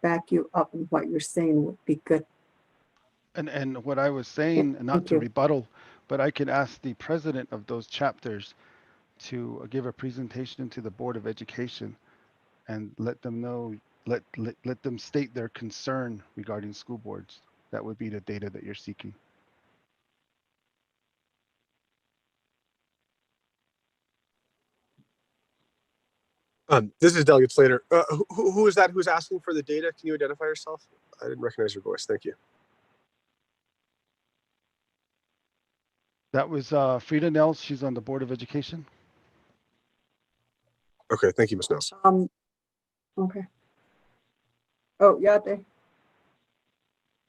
back you up in what you're saying would be good. And what I was Yeah, saying, not thank to you. rebuttal, but I could ask the president of those chapters to give a presentation to the Board of Education and let them know, let them state their concern regarding school boards. That would be the data that you're seeking. This is Delegate Slater. Who is that who's asking for the data? Can you identify yourself? I didn't recognize your voice. Thank you. That was Frida Nels. She's on the Board of Education. Okay, thank you, Ms. Nels. Okay. Oh, yeah, they.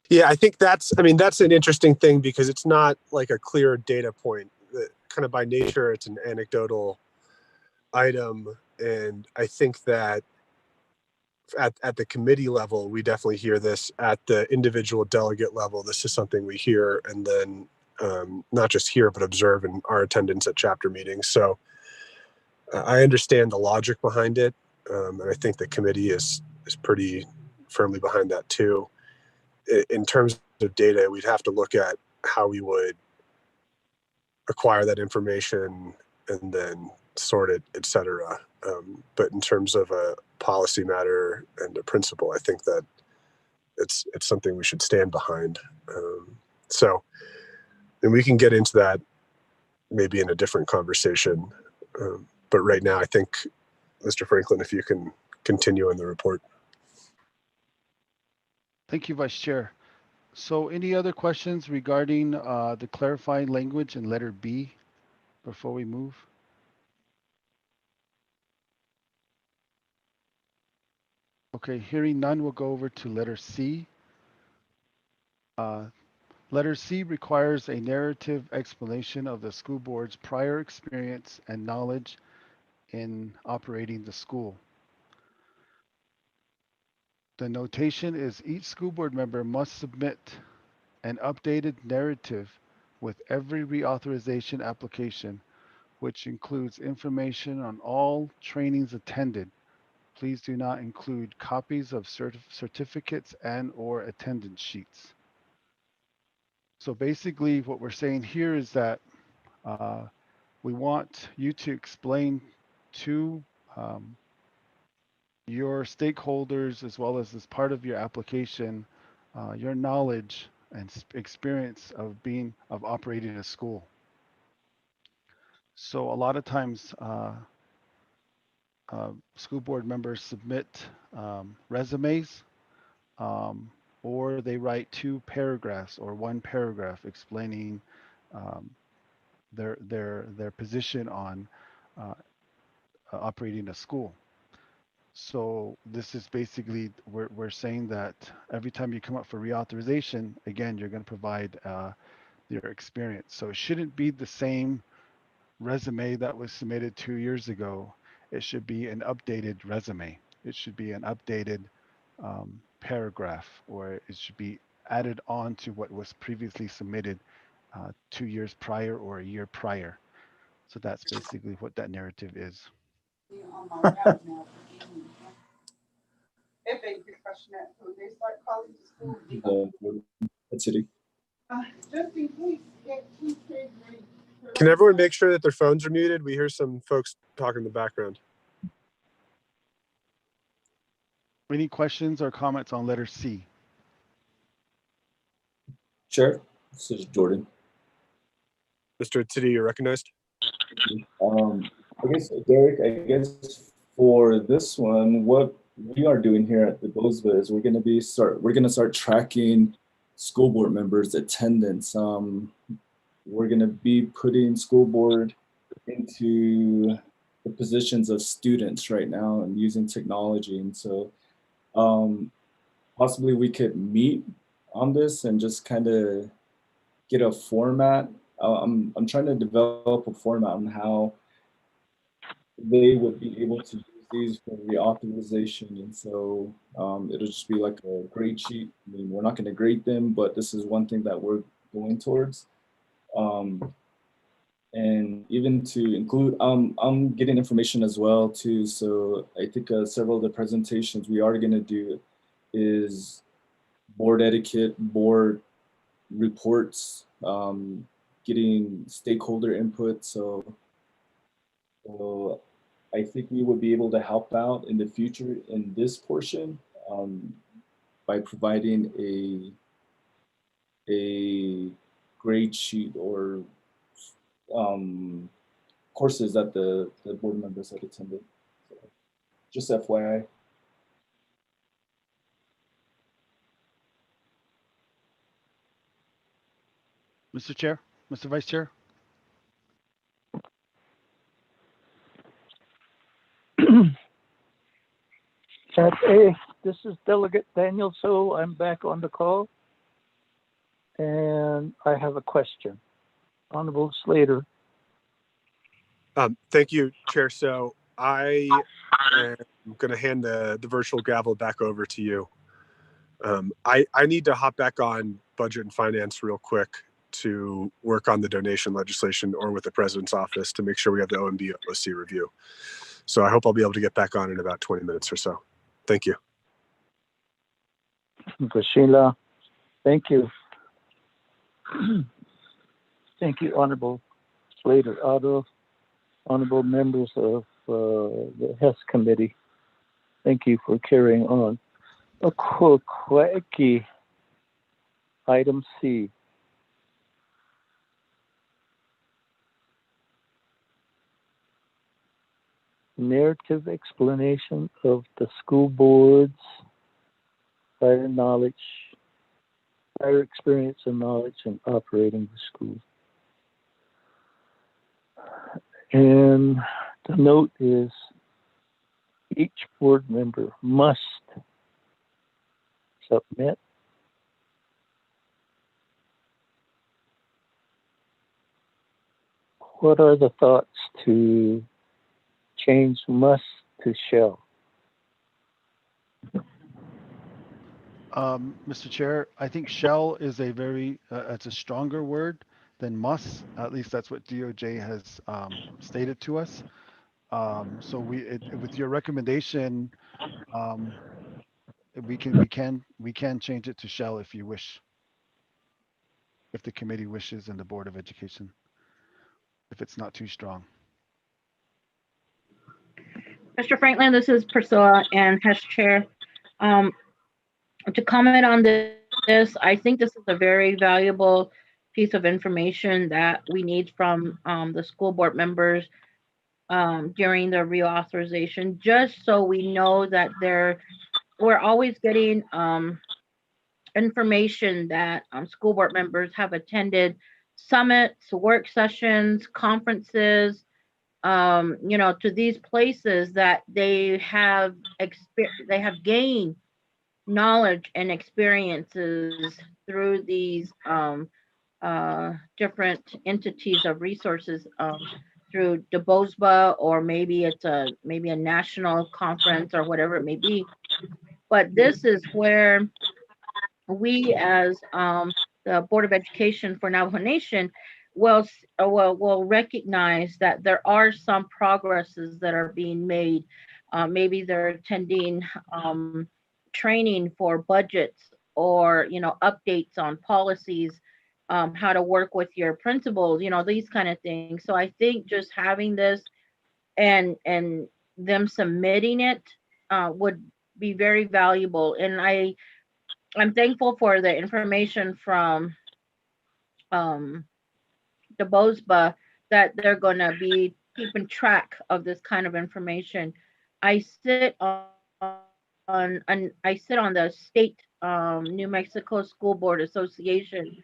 Yeah, I think that's an interesting thing because it's not like a clear data point. That kind of by nature, it's an anecdotal item. And I think that at the committee level, we definitely hear this. At the individual delegate level, this is something we hear and then not just hear, but observe in our attendance at chapter meetings. So I understand the logic behind it. And I think the committee is pretty firmly behind that too. In terms of data, we'd have to look at how we would acquire that information and then sort it, et cetera. But in terms of a policy matter and a principle, I think that it's something we should stand behind. So, and we can get into that maybe in a different conversation. But right now, I think, Mr. Franklin, if you can continue in the report. Thank you, Vice Chair. So any other questions regarding the clarifying language in letter B before we move? Okay, hearing none, we'll go over to letter C. Uh, Letter C requires a narrative explanation of the school board's prior experience and knowledge in operating the school. The notation is each school board member must submit an updated narrative with every reauthorization application, which includes information on all trainings attended. Please do not include copies of certificates and or attendance sheets. So basically what we're saying here is that we want you to explain to your stakeholders, as well as part of your application, your knowledge and experience of operating a school. So a lot of times, school board members submit resumes, or they write 2 paragraphs or 1 paragraph explaining um, their position on uh, operating a school. So this is basically, we're saying that every time you come up for reauthorization, again, you're going to provide your experience. So it shouldn't be the same resume that was submitted 2 years ago. It should be an updated resume. It should be an updated paragraph, or it should be added on to what was previously submitted 2 years prior or a year prior. So that's basically what that narrative is. City. Can everyone make sure that their phones are muted? We hear some folks talking in the background. Any questions or comments on letter C? Chair, this is Jordan. Mr. Titi, you're recognized. I guess, Derek, I guess for this one, what we are doing here at the BOSBA is we're going to start tracking school board members' attendance. We're going to be putting school board into the positions of students right now and using technology. And so possibly we could meet on this and just kind of get a format. I'm trying to develop a format on how they would be able to use these for reauthorization. And so it'll just be like a grade sheet. I mean, we're not going to grade them, but this is one thing that we're going towards. And even to include, I'm getting information as well too. So I think several of the presentations we are going to do is board etiquette, board reports, getting stakeholder input. So I think we would be able to help out in the future in this portion by providing a grade sheet or courses that the board members had attended. So just FYI. Mr. Chair, Mr. Vice Chair. Hey, this is Delegate Daniel, so I'm back on the call. And I have a question. Honorable Slater. Thank you, Chair. So I am going to hand the virtual gavel back over to you. I need to hop back on budget and finance real quick to work on the donation legislation or with the president's office to make sure we have the OMB OC review. So I hope I'll be able to get back on in about 20 minutes or so. Thank you. Sheila, thank you. Thank you, Honorable Slater, honorable members of the HES committee. Thank you for carrying on. Quickie. Item C. Narrative explanation of the school board's prior experience and knowledge in operating the school. And the note is each board member must submit what are the thoughts to change must to shall? Mr. Chair, I think shall is a very, it's a stronger word than must. At least that's what DOJ has stated to us. So with your recommendation, we can change it to shall if you wish, if the committee wishes and the Board of Education, if it's not too strong. Mr. Franklin, this is Priscilla and HES Chair. To comment on this, I think this is a very valuable piece of information that we need from the school board members during the reauthorization, just so we know that we're always getting information that school board members have attended summits, work sessions, conferences, to these places that they have gained knowledge and experiences through these different entities of resources through DeBosba, or maybe it's a national conference or whatever it may be. But this is where we as the Board of Education for Navajo Nation will recognize that there are some progresses that are being made. Maybe they're attending training for budgets, or updates on policies, how to work with your principals, these kind of things. So I think just having this and them submitting it would be very valuable. And I'm thankful for the information from the BOSBA that they're going to be keeping track of this kind of information. I sit on the state New Mexico School Board Association,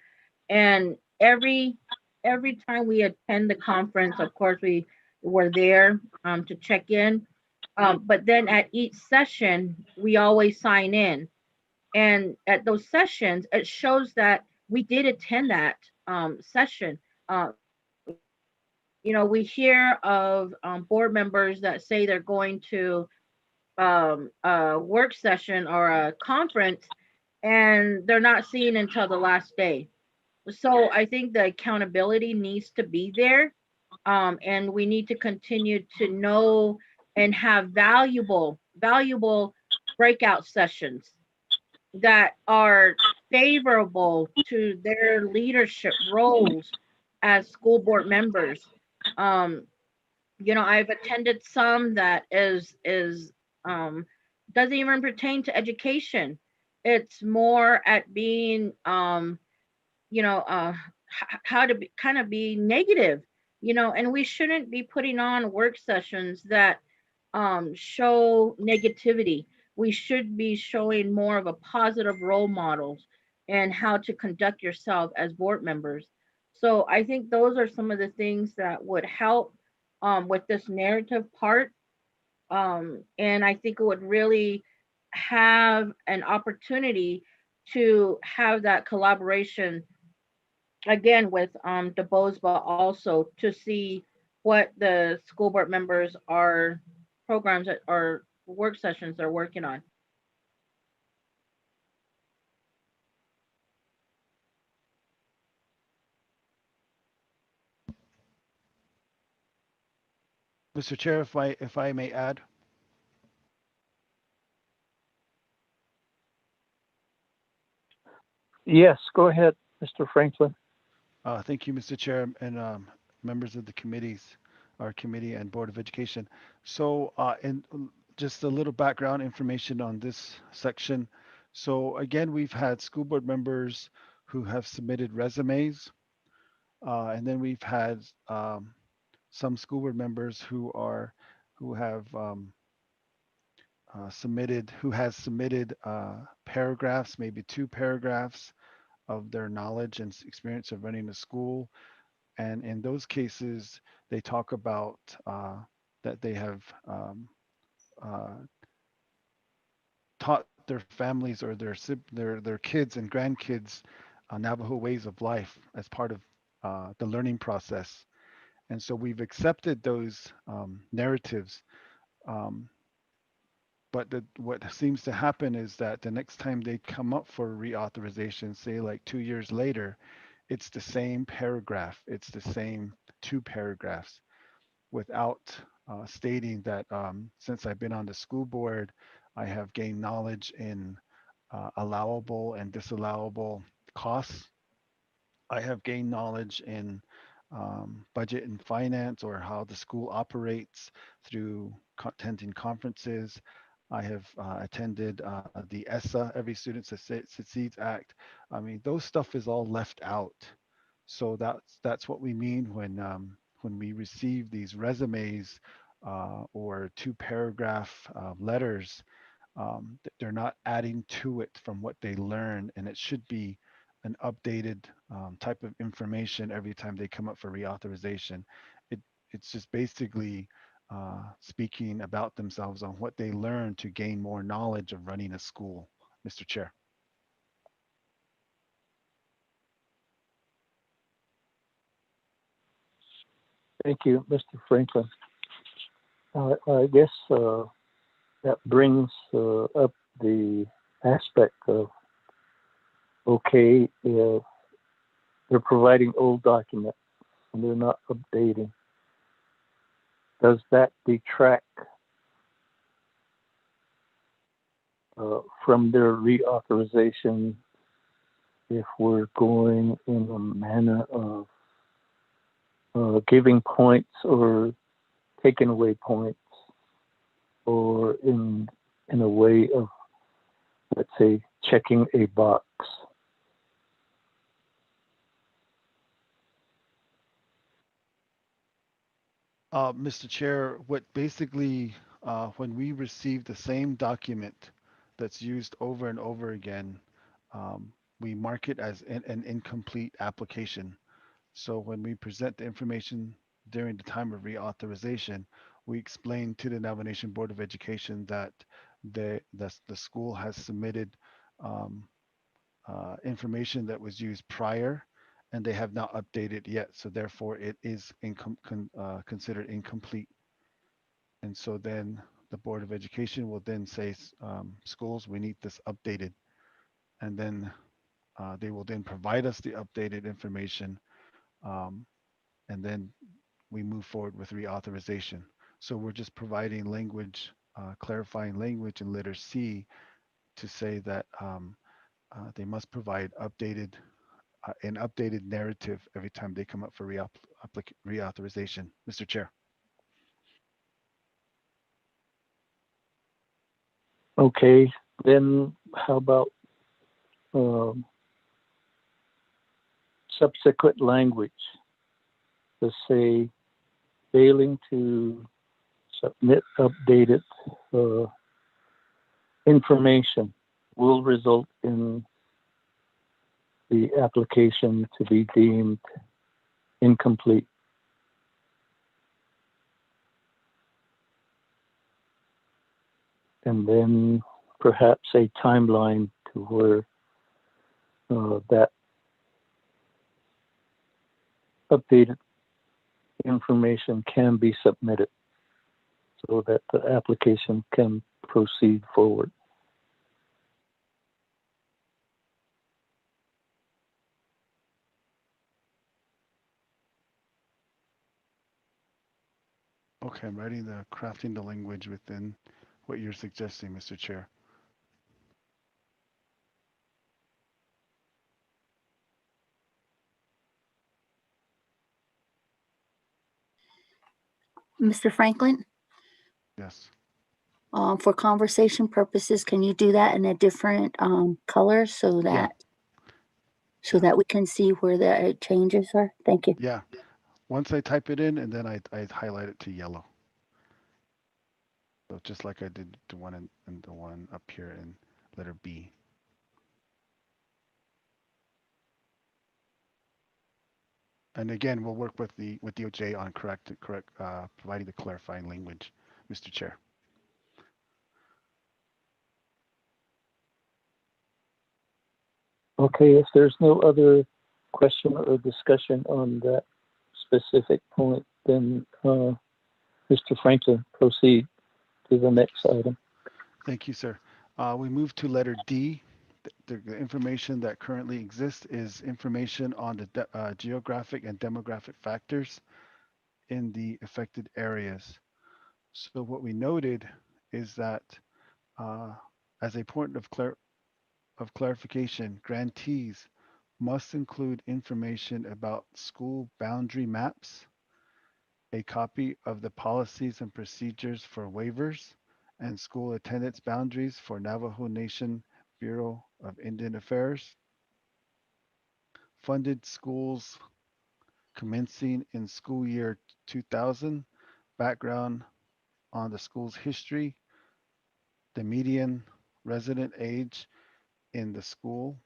and every time we attend the conference, of course we were there to check in, but then at each session we always sign in, and at those sessions it shows that we did attend that session. We hear of board members that say they're going to a work session or a conference, and they're not seen until the last day. So I think the accountability needs to be there, and we need to continue to know and have valuable breakout sessions that are favorable to their leadership roles as school board members. Um, I've attended some that is doesn't even pertain to education. It's more at being how to be, kind of be negative, and we shouldn't be putting on work sessions that show negativity. We should be showing more of a positive role models and how to conduct yourself as board members. So I think those are some of the things that would help with this narrative part. And I think it would really have an opportunity to have that collaboration again with the BOSBA also to see what the school board members are programs or work sessions they're working on. Mr. Chair, if I may add, Yes, go ahead, Mr. Franklin. thank you, Mr. Chair, and members of the our committee and Board of Education. So, and just a little background information on this section. So again, we've had school board members who have submitted resumes, and then we've had some school board members who have who has submitted paragraphs, maybe 2 paragraphs of their knowledge and experience of running a school. And in those cases, they talk about that they have uh, taught their families or their kids and grandkids Navajo ways of life as part of the learning process. And so we've accepted those narratives. Um, but what seems to happen is that the next time they come up for reauthorization, say like 2 years later, it's the same paragraph, it's the same 2 paragraphs without stating that since I've been on the school board, I have gained knowledge in allowable and disallowable costs. I have gained knowledge in budget and finance or how the school operates through attending conferences. I have attended the ESSA, Every Student Succeeds Act. I mean, those stuff is all left out. So that's what we mean when we receive these resumes or 2 paragraph letters. They're not adding to it from what they learn, and it should be an updated type of information every time they come up for reauthorization. It it's just basically speaking about themselves on what they learn to gain more knowledge of running a school, Mr. Chair. Thank you, Mr. Franklin. I guess that brings up the aspect of, okay, they're providing old documents and they're not updating. Does that detract from their reauthorization if we're going in a manner of giving points or taking away points, or in a way of, let's say, checking a box? Mr. Chair, what basically, when we receive the same document that's used over and over again, um, we mark it as an incomplete application. So when we present the information during the time of reauthorization, we explain to the Navajo Nation Board of Education that the school has submitted um, information that was used prior and they have not updated yet. So therefore it is considered incomplete. And so then the Board of Education will then say, schools, we need this updated. And then they will then provide us the updated information. Um, and then we move forward with reauthorization. So we're just providing language, clarifying language in letter C to say that they must provide an updated narrative every time they come up for reauthorization. Mr. Chair. Okay, then how about um, subsequent language? Let's say failing to submit updated uh, information will result in the application to be deemed incomplete. And then perhaps a timeline to where that updated information can be submitted so that the application can proceed forward. Okay, I'm writing crafting the language within what you're suggesting, Mr. Chair. Mr. Franklin, Yes. for conversation purposes, can you do that in a different color so Yeah. that we can see where the changes are? Thank you. Yeah. Once I type it in, and then I highlight it to yellow. So just like I did the one and the one up here in letter B. And again, we'll work with DOJ on providing the clarifying language, Mr. Chair. Okay, if there's no other question or discussion on that specific point, then Mr. Franklin, proceed to the next item. Thank you, sir. We move to letter D. The information that currently exists is information on the geographic and demographic factors in the affected areas. So what we noted is that as a point of clarification, grantees must include information about school boundary maps, a copy of the policies and procedures for waivers, and school attendance boundaries for Navajo Nation Bureau of Indian Affairs, funded schools commencing in school year 2000, background on the school's history, the median resident age in the school,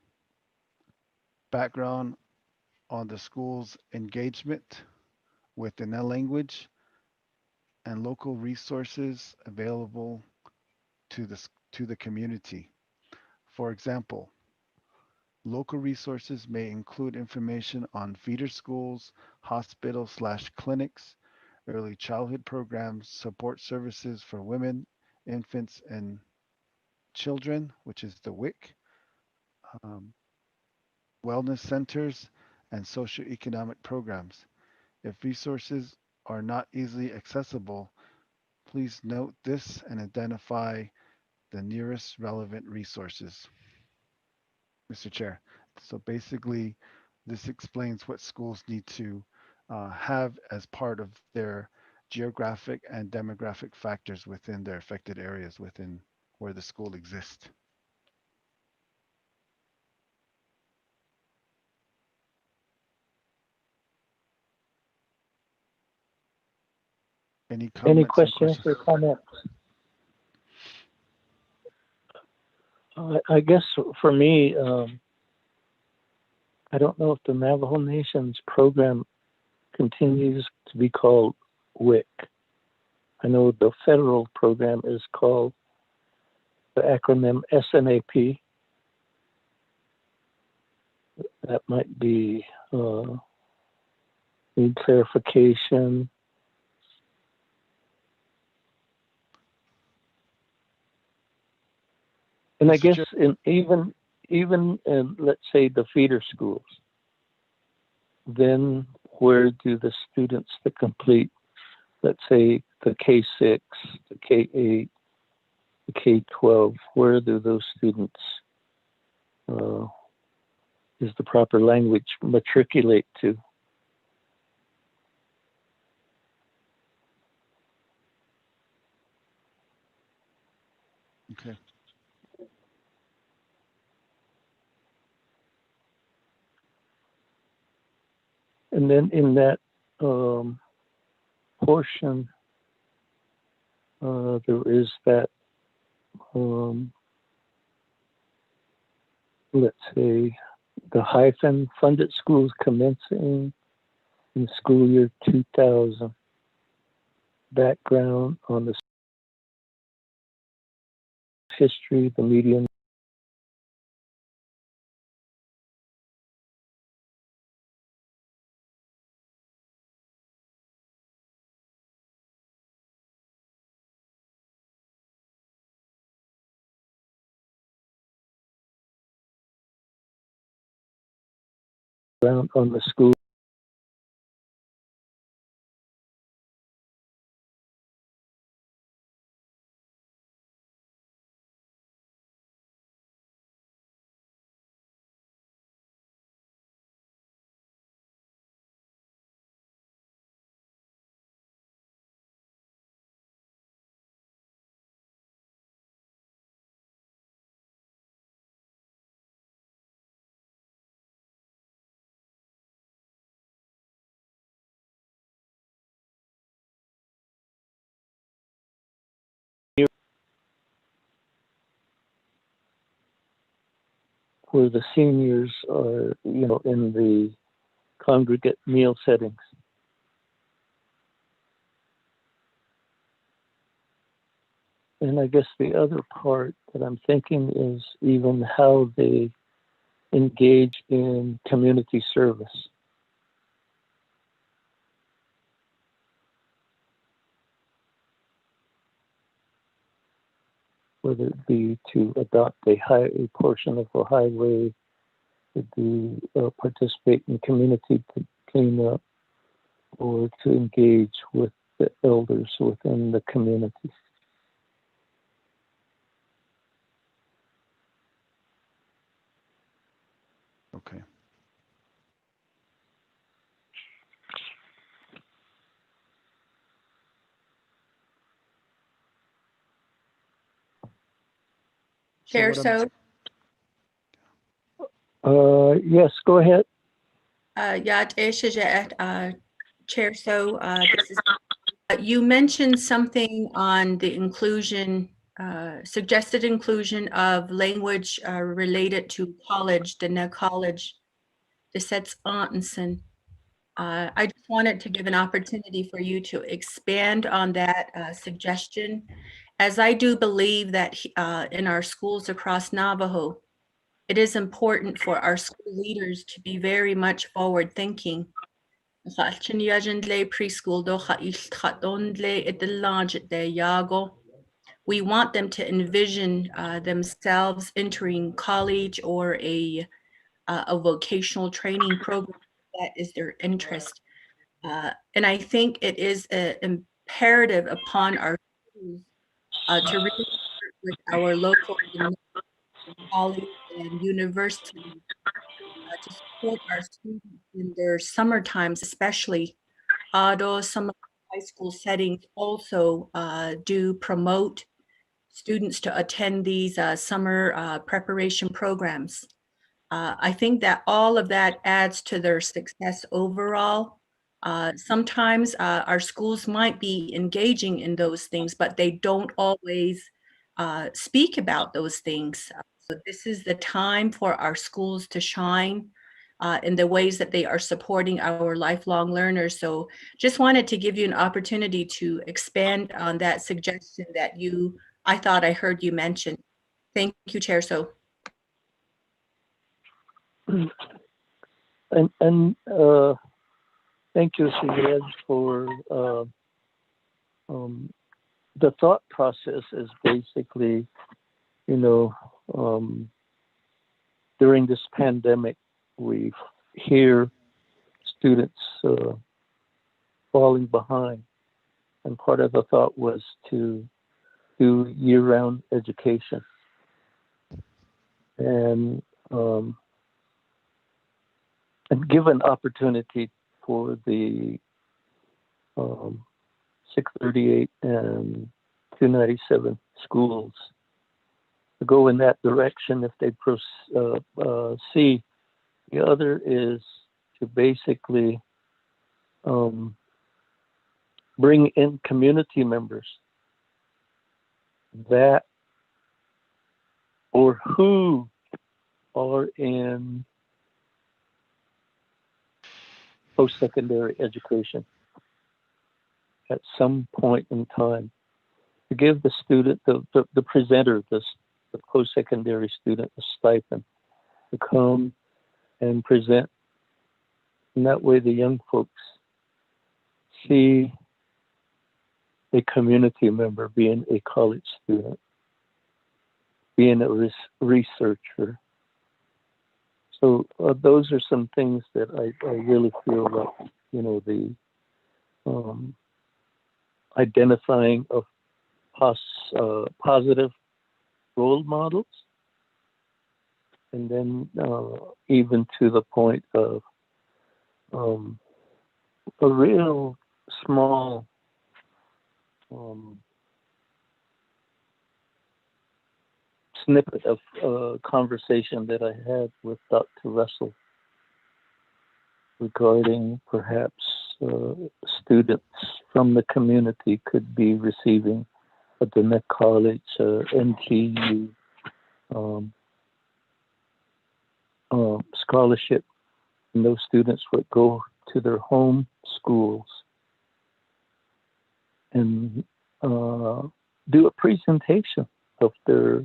background on the school's engagement with the Nell language, and local resources available to the community. For example, local resources may include information on feeder schools, hospitals/clinics, early childhood programs, support services for women, infants, and children, which is the WIC, um, wellness centers, and socioeconomic programs. If resources are not easily accessible, please note this and identify the nearest relevant resources. Mr. Chair. So basically, this explains what schools need to have as part of their geographic and demographic factors within their affected areas within where the school exists. Any comments? Any questions or comments? I guess for me, I don't know if the Navajo Nation's program continues to be called WIC. I know the federal program is called the acronym SNAP. That might be need clarification. And I guess even in, let's say, the feeder schools, then where do the students that complete, let's say, the K-6, the K-8, the K-12, where do those students is the proper language, matriculate to. Okay. And then in that portion, there is that, let's say, the hyphen funded schools commencing in school year 2000. Background on the history, the median ground on the school. Where the seniors are, in the congregate meal settings. And I guess the other part that I'm thinking is even how they engage in community service. Whether it be to adopt a portion of a highway, to participate in community cleanup, or to engage with the elders within the community. Okay. Chair, what I'm- Yes, go ahead. Chair, this is, you mentioned something on the inclusion, suggested inclusion of language related to college, the college, the sets Antonsen. I just wanted to give an opportunity for you to expand on that suggestion, as I do believe that in our schools across Navajo, it is important for our school leaders to be very much forward thinking. We want them to envision themselves entering college or a vocational training program that is their interest. And I think it is imperative upon our schools to really work with our local college and universities to support our students in their summer times, especially. Although some of the high school settings also do promote students to attend these summer preparation programs. I think that all of that adds to their success overall. Sometimes our schools might be engaging in those things, but they don't always speak about those things. So this is the time for our schools to shine in the ways that they are supporting our lifelong learners. So just wanted to give you an opportunity to expand on that suggestion that I thought I heard you mention. Thank you, Chair. So. And thank you, Sigrid, for the thought process is basically, during this pandemic, we hear students falling behind. And part of the thought was to do year-round education. And and give an opportunity for the 638 and 297 schools to go in that direction if they see. The other is to basically bring in community members that or who are in post-secondary education at some point in time, to give the student, the presenter, the post-secondary student, a stipend to come and present. And that way the young folks see a community member being a college student, being a researcher. So those are some things that I really feel like, you know, the identifying of positive role models, and then even to the point of a real small snippet of conversation that I had with Dr. Russell regarding perhaps students from the community could be receiving a Dinek College, NTU scholarship, and those students would go to their home schools and do a presentation of their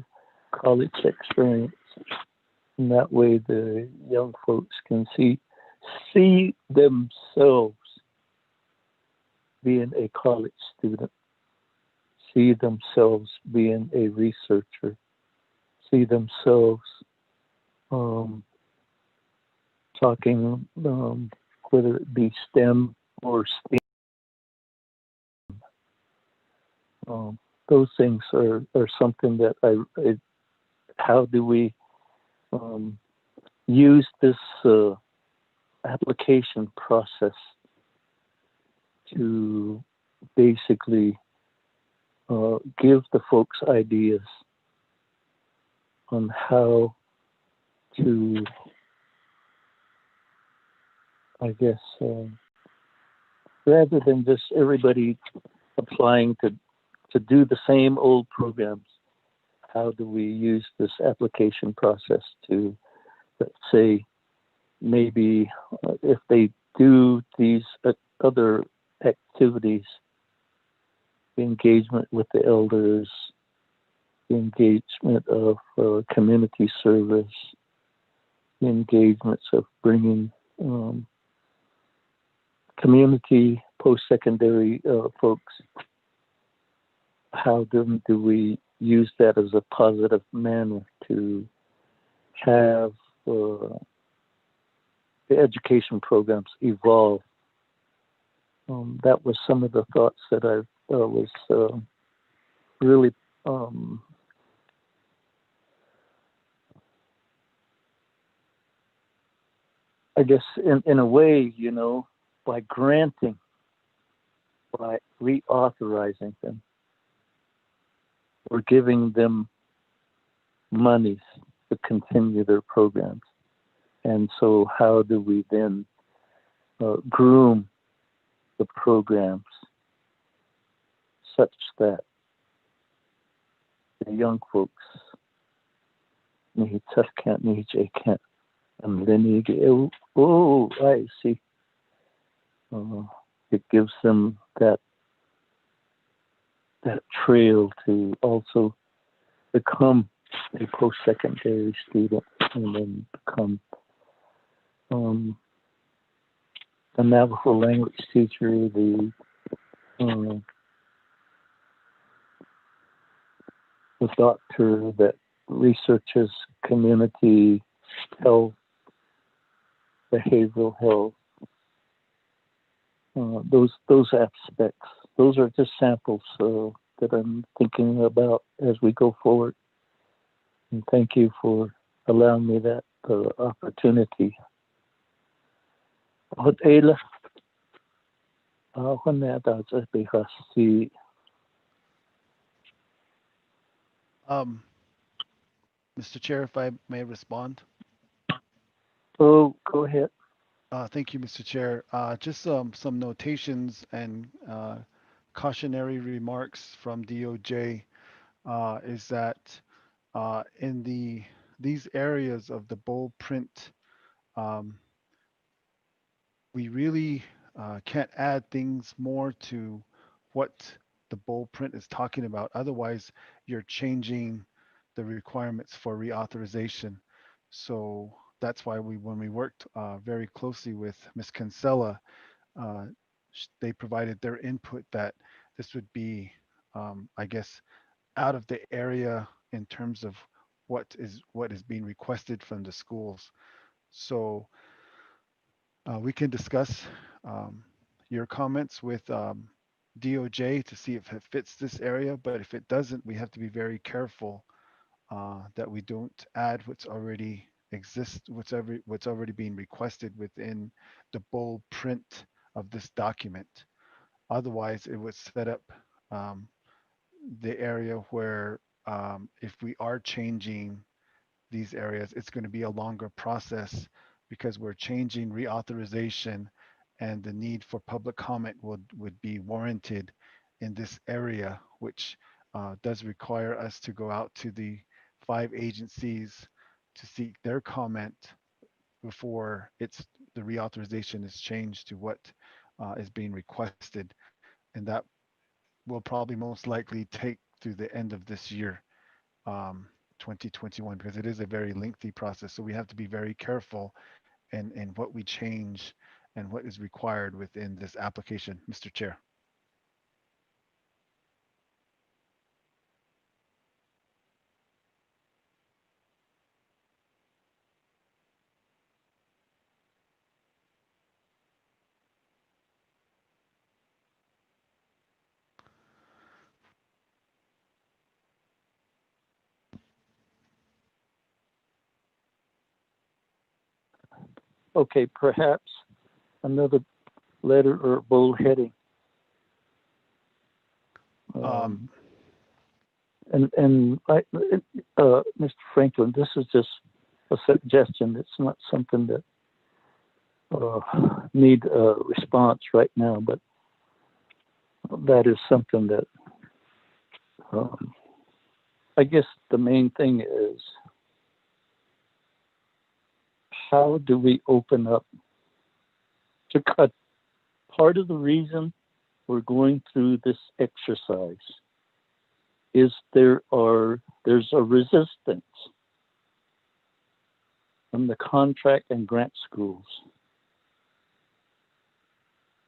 college experience. And that way the young folks can see themselves being a college student, see themselves being a researcher, see themselves talking, whether it be STEM or STEAM. Those things are something that how do we use this application process to basically give the folks ideas on how to, I guess, rather than just everybody applying to do the same old programs, how do we use this application process to, let's say, maybe if they do these other activities, the engagement with the elders, the engagement of community service, the engagements of bringing community post-secondary folks, how do we use that as a positive manner to have the education programs evolve? That was some of the thoughts that I was really I guess in a way, you know, by granting, by reauthorizing them, we're giving them monies to continue their programs. And so how do we then groom the programs such that the young folks need and then I see. It gives them that trail to also become a post-secondary student and then become a Navajo language teacher, the doctor that researches community health, behavioral health, those aspects. Those are just samples that I'm thinking about as we go forward. And thank you for allowing me that opportunity. Hot Ayla. When that's because the Mr. Chair, if I may respond. oh, go ahead. Thank you, Mr. Chair. Just some notations and cautionary remarks from DOJ is that in these areas of the bold print, um, we really can't add things more to what the bold print is talking about. Otherwise, you're changing the requirements for reauthorization. So that's why when we worked very closely with Ms. Kinsella, they provided their input that this would be, I guess, out of the area in terms of what is being requested from the schools. So we can discuss um, your comments with DOJ to see if it fits this area, but if it doesn't, we have to be very careful that we don't add what's already exists, what's already being requested within the bold print of this document. Otherwise, it would set up um, the area where if we are changing these areas, it's going to be a longer process because we're changing reauthorization and the need for public comment would be warranted in this area, which does require us to go out to the 5 agencies to seek their comment before the reauthorization is changed to what is being requested. And that will probably most likely take through the end of this year, um, 2021, because it is a very lengthy process. So we have to be very careful in what we change and what is required within this application, Mr. Chair. Okay, perhaps another letter or bold heading. Um, And Mr. Franklin, this is just a suggestion. It's not something that need a response right now, but that is something that I guess the main thing is how do we open up to cut? Part of the reason we're going through this exercise is there's a resistance from the contract and grant schools.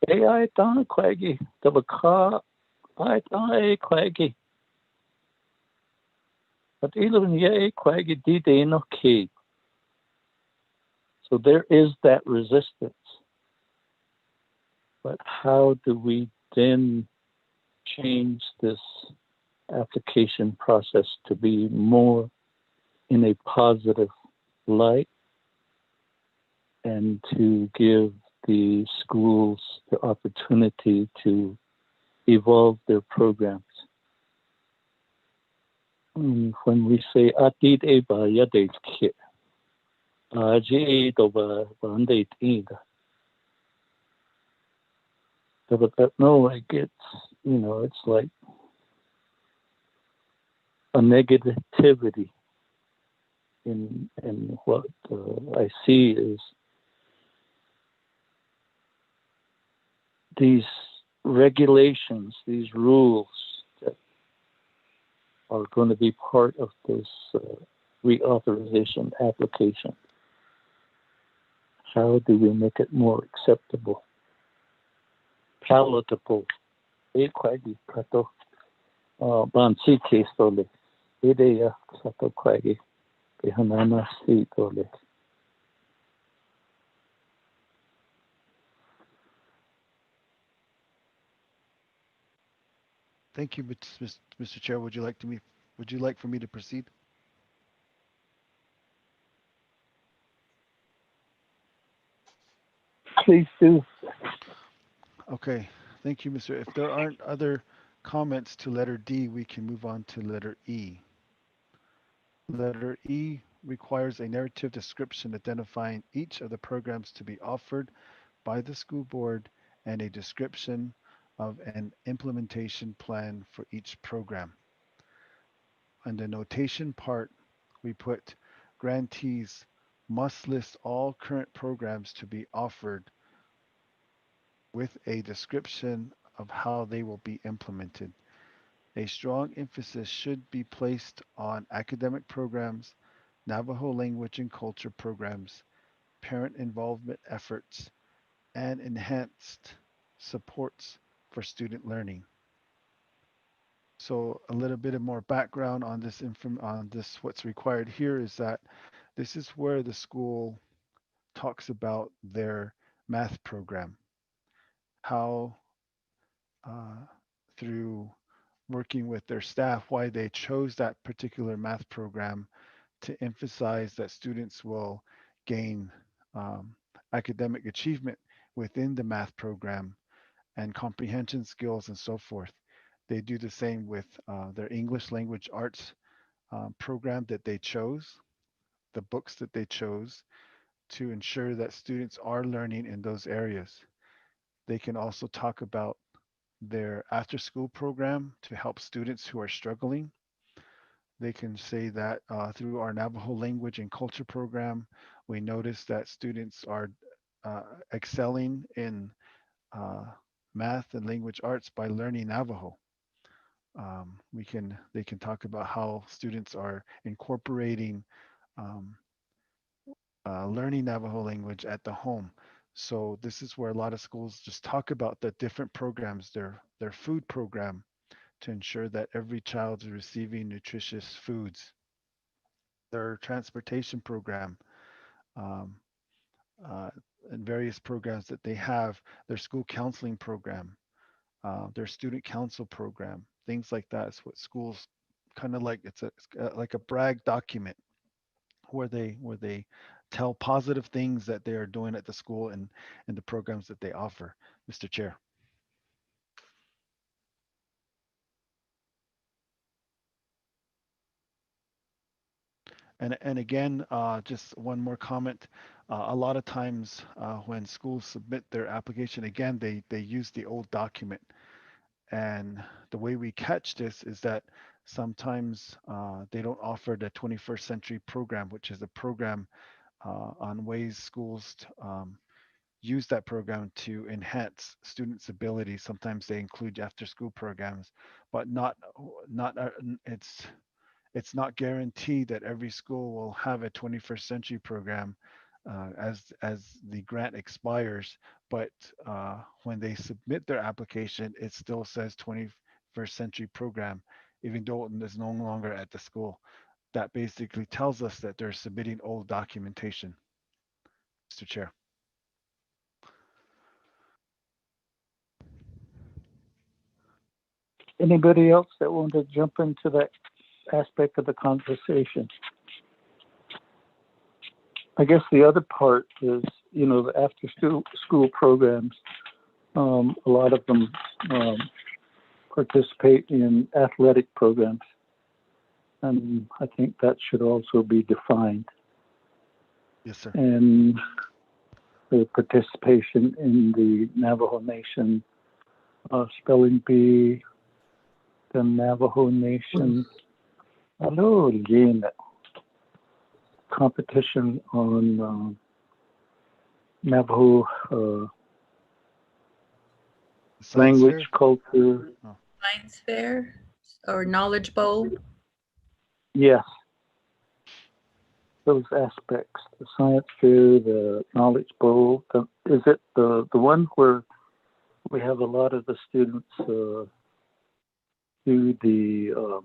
AI dana quaggy, the baka, I die quaggy. But even yay quaggy di no key. So there is that resistance. But how do we then change this application process to be more in a positive light and to give the schools the opportunity to evolve their programs? When we say atid eba yadeit kit, aji doba bandeit ida. But no, it gets, it's like a negativity in what I see is these regulations, these rules that are going to be part of this reauthorization application. How do we make it more acceptable, palatable? Equagi kato bansi kestole. Ideya sato quagi. Behanana si tole. Thank you, Mr. Chair. Would you like for me to proceed? Please do. Okay, thank you, Mr. If there aren't other comments to letter D, we can move on to letter E. Letter E requires a narrative description identifying each of the programs to be offered by the school board and a description of an implementation plan for each program. On the notation part, we put grantees must list all current programs to be offered with a description of how they will be implemented. A strong emphasis should be placed on academic programs, Navajo language and culture programs, parent involvement efforts, and enhanced supports for student learning. So a little bit of more background on this what's required here is that this is where the school talks about their math program, how uh, through working with their staff, why they chose that particular math program to emphasize that students will gain um, academic achievement within the math program and comprehension skills and so forth. They do the same with their English language arts program that they chose, the books that they chose to ensure that students are learning in those areas. They can also talk about their after school program to help students who are struggling. They can say that through our Navajo language and culture program, we notice that students are excelling in uh, math and language arts by learning Navajo. They can talk about how students are incorporating um, learning Navajo language at the home. So this is where a lot of schools just talk about the different programs, their food program to ensure that every child is receiving nutritious foods, their transportation program, um, uh, and various programs that they have, their school counseling program, their student council program, things like that is what schools kind of like. It's like a brag document where they tell positive things that they are doing at the school and the programs that they offer. Mr. Chair. And again, just one more comment. A lot of times when schools submit their application, again, they use the old document. And the way we catch this is that sometimes they don't offer the 21st century program, which is a program on ways schools use that program to enhance students' ability. Sometimes they include after school programs, but not it's not guaranteed that every school will have a 21st century program as the grant expires. But when they submit their application, it still says 21st century program, even though it is no longer at the school. That basically tells us that they're submitting old documentation, Mr. Chair. Anybody else that want to jump into that aspect of the conversation? I guess the other part is, the after school programs. A lot of them participate in athletic programs, and I think that should also be defined. Yes, sir. And the participation in the Navajo Nation spelling bee, the Navajo Nation. Hello again. Competition on Navajo language, fair? culture. Science fair or knowledge bowl. Yes, those aspects. The science fair, the knowledge bowl. Is it the one where we have a lot of the students do the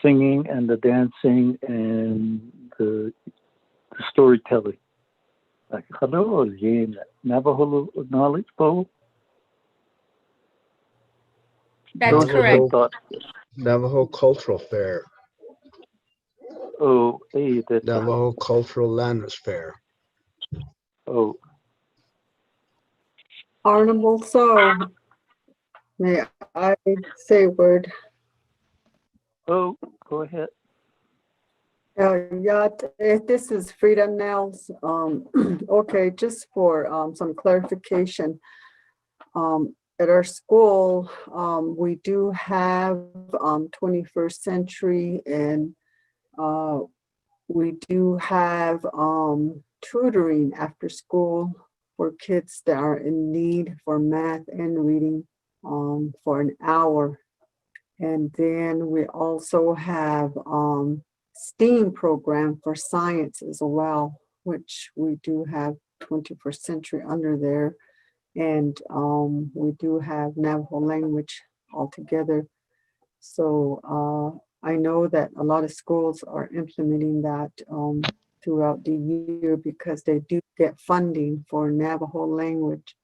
singing and the dancing and the storytelling? Like, hello again, Navajo Knowledge Bowl. That's Those are correct. my thoughts. Navajo Cultural Fair, Oh, hey, that's Navajo Cultural Lands Fair. oh, Honorable, so may I say a word? Oh, go ahead. Yeah, this is Frida Nels. Okay, just for some clarification. At our school, we do have 21st century, and we do have tutoring after school for kids that are in need for math and reading for an hour. And then we also have STEAM program for science as well, which we do have 21st century under there. And we do have Navajo language altogether. So I know that a lot of schools are implementing that throughout the year because they do get funding for Navajo language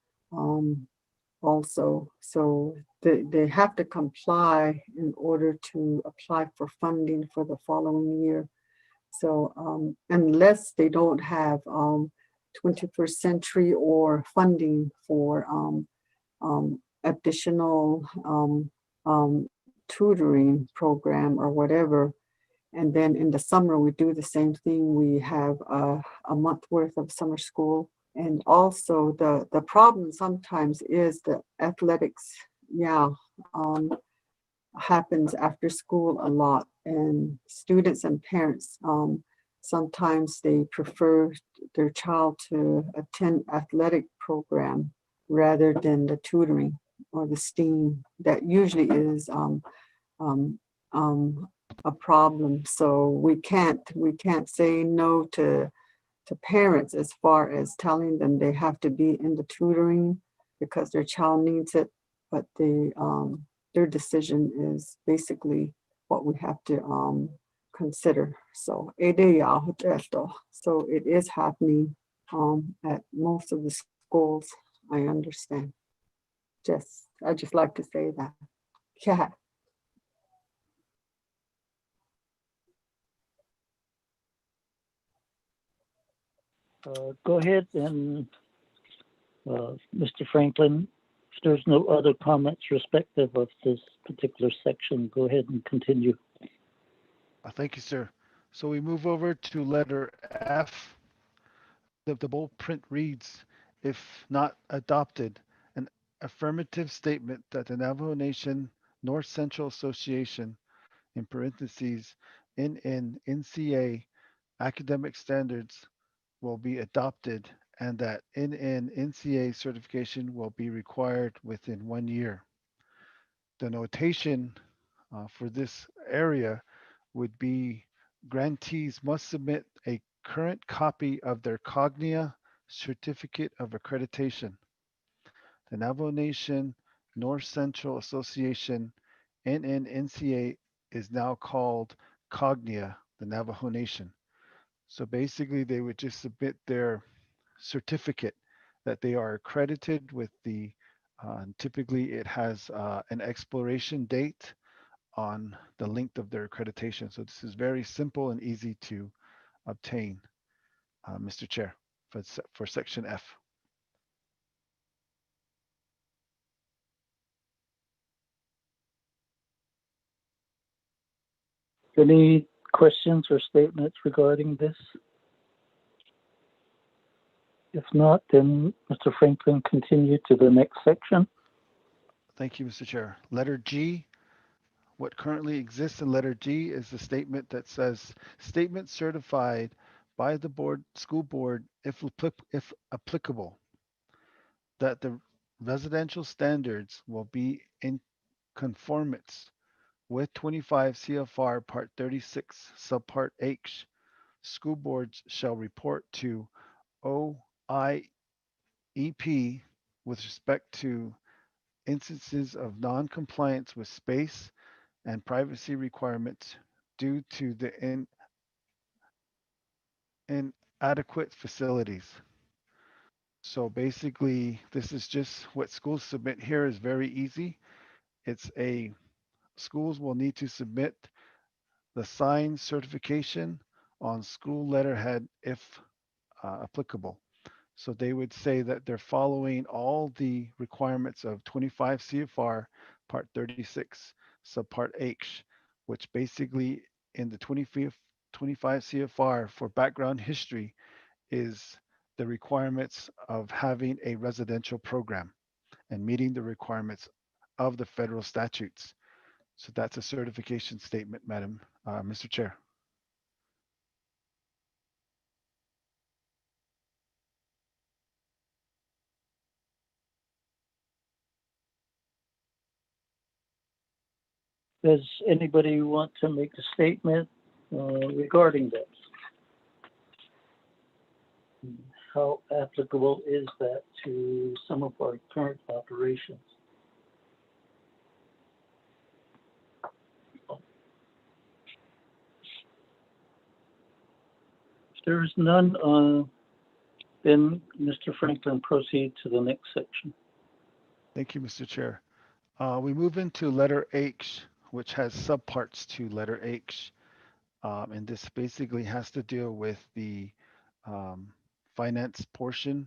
also. So they have to comply in order to apply for funding for the following year. So unless they don't have 21st century or funding for additional tutoring program or whatever. And then in the summer, we do the same thing. We have a month worth of summer school. And also the problem sometimes is the athletics, yeah, happens after school a lot. And students and parents, sometimes they prefer their child to attend athletic program rather than the tutoring or the STEAM. That usually is um, a problem. So we can't say no to parents as far as telling them they have to be in the tutoring because their child needs it, but their decision is basically what we have to consider. So so it is happening at most of the schools. I understand. I just like to say that. Yeah. Go ahead and Mr. Franklin, if there's no other comments respective of this particular section, go ahead and continue. Thank you, sir. So we move over to letter F. The bold print reads, if not adopted, an affirmative statement that the Navajo Nation North Central Association, in parentheses, NNCA academic standards will be adopted and that NNCA certification will be required within 1 year. The notation for this area would be grantees must submit a current copy of their Cognia Certificate of Accreditation. The Navajo Nation North Central Association, NNNCA, is now called Cognia, the Navajo Nation. So basically, they would just submit their certificate that they are accredited with the, typically it has an expiration date on the length of their accreditation. So this is very simple and easy to obtain, Mr. Chair, for section F. Any questions or statements regarding this? If not, then Mr. Franklin, continue to the next section. Thank you, Mr. Chair. Letter G. What currently exists in letter G is the statement that says, statement certified by the school board, if applicable, that the residential standards will be in conformance with 25 CFR Part 36, Subpart H. School boards shall report to OIEP with respect to instances of non-compliance with space and privacy requirements due to the inadequate facilities. So basically, this is just what schools submit here is very easy. Schools will need to submit the signed certification on school letterhead if applicable. So they would say that they're following all the requirements of 25 CFR Part 36, Subpart H, which basically in the 25 CFR for background history is the requirements of having a residential program and meeting the requirements of the federal statutes. So that's a certification statement, Madam, Mr. Chair. Does anybody want to make a statement regarding this? How applicable is that to some of our current operations? If there is none, then Mr. Franklin, proceed to the next section. Thank you, Mr. Chair. We move into letter H, which has subparts to letter H. And this basically has to deal with the finance portion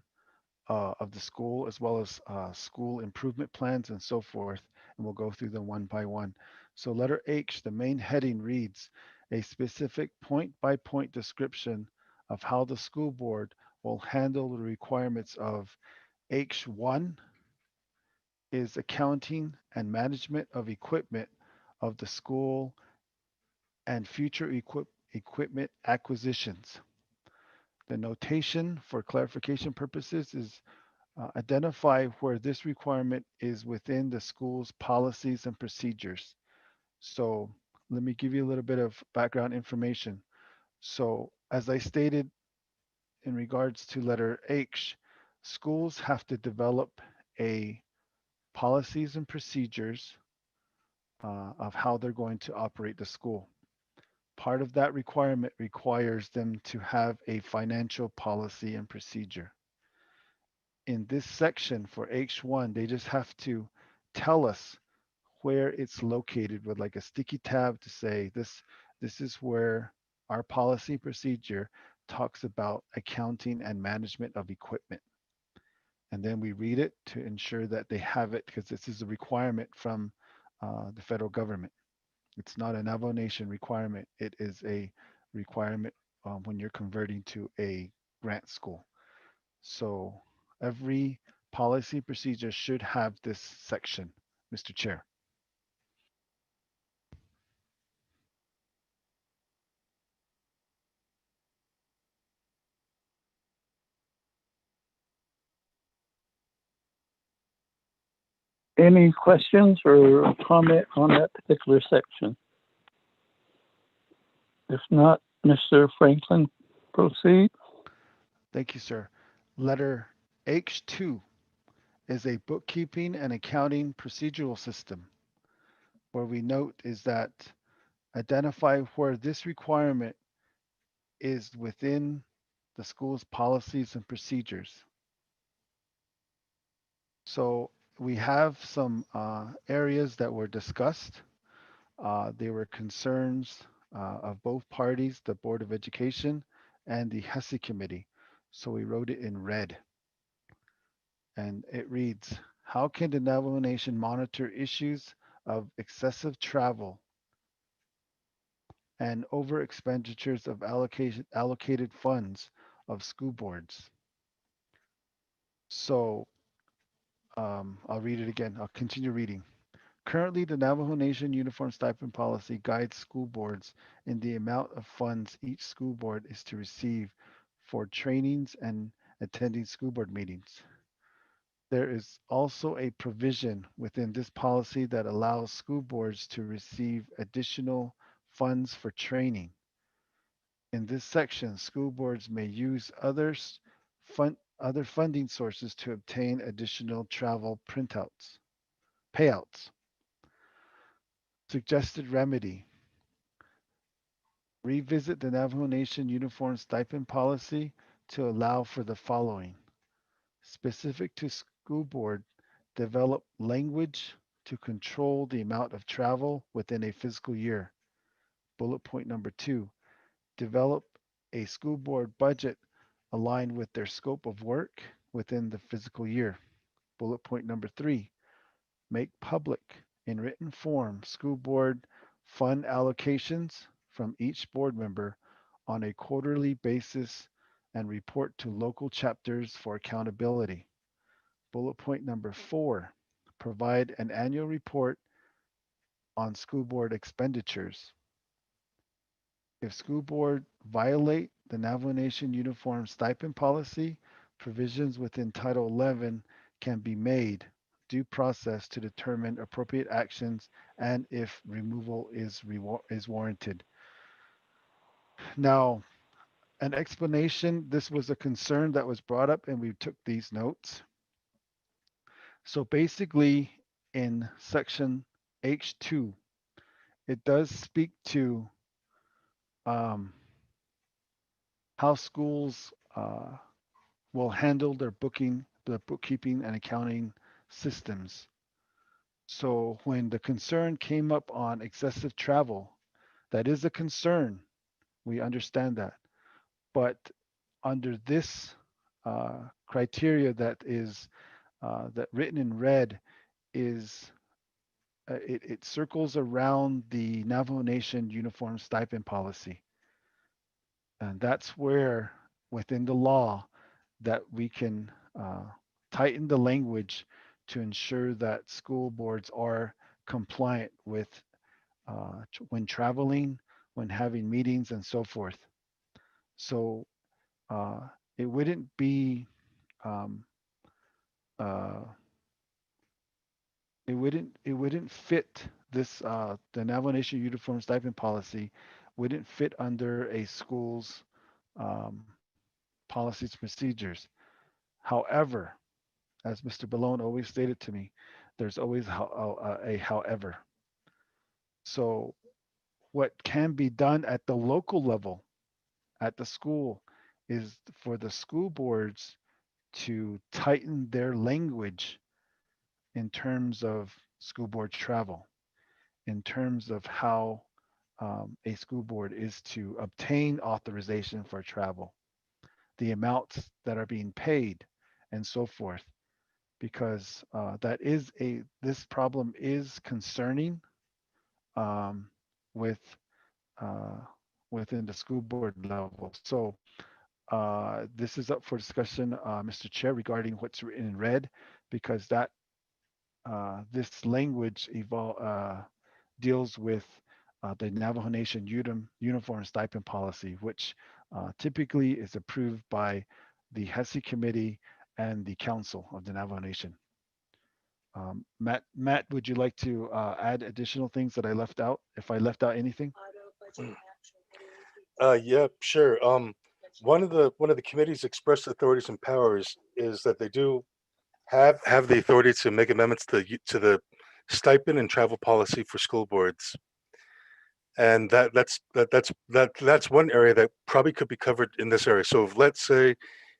of the school, as well as school improvement plans and so forth. And we'll go through them one by one. So letter H, the main heading reads, a specific point-by-point description of how the school board will handle the requirements of H1 is accounting and management of equipment of the school and future equipment acquisitions. The notation for clarification purposes is identify where this requirement is within the school's policies and procedures. So let me give you a little bit of background information. So as I stated in regards to letter H, schools have to develop a policies and procedures of how they're going to operate the school. Part of that requirement requires them to have a financial policy and procedure. In this section for H1, they just have to tell us where it's located with like a sticky tab to say this is where our policy procedure talks about accounting and management of equipment. And then we read it to ensure that they have it because this is a requirement from the federal government. It's not a Navajo Nation requirement. It is a requirement when you're converting to a grant school. So every policy procedure should have this section, Mr. Chair. Any questions or comment on that particular section? If not, Mr. Franklin, proceed. Thank you, sir. Letter H2 is a bookkeeping and accounting procedural system. Where we note is that identify where this requirement is within the school's policies and procedures. So we have some areas that were discussed. They were concerns of both parties, the Board of Education and the HESI committee. So we wrote it in red. And it reads, how can the Navajo Nation monitor issues of excessive travel and over expenditures of allocated funds of school boards? So I'll read it again. I'll continue reading. Currently, the Navajo Nation Uniform Stipend Policy guides school boards in the amount of funds each school board is to receive for trainings and attending school board meetings. There is also a provision within this policy that allows school boards to receive additional funds for training. In this section, school boards may use other funding sources to obtain additional travel payouts. Suggested remedy. Revisit the Navajo Nation Uniform Stipend Policy to allow for the following. Specific to school board, develop language to control the amount of travel within a fiscal year. Bullet point number 2, develop a school board budget aligned with their scope of work within the fiscal year. Bullet point number 3, make public in written form school board fund allocations from each board member on a quarterly basis and report to local chapters for accountability. Bullet point number 4, provide an annual report on school board expenditures. If school board violate the Navajo Nation Uniform Stipend Policy, provisions within Title 11 can be made due process to determine appropriate actions and if removal is warranted. Now, an explanation, this was a concern that was brought up and we took these notes. So basically in section H2, it does speak to how schools will handle their bookkeeping and accounting systems. So when the concern came up on excessive travel, that is a concern. We understand that. But under this criteria that is that written in red is it circles around the Navajo Nation Uniform Stipend Policy. And that's where within the law that we can tighten the language to ensure that school boards are compliant with when traveling, when having meetings and so forth. So it wouldn't be um, it wouldn't fit this the Navajo Nation Uniform Stipend Policy wouldn't fit under a school's policies procedures. However, as Mr. Balone always stated to me, there's always a however. So what can be done at the local level, at the school, is for the school boards to tighten their language in terms of school board travel, in terms of how a school board is to obtain authorization for travel, the amounts that are being paid, and so forth. Because this problem is concerning with within the school board level. So this is up for discussion, Mr. Chair, regarding what's written in red, because that this language deals with the Navajo Nation Uniform Stipend Policy, which typically is approved by the HESI Committee and the Council of the Navajo Nation. Matt, would you like to add additional things that I left out? If I left out anything? Yeah, sure. One of the committee's expressed authorities and powers is that they do have the authority to make amendments to the stipend and travel policy for school boards, and that's one area that probably could be covered in this area. So let's say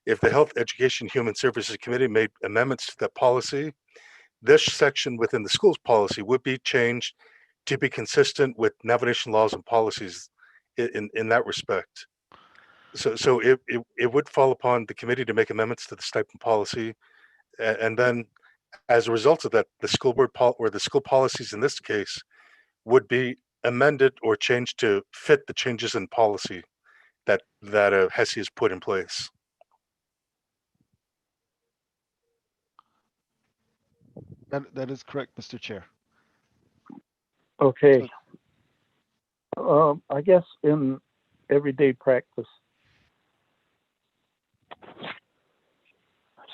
if the Health, Education, Human Services Committee made amendments to that policy, this section within the schools policy would be changed to be consistent with Navajo Nation laws and policies in that respect. So it would fall upon the committee to make amendments to the stipend policy, and then as a result of that, the school board or the school policies in this case would be amended or changed to fit the changes in policy that HESI has put in place. That is correct, Mr. Chair. Okay. I guess in everyday practice,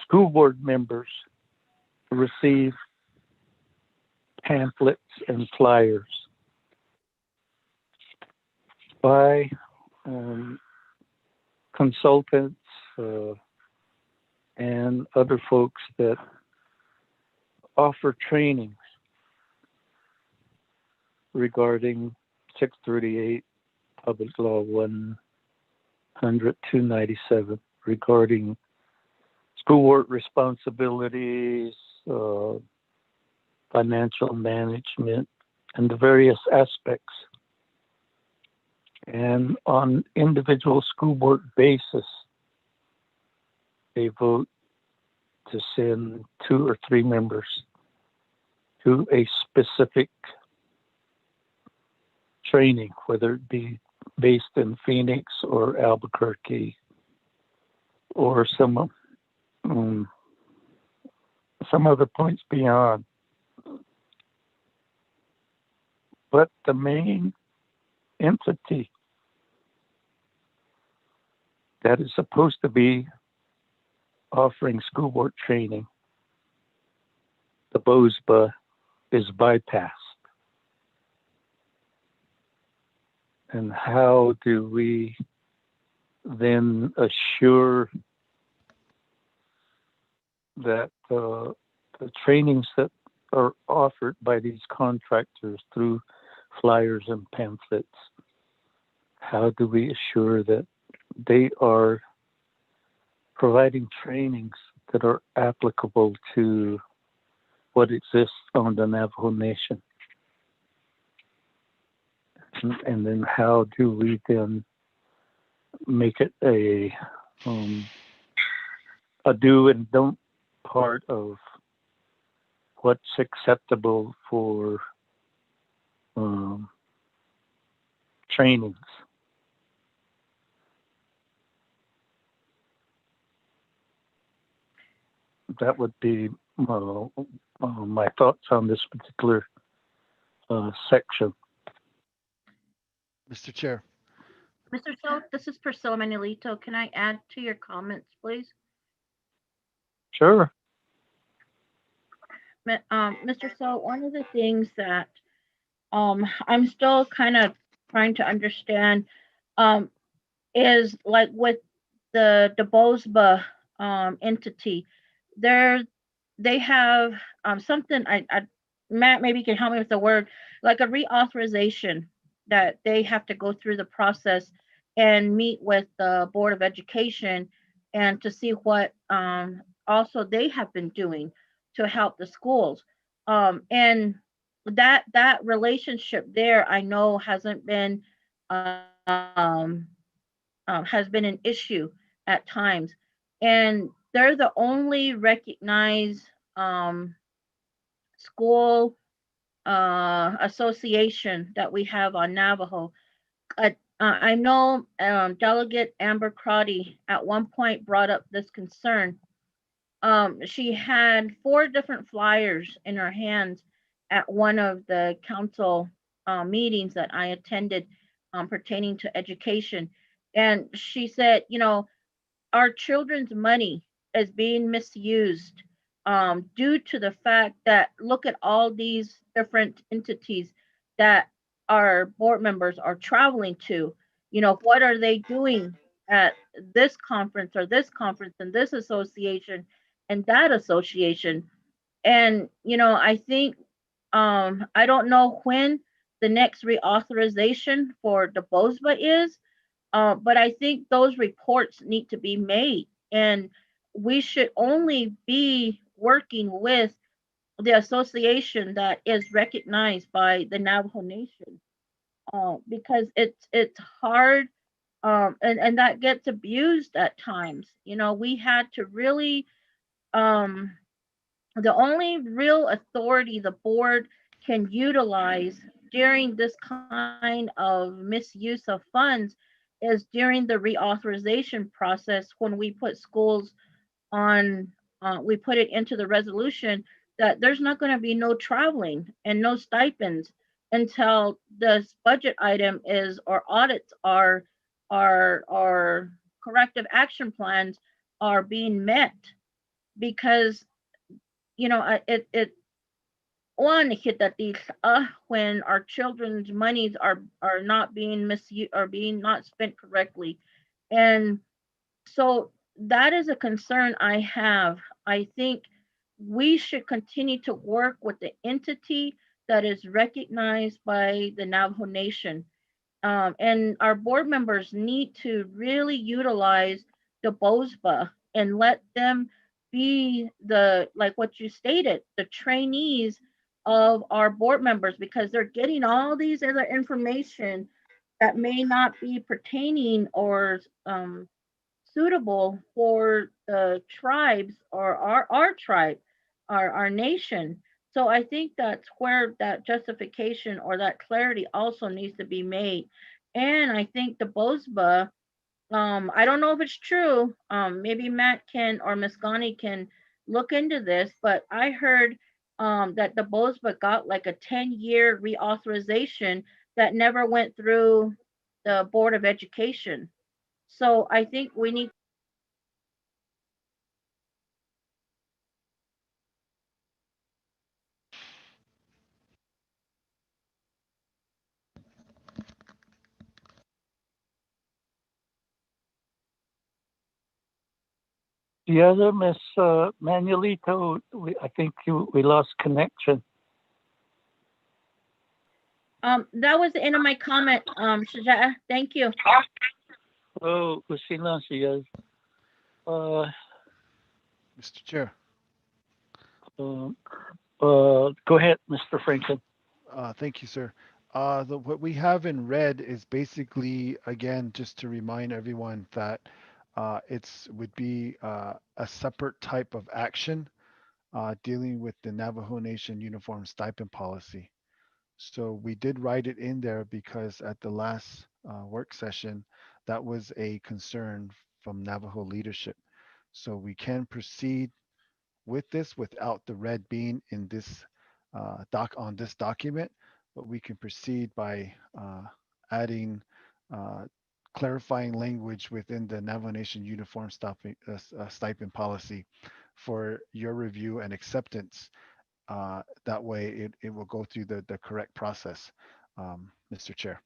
school board members receive pamphlets and flyers by consultants and other folks that offer trainings regarding 638 Public Law 100-297 regarding school board responsibilities, financial management, and the various aspects. And on individual school board basis, they vote to send 2 or 3 members to a specific training, whether it be based in Phoenix or Albuquerque or some other points beyond. But the main entity that is supposed to be offering school board training, the BOSBA, is bypassed. And how do we then assure that the trainings that are offered by these contractors through flyers and pamphlets, how do we assure that they are providing trainings that are applicable to what exists on the Navajo Nation? And then how do we then make it a do and don't part of what's acceptable for trainings? That would be my thoughts on this particular section. Mr. Chair. Mr. So, this is Priscilla Manuelito. Can I add to your comments, please? Sure. Mr. So, one of the things that I'm still kind of trying to understand is like with the DeBosba entity, they have something I Matt maybe can help me with the word, like a reauthorization that they have to go through the process and meet with the Board of Education and to see what also they have been doing to help the schools. And that relationship there, I know hasn't been has been an issue at times, and they're the only recognized school association that we have on Navajo. I know Delegate Amber Crotty at one point brought up this concern. She had 4 different flyers in her hands at one of the council meetings that I attended pertaining to education. And she said, you know, our children's money is being misused due to the fact that look at all these different entities that our board members are traveling to. You know, what are they doing at this conference or this conference and this association and that association? And, you know, I think, I don't know when the next reauthorization for the BOSBA is, but I think those reports need to be made, and we should only be working with the association that is recognized by the Navajo Nation, because it's hard, and that gets abused at times. You know, we had to really, the only real authority the board can utilize during this kind of misuse of funds is during the reauthorization process when we put schools on, we put it into the resolution that there's not going to be no traveling and no stipends until this budget item is, or audits are corrective action plans are being met. Because you know, it one hit that these when our children's monies are not being misused, are being not spent correctly. And so that is a concern I have. I think we should continue to work with the entity that is recognized by the Navajo Nation. And our board members need to really utilize the BOSBA and let them be the, like what you stated, the trainees of our board members, because they're getting all these other information that may not be pertaining or suitable for the tribes or our tribe, our nation. So I think that's where that justification or that clarity also needs to be made. And I think the Bosba, I don't know if it's true. Maybe Matt can or Miss Ghani can look into this, but I heard that the Bosba got like a 10-year reauthorization that never went through the Board of Education. So I think we need. The other Miss Manuelito, I think we lost connection. That was the end of my comment, Shaja'a. Thank you. Oh, Usilancias. Mr. Chair. Go ahead, Mr. Franklin. Thank you, sir. What we have in red is basically, again, just to remind everyone that it's would be a separate type of action dealing with the Navajo Nation Uniform Stipend Policy. So we did write it in there because at the last work session, that was a concern from Navajo leadership. So we can proceed with this without the red being in this on this document, but we can proceed by adding uh, clarifying language within the Navajo Nation Uniform Stipend Policy for your review and acceptance. That way it will go through the correct process, Mr. Chair.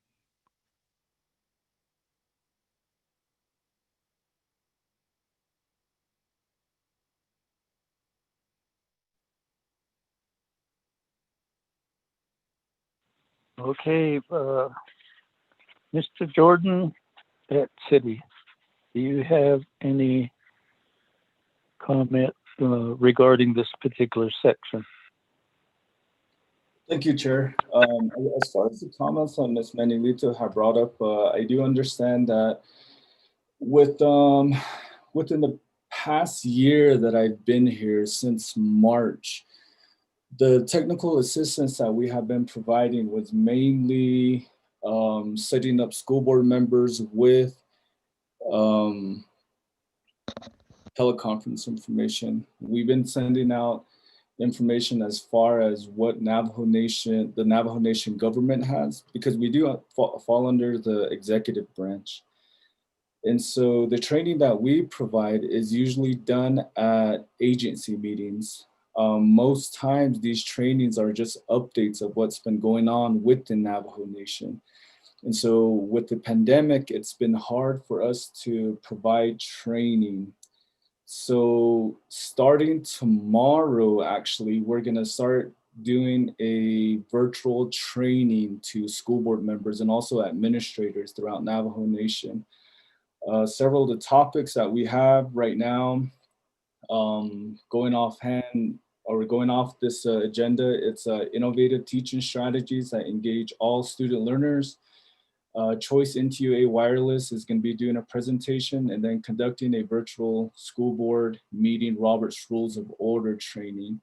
Okay, Mr. Jordan at City, do you have any comment regarding this particular section? Thank you, Chair. As far as the comments that Ms. Manuelito have brought up, I do understand that with within the past year that I've been here since March, the technical assistance that we have been providing was mainly setting up school board members with teleconference information. We've been sending out information as far as what the Navajo Nation government has, because we do fall under the executive branch. And so the training that we provide is usually done at agency meetings. Most times these trainings are just updates of what's been going on with the Navajo Nation. And so with the pandemic, it's been hard for us to provide training. So starting tomorrow, actually, we're gonna start doing a virtual training to school board members and also administrators throughout Navajo Nation. Several of the topics that we have right now, going off this agenda, it's innovative teaching strategies that engage all student learners. Choice NTUA Wireless is going to be doing a presentation and then conducting a virtual school board meeting, Robert's Rules of Order training.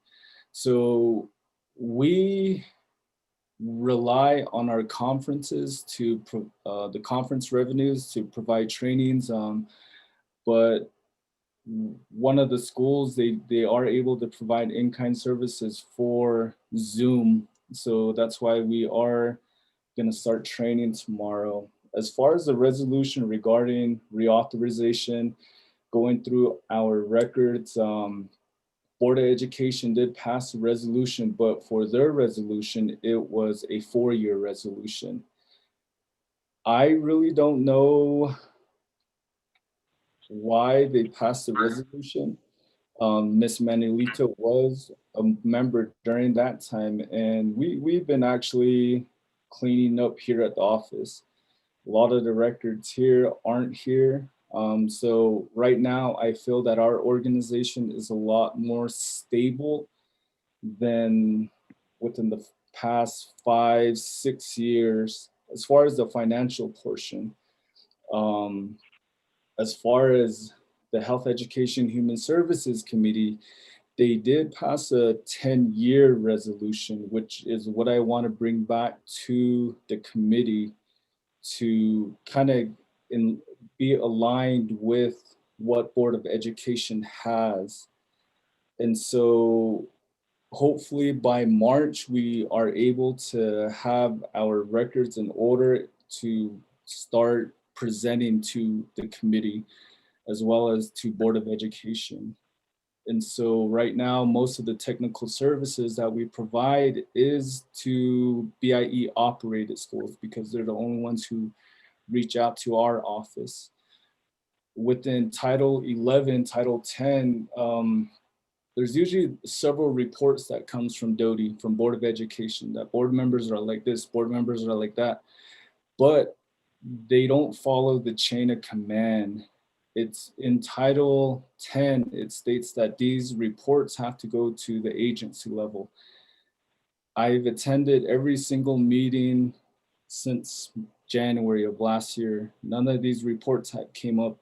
So we rely on our conferences to the conference revenues to provide trainings, but one of the schools, they are able to provide in-kind services for Zoom. So that's why we are going to start training tomorrow. As far as the resolution regarding reauthorization, going through our records, Board of Education did pass a resolution, but for their resolution, it was a 4-year resolution. I really don't know why they passed the resolution. Ms. Manuelito was a member during that time, and we've been actually cleaning up here at the office. A lot of the records here aren't here. So right now, I feel that our organization is a lot more stable than within the past 5-6 years, as far as the financial portion. As far as the Health Education Human Services Committee, they did pass a 10-year resolution, which is what I want to bring back to the committee to kind of be aligned with what Board of Education has. And so hopefully by March, we are able to have our records in order to start presenting to the committee as well as to Board of Education. And so right now, most of the technical services that we provide is to BIE operated schools because they're the only ones who reach out to our office. Within Title 11, Title 10, there's usually several reports that comes from DOTI, from Board of Education, that board members are like this, board members are like that, but they don't follow the chain of command. It's in Title 10, it states that these reports have to go to the agency level. I've attended every single meeting since January of last year. None of these reports came up.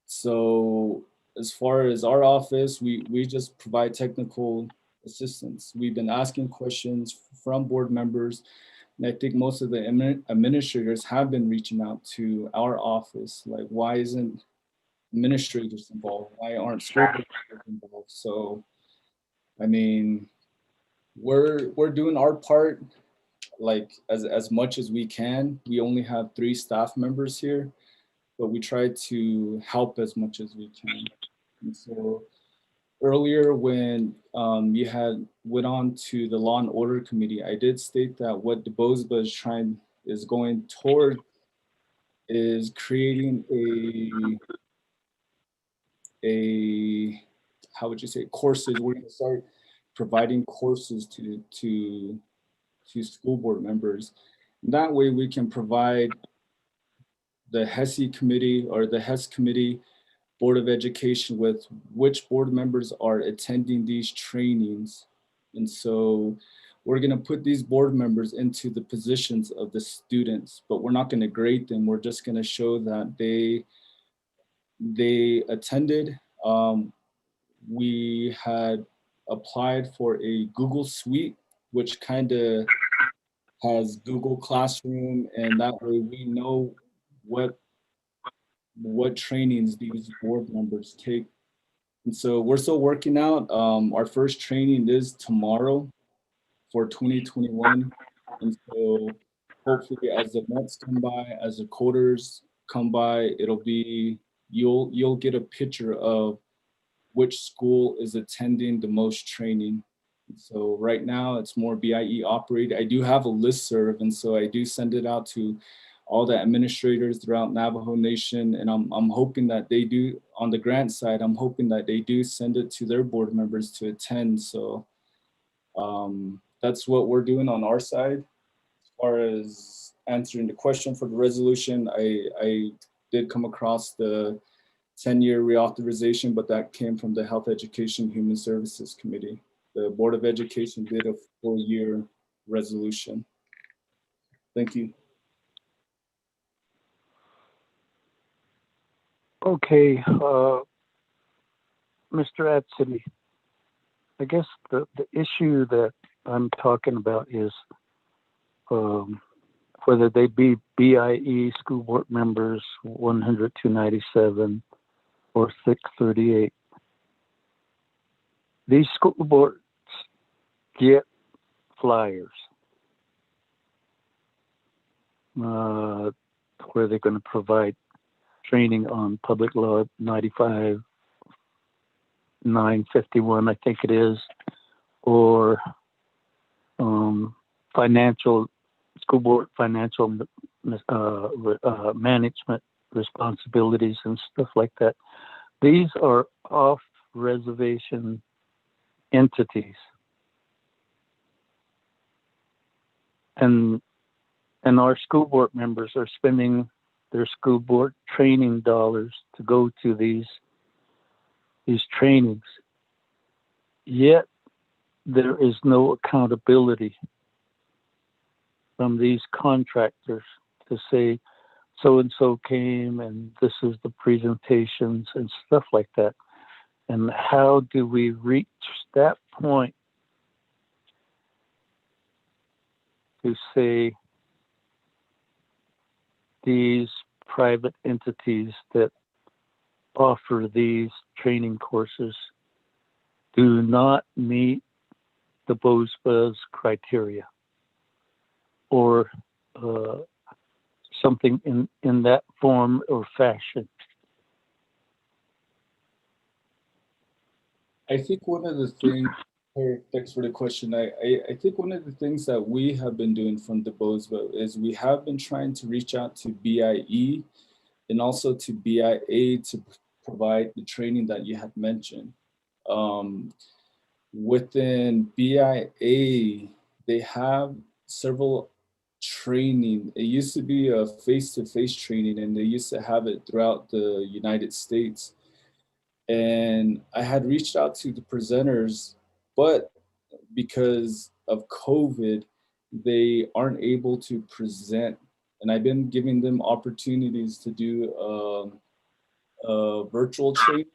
So as far as our office, we just provide technical assistance. We've been asking questions from board members, and I think most of the administrators have been reaching out to our office, like why isn't administrators involved? Why aren't school board involved? So, I mean, we're doing our part, like as much as we can. We only have 3 staff members here, but we try to help as much as we can. And so earlier when you had went on to the Law and Order Committee, I did state that what DeBosba is going toward is creating a how would you say, courses. We're going to start providing courses to school board members. And that way we can provide the HESI committee or the HES committee, Board of Education, with which board members are attending these trainings. And so we're going to put these board members into the positions of the students, but we're not going to grade them. We're just going to show that they attended. We had applied for a Google Suite, which kind of has Google Classroom, and that way we know what trainings these board members take. And so we're still working out. Our first training is tomorrow for 2021. And so hopefully as the months come by, as the quarters come by, it'll be, you'll get a picture of which school is attending the most training. So right now it's more BIE operated. I do have a listserv, and so I do send it out to all the administrators throughout Navajo Nation. And I'm hoping that they do, on the grant side, I'm hoping that they do send it to their board members to attend. So that's what we're doing on our side. As far as answering the question for the resolution, I did come across the 10-year reauthorization, but that came from the Health Education Human Services Committee. The Board of Education did a 4-year resolution. Thank you. Okay, Mr. Adsity, I guess the issue that I'm talking about is whether they be BIE school board members 100 to 97 or 638. These school boards get flyers where they're going to provide training on Public Law 95, 951, I think it is, or school board financial management responsibilities and stuff like that. These are off-reservation entities. And our school board members are spending their school board training dollars to go to these trainings. Yet there is no accountability from these contractors to say, so and so came and this is the presentations and stuff like that. And how do we reach that point to say these private entities that offer these training courses do not meet the BOSBA's criteria, or something in that form or fashion? I think one of the things, Eric, thanks for the question. I think one of the things that we have been doing from the BOSBA is we have been trying to reach out to BIE and also to BIA to provide the training that you had mentioned. Within BIA, they have several training. It used to be a face-to-face training, and they used to have it throughout the United States. And I had reached out to the presenters, but because of COVID, they aren't able to present. And I've been giving them opportunities to do a virtual training.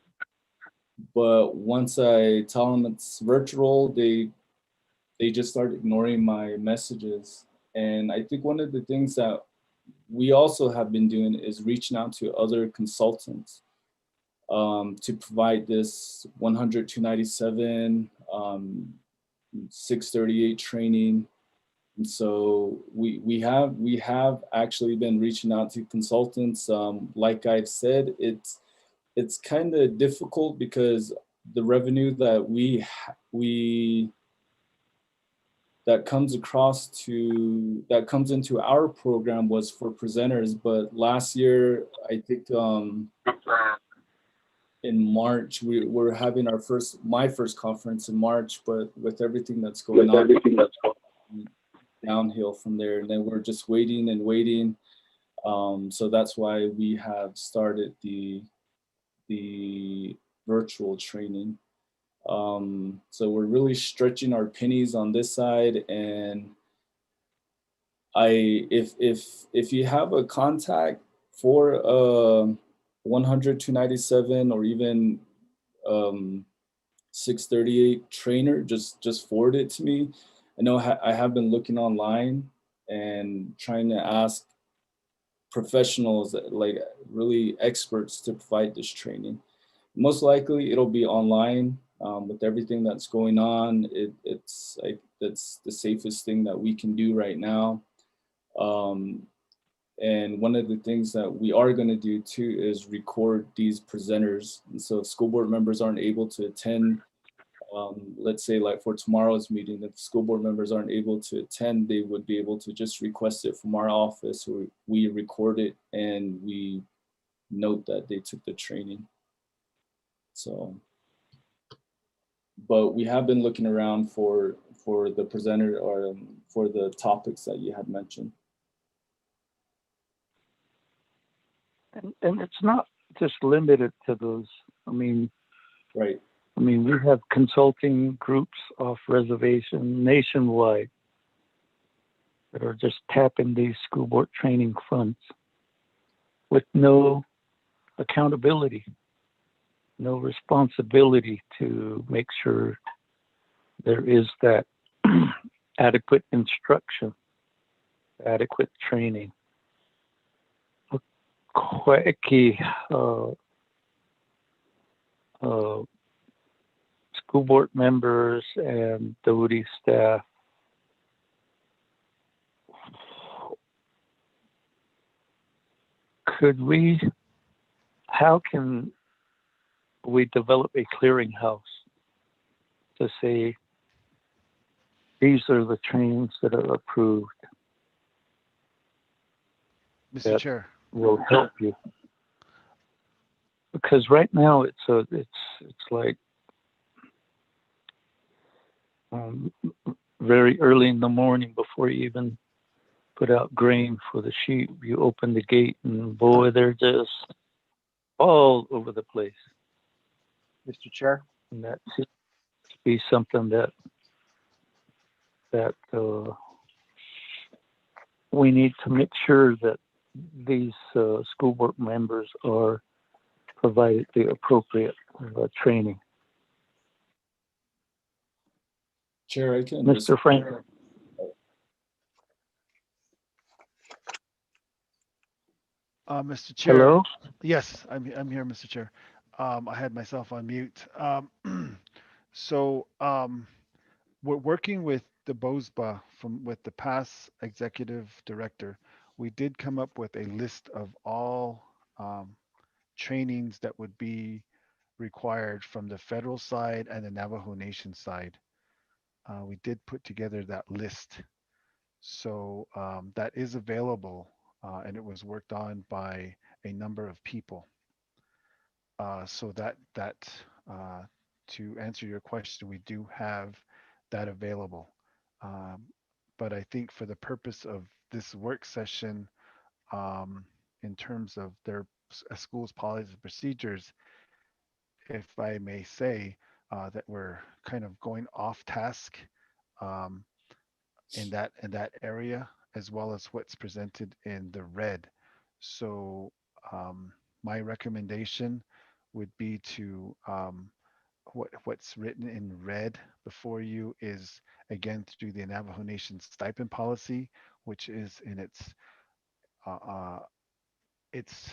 But once I tell them it's virtual, they just start ignoring my messages. And I think one of the things that we also have been doing is reaching out to other consultants to provide this 100, 297, 638 training. And so we have actually been reaching out to consultants. Like I've said, it's kind of difficult because the revenue that that comes into our program was for presenters. But last year, I think in March, we're having my first conference in March, but with everything that's going on, downhill from there. And then we're just waiting and waiting. So that's why we have started the virtual training. So we're really stretching our pennies on this side. And if you have a contact for 100, 297, or even 638 trainer, just forward it to me. I know I have been looking online and trying to ask professionals, like really experts, to provide this training. Most likely it'll be online. With everything that's going on, it's like that's the safest thing that we can do right now. And one of the things that we are going to do too is record these presenters. And so if school board members aren't able to attend, let's say like for tomorrow's meeting, if school board members aren't able to attend, they would be able to just request it from our office, or we record it and we note that they took the training. So, but we have been looking around for the presenter, or for the topics that you had mentioned. And it's not just limited to those. I mean, right. I mean, we have consulting groups off reservation nationwide that are just tapping these school board training funds with no accountability, no responsibility to make sure there is that adequate instruction, adequate training. Quirky school board members and DOTI staff how can we develop a clearinghouse to say these are the trainings that are approved? Mr. Chair. Will help you, because right now it's like very early in the morning before you even put out grain for the sheep. You open the gate and boy, they're just all over the place. Mr. Chair. And that seems to be something that we need to make sure that these school board members are provided the appropriate training. Chair, I can Mr. Franklin. Mr. Chair. Hello? Yes, I'm here, Mr. Chair. I had myself on mute. So we're working with the BOSBA with the past executive director. We did come up with a list of all trainings that would be required from the federal side and the Navajo Nation side. We did put together that list. So that is available and it was worked on by a number of people. So that uh, to answer your question, we do have that available. Um, but I think for the purpose of this work session, um, in terms of their school's policies and procedures, if I may say, that we're kind of going off task um, in that area, as well as what's presented in the red. So my recommendation would be to what's written in red before you is again through the Navajo Nation stipend policy, which is in uh, uh, it's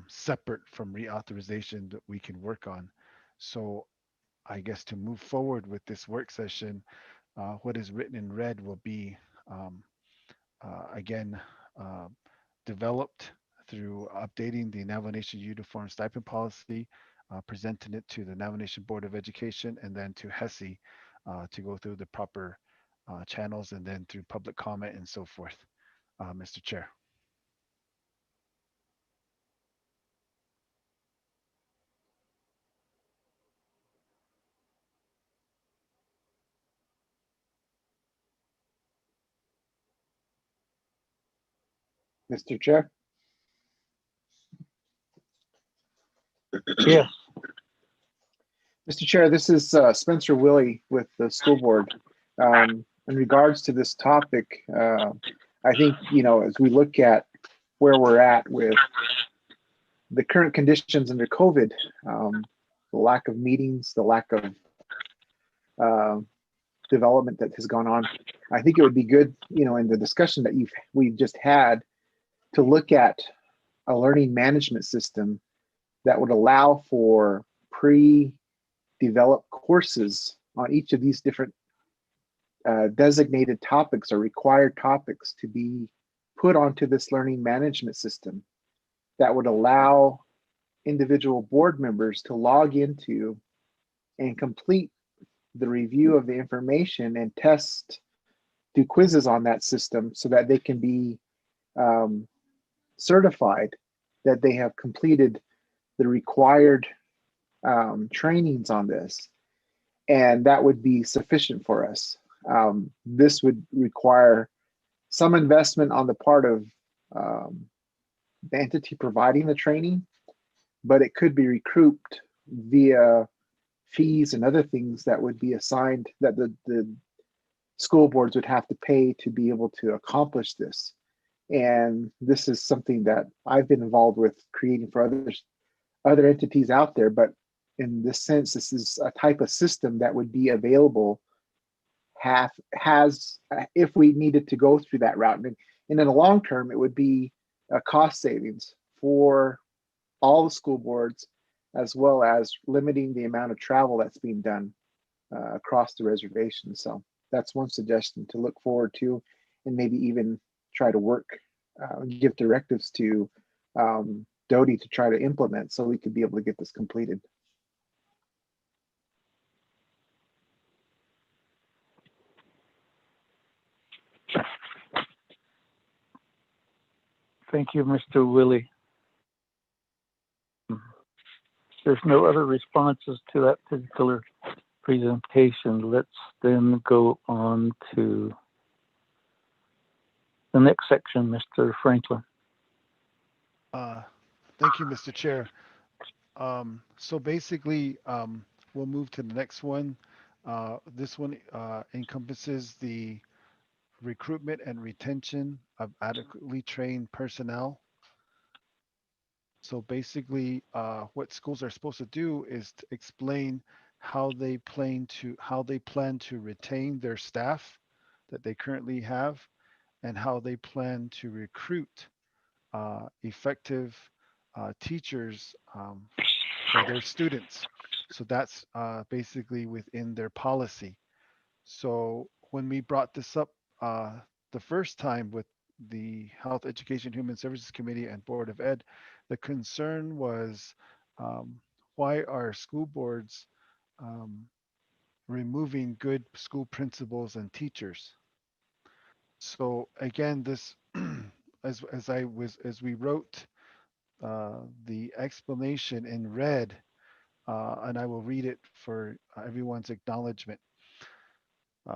separate from reauthorization that we can work on. So I guess to move forward with this work session, what is written in red will be um, again uh, developed through updating the Navajo Nation Uniform Stipend Policy, presenting it to the Navajo Nation Board of Education, and then to HESI to go through the proper channels and then through public comment and so forth, Mr. Chair. Mr. Chair. Yes. Mr. Chair, this is Spencer Willie with the school board. In regards to this topic, I think, as we look at where we're at with the current conditions under COVID, the lack of meetings, the lack of development that has gone on, I think it would be good, in the discussion that we've just had, to look at a learning management system that would allow for pre-developed courses on each of these different designated topics or required topics to be put onto this learning management system that would allow individual board members to log into and complete the review of the information and do quizzes on that system so that they can be certified that they have completed the required trainings on this. And that would be sufficient for us. This would require some investment on the part of the entity providing the training, but it could be recouped via fees and other things that would be assigned that the school boards would have to pay to be able to accomplish this. And this is something that I've been involved with creating for other entities out there. But in this sense, this is a type of system that would be available if we needed to go through that route. And in the long term, it would be a cost savings for all the school boards, as well as limiting the amount of travel that's being done across the reservation. So that's one suggestion to look forward to, and maybe even try to work, give directives to Doty to try to implement so we could be able to get this completed. Thank you, Mr. Willie. There's no other responses to that particular presentation. Let's then go on to the next section, Mr. Franklin. Thank you, Mr. Chair. So basically, we'll move to the next one. This one encompasses the recruitment and retention of adequately trained personnel. So basically, what schools are supposed to do is to explain how they plan to retain their staff that they currently have, and how they plan to recruit effective teachers for their students. So that's basically within their policy. So when we brought this up the first time with the Health, Education, Human Services Committee and Board of Ed, the concern was um, why are school boards um, removing good school principals and teachers? So again, this as we wrote the explanation in red, and I will read it for everyone's acknowledgement.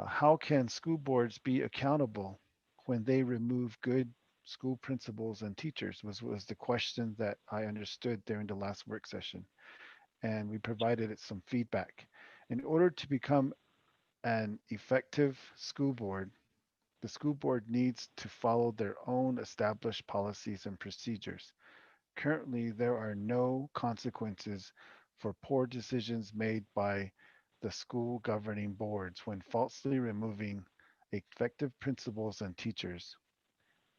How can school boards be accountable when they remove good school principals and teachers was the question that I understood during the last work session. And we provided it some feedback. In order to become an effective school board, the school board needs to follow their own established policies and procedures. Currently, there are no consequences for poor decisions made by the school governing boards when falsely removing effective principals and teachers.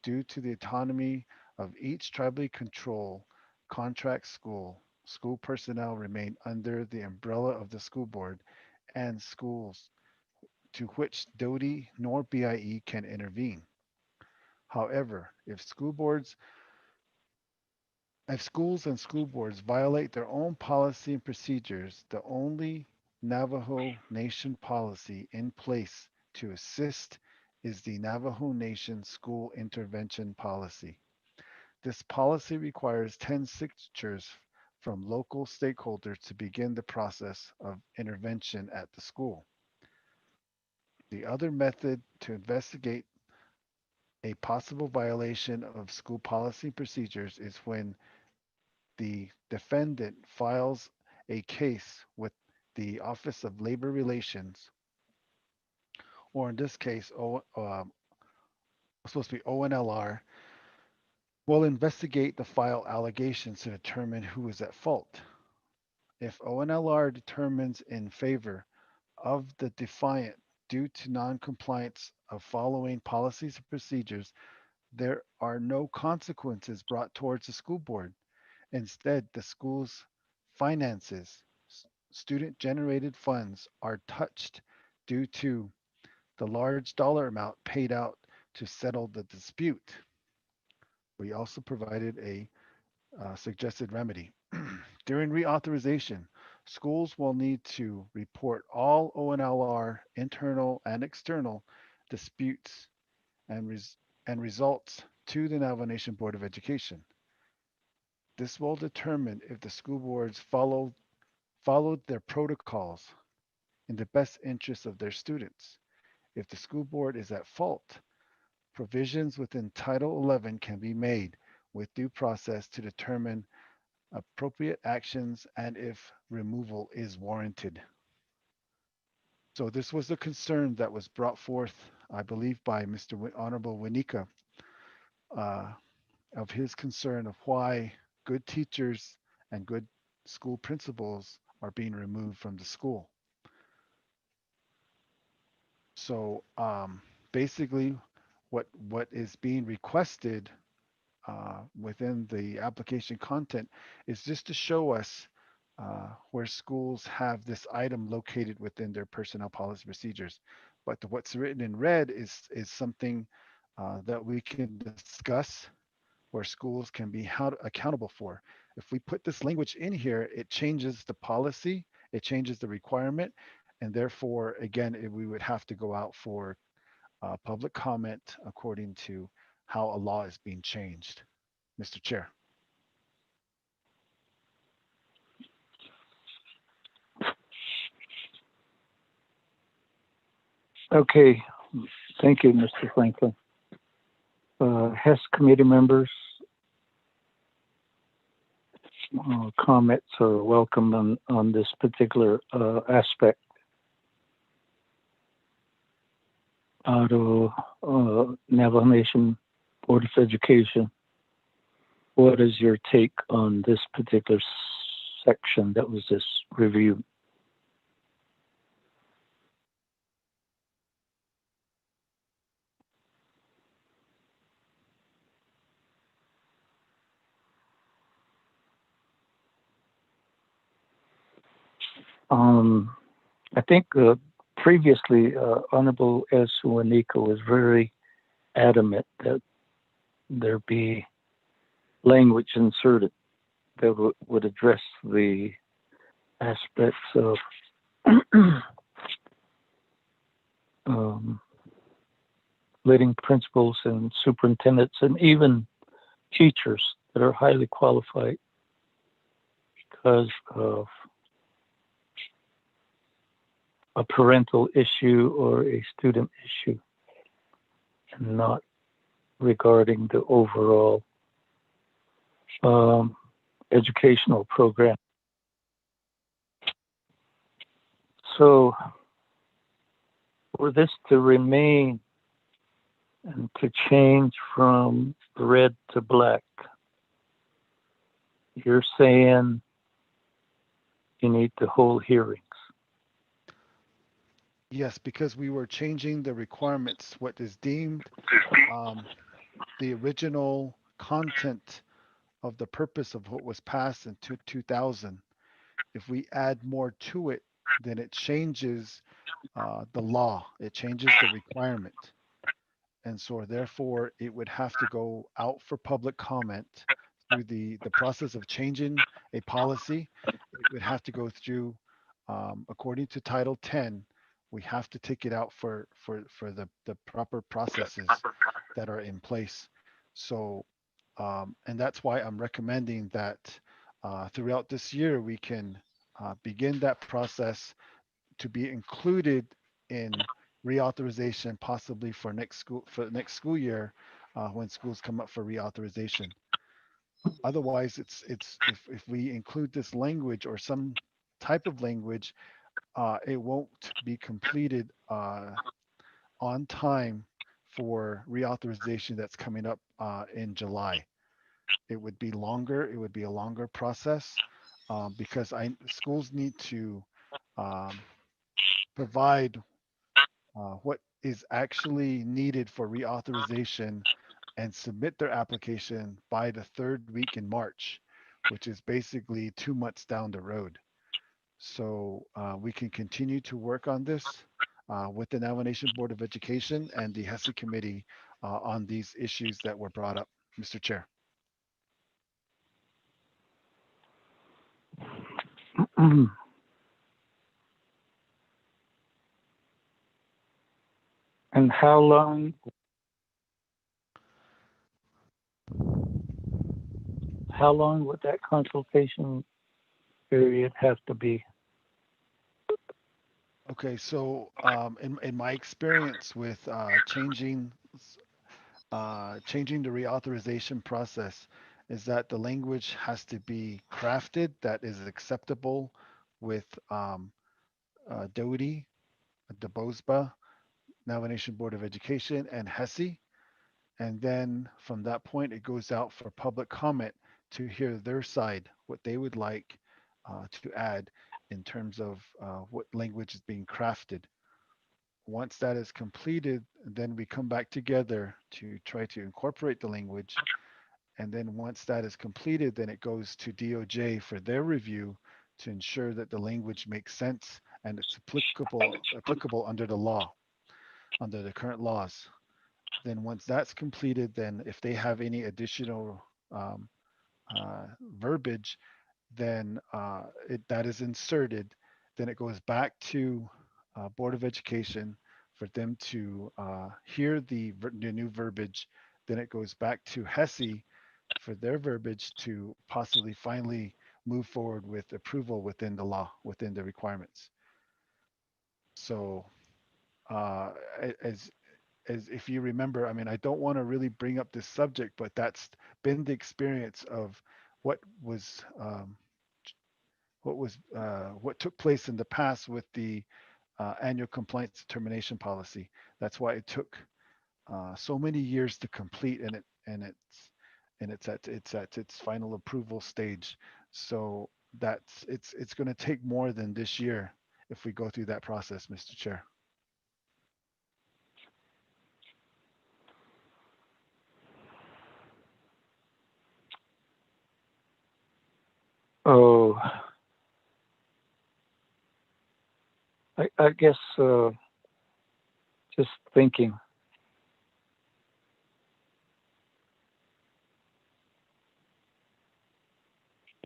Due to the autonomy of each tribally controlled contract school, school personnel remain under the umbrella of the school board and schools to which DOTI nor BIE can intervene. However, if schools and school boards violate their own policy and procedures, the only Navajo Nation policy in place to assist is the Navajo Nation School Intervention Policy. This policy requires 10 signatures from local stakeholders to begin the process of intervention at the school. The other method to investigate a possible violation of school policy and procedures is when the defendant files a case with the Office of Labor Relations, or in this case, supposed to be ONLR, will investigate the file allegations to determine who is at fault. If ONLR determines in favor of the defiant due to noncompliance of following policies and procedures, there are no consequences brought towards the school board. Instead, the school's finances, student generated funds, are touched due to the large dollar amount paid out to settle the dispute. We also provided a suggested remedy. During reauthorization, schools will need to report all ONLR internal and external disputes and, and results to the Navajo Nation Board of Education. This will determine if the school boards followed their protocols in the best interests of their students. If the school board is at fault, provisions within Title 11 can be made with due process to determine appropriate actions and if removal is warranted. So this was the concern that was brought forth, I believe, by Mr. Honorable Winika, uh, of his concern of why good teachers and good school principals are being removed from the school. So basically, what is being requested within the application content is just to show us where schools have this item located within their personnel policy procedures. But what's written in red is something that we can discuss where schools can be held accountable for. If we put this language in here, it changes the policy, it changes the requirement, and therefore, again, we would have to go out for public comment according to how a law is being changed. Mr. Chair. Okay, thank you, Mr. Franklin. HES committee members, comments are welcome on this particular aspect. out of Navajo Nation Board of Education. What is your take on this particular section that was just reviewed? I think previously Honorable S. Suwanika was very adamant that there be language inserted that would address the aspects of letting principals and superintendents and even teachers that are highly qualified because of a parental issue or a student issue, and not regarding the overall educational program. So for this to remain and to change from red to black, you're saying you need to hold hearings. Yes, because we were changing the requirements, what is deemed the original content of the purpose of what was passed in 2000. If we add more to it, then it changes the law, it changes the requirement. And so therefore it would have to go out for public comment through the process of changing a policy. It would have to go through, according to Title 10, we have to take it out for the proper processes that are in place. So, and that's why I'm recommending that throughout this year, we can begin that process to be included in reauthorization, possibly for next school year, when schools come up for reauthorization. Otherwise, it's if we include this language or some type of language, it won't be completed on time for reauthorization that's coming up in July. It would be longer. It would be a longer process because schools need to um, provide what is actually needed for reauthorization and submit their application by the third week in March, which is basically 2 months down the road. So we can continue to work on this with the Navajo Nation Board of Education and the HESI committee on these issues that were brought up, Mr. Chair. And how long would that consultation period have to be? Okay, so in my experience with changing the reauthorization process is that the language has to be crafted that is acceptable with DOTI, DeBosba, Navajo Nation Board of Education, and HESI. And then from that point, it goes out for public comment to hear their side, what they would like to add in terms of what language is being crafted. Once that is completed, then we come back together to try to incorporate the language. And then once that is completed, then it goes to DOJ for their review to ensure that the language makes sense and it's applicable under the law, under the current laws. Then once that's completed, then if they have any additional um, verbiage, then that is inserted. Then it goes back to Board of Education for them to hear the new verbiage. Then it goes back to HESI for their verbiage to possibly finally move forward with approval within the law, within the requirements. So uh, as if you remember, I mean, I don't want to really bring up this subject, but that's been the experience of what was what took place in the past with the annual complaints determination policy. That's why it took so many years to complete, and it's at its final approval stage. So it's going to take more than this year if we go through that process, Mr. Chair. Oh, I guess just thinking.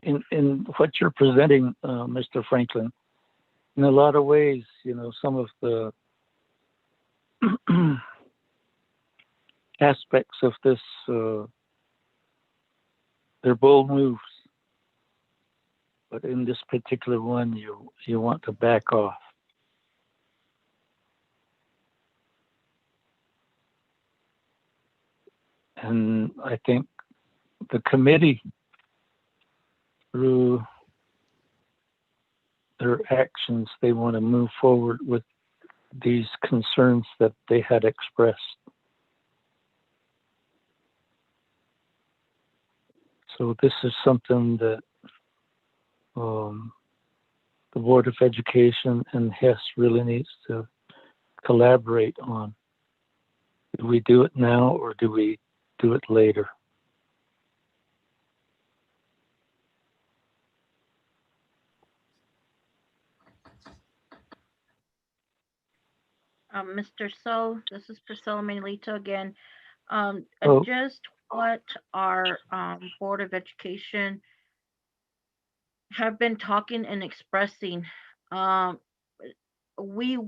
In what you're presenting, Mr. Franklin, in a lot of ways, some of the aspects of this, they're bold moves, but in this particular one, you want to back off. And I think the committee, through their actions, they want to move forward with these concerns that they had expressed. So this is something that the Board of Education and HES really needs to collaborate on. Do we do it now or do we do it later? Mr. So, this is Priscilla Manuelito again. Oh. Just what our Board of Education have been talking and expressing. Um, we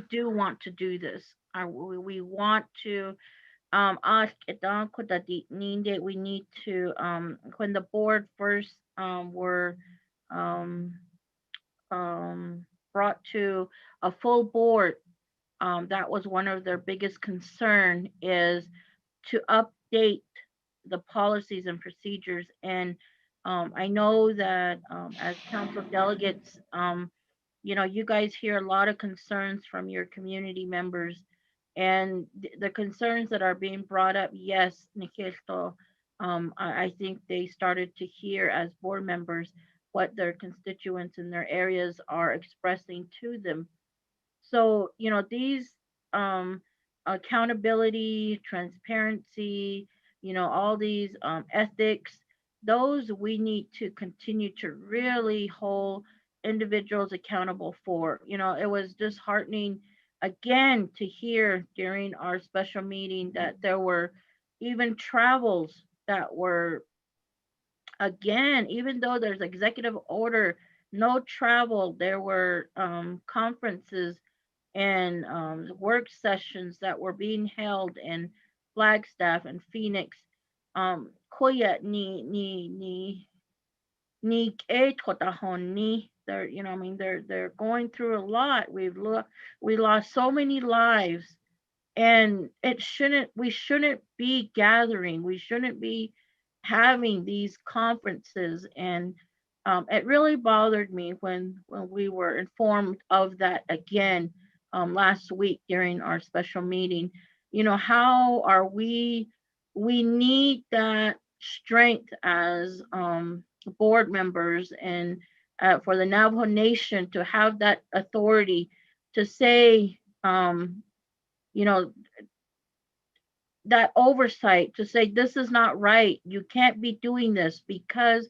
do want to do this. We want to ask we need to when the board first were um, brought to a full board, that was one of their biggest concern is to update the policies and procedures. And I know that as council delegates, you guys hear a lot of concerns from your community members, and the concerns that are being brought up, yes, Nikisto, I think they started to hear as board members what their constituents in their areas are expressing to them. So, these accountability, transparency, all these ethics, those we need to continue to really hold individuals accountable for. It was disheartening again to hear during our special meeting that there were even travels that were, again, even though there's executive order, no travel, there were conferences and work sessions that were being held in Flagstaff and Phoenix. Koya ni ke totahon ni. They're, I mean, they're going through a lot. We lost so many lives, and we shouldn't be gathering. We shouldn't be having these conferences. And it really bothered me when we were informed of that again last week during our special meeting. How are we need that strength as board members, and for the Navajo Nation to have that authority to say, you know, that oversight to say this is not right. You can't be doing this because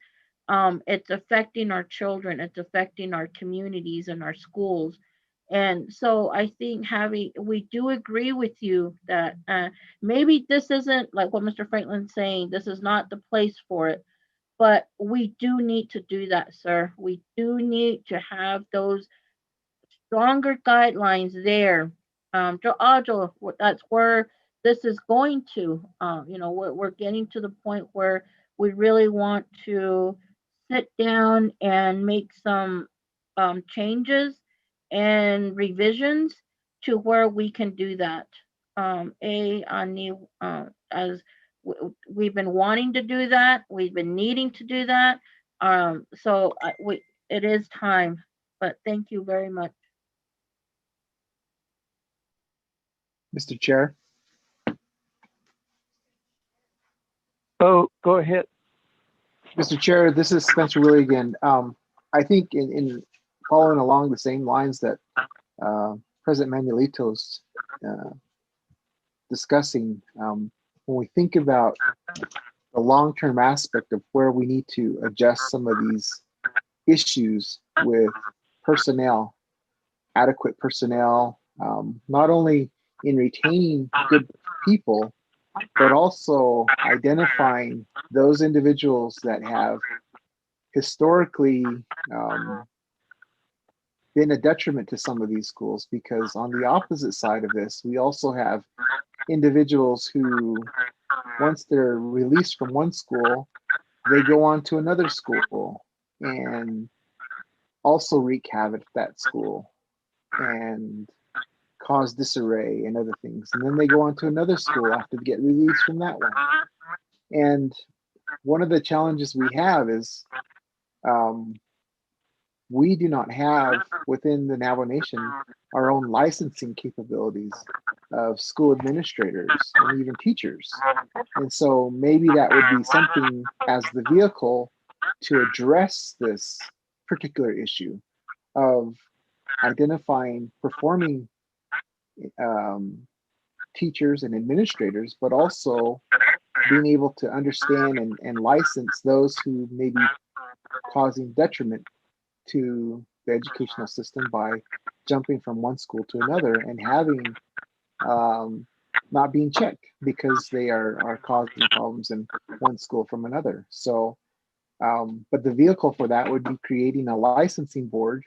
it's affecting our children, it's affecting our communities and our schools. And so I think we do agree with you that maybe this isn't like what Mr. Franklin's saying, this is not the place for it, but we do need to do that, sir. We do need to have those stronger guidelines there. That's where this is going to. We're getting to the point where we really want to sit down and make some changes and revisions to where we can do that. As we've been wanting to do that, we've been needing to do that. So it is time. But thank you very much. Mr. Chair. Oh, go ahead. Mr. Chair, this is Spencer Willie again. I think in following along the same lines that President Manuelito's discussing, when we think about the long-term aspect of where we need to adjust some of these issues with personnel, adequate personnel, not only in retaining good people, but also identifying those individuals that have historically been a detriment to some of these schools, because on the opposite side of this, we also have individuals who, once they're released from one school, they go on to another school and also wreak havoc at that school and cause disarray and other things. And then they go on to another school after they get released from that one. And one of the challenges we have is we do not have within the Navajo Nation our own licensing capabilities of school administrators and even teachers. And so maybe that would be something as the vehicle to address this particular issue of identifying performing teachers and administrators, but also being able to understand and license those who may be causing detriment to the educational system by jumping from one school to another and having not being checked because they are causing problems in one school from another. So, but the vehicle for that would be creating a licensing board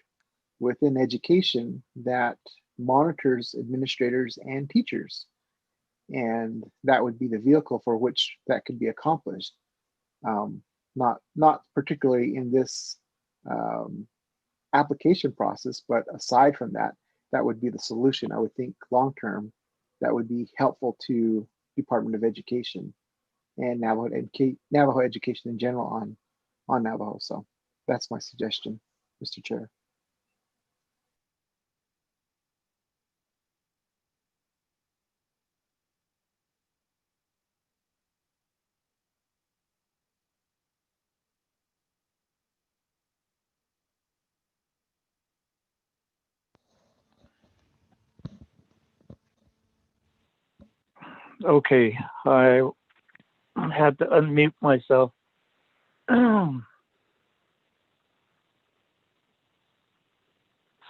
within education that monitors administrators and teachers. And that would be the vehicle for which that could be accomplished. Not particularly in this application process, but aside from that, that would be the solution. I would think long term, that would be helpful to Department of Education and Navajo education in general on Navajo. So that's my suggestion, Mr. Chair. Okay, I had to unmute myself.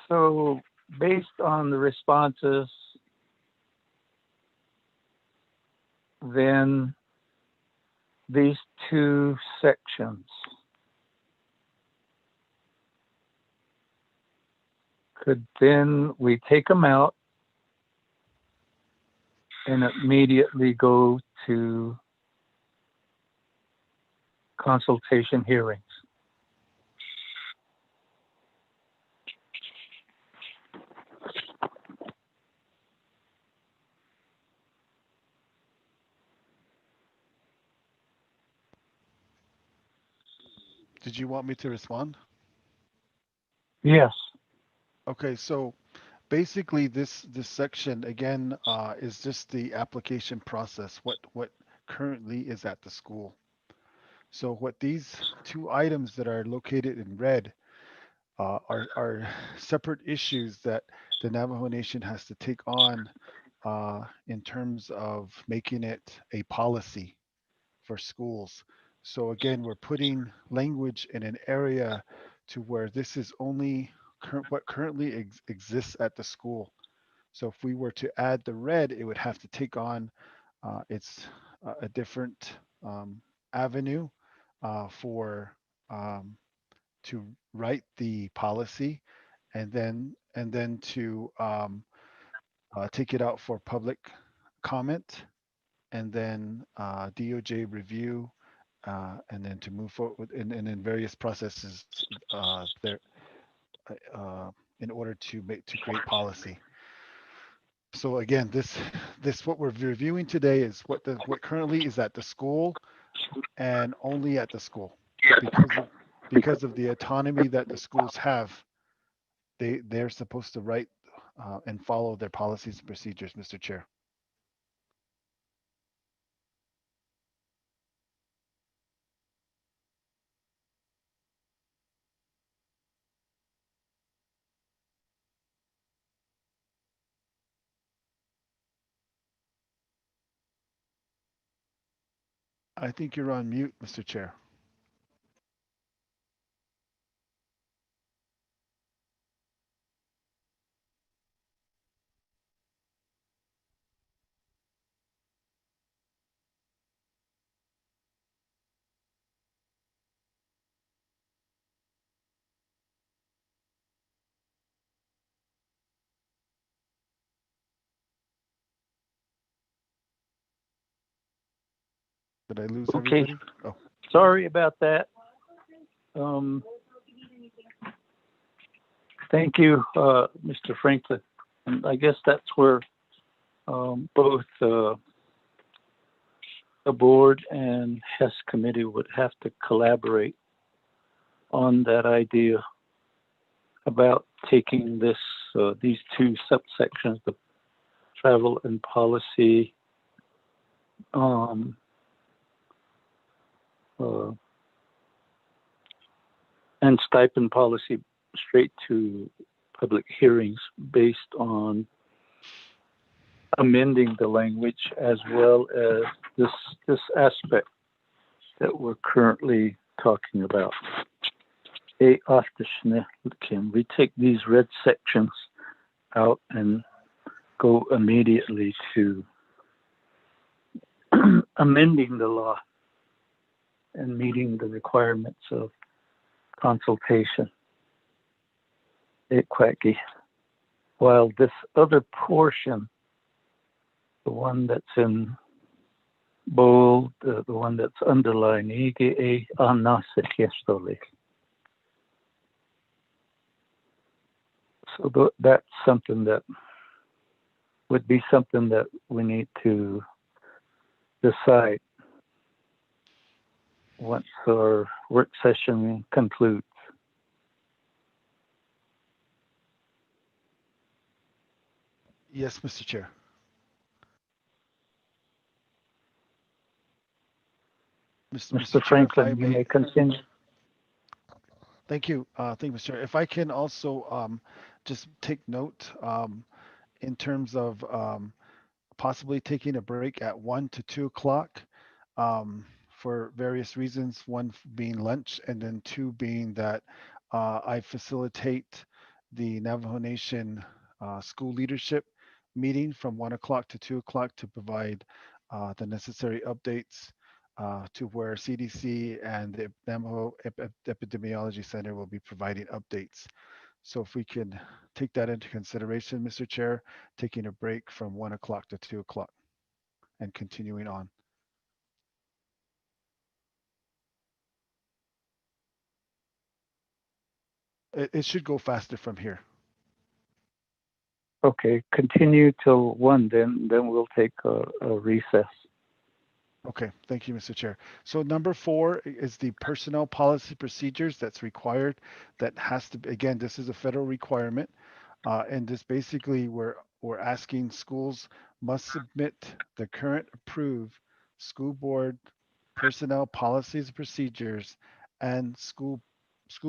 So based on the responses, then these two sections could then we take them out and immediately go to consultation hearings. Did you want me to respond? Yes. Okay, so basically this section again is just the application process, what currently is at the school. So what these two items that are located in red are separate issues that the Navajo Nation has to take on in terms of making it a policy for schools. So again, we're putting language in an area to where this is only what currently exists at the school. So if we were to add the red, it would have to take on it's a different avenue for to write the policy and then to take it out for public comment and then DOJ review and then to move forward and in various processes there in order to create policy. So again, this what we're reviewing today is what currently is at the school and only at the school because of the autonomy that the schools have. They're supposed to write and follow their policies and procedures, Mr. Chair. I think you're on mute, Mr. Chair. Did I lose Okay, everybody? Oh, sorry about that. Um, thank you, Mr. Franklin. And I guess that's where both the board and HES committee would have to collaborate on that idea about taking these two subsections, the travel and policy, um, uh, and stipend policy straight to public hearings based on amending the language as well as this aspect that we're currently talking about. Can we take these red sections out and go immediately to amending the law and meeting the requirements of consultation? While this other portion, the one that's in bold, the one that's underlined, so that's something that would be something that we need to decide once our work session concludes. yes, Mr. Chair. Mr. Mr. Chair, if I Franklin, you may, may continue. thank you. Thank you, Mr. Chair. If I can also just take note in terms of possibly taking a break at 1 to 2 o'clock for various reasons. One being lunch, and then two being that I facilitate the Navajo Nation school leadership meeting from 1 o'clock to 2 o'clock to provide the necessary updates to where CDC and the Navajo Epidemiology Center will be providing updates. So if we can take that into consideration, Mr. Chair, taking a break from 1 o'clock to 2 o'clock and continuing on. It should go faster from here. Okay, continue till 1, then we'll take a recess. Okay, thank you, Mr. Chair. So number 4 is the personnel policy procedures that's required. That has to be, again, this is a federal requirement. And this basically we're asking schools must submit the current approved school board personnel policies and procedures and school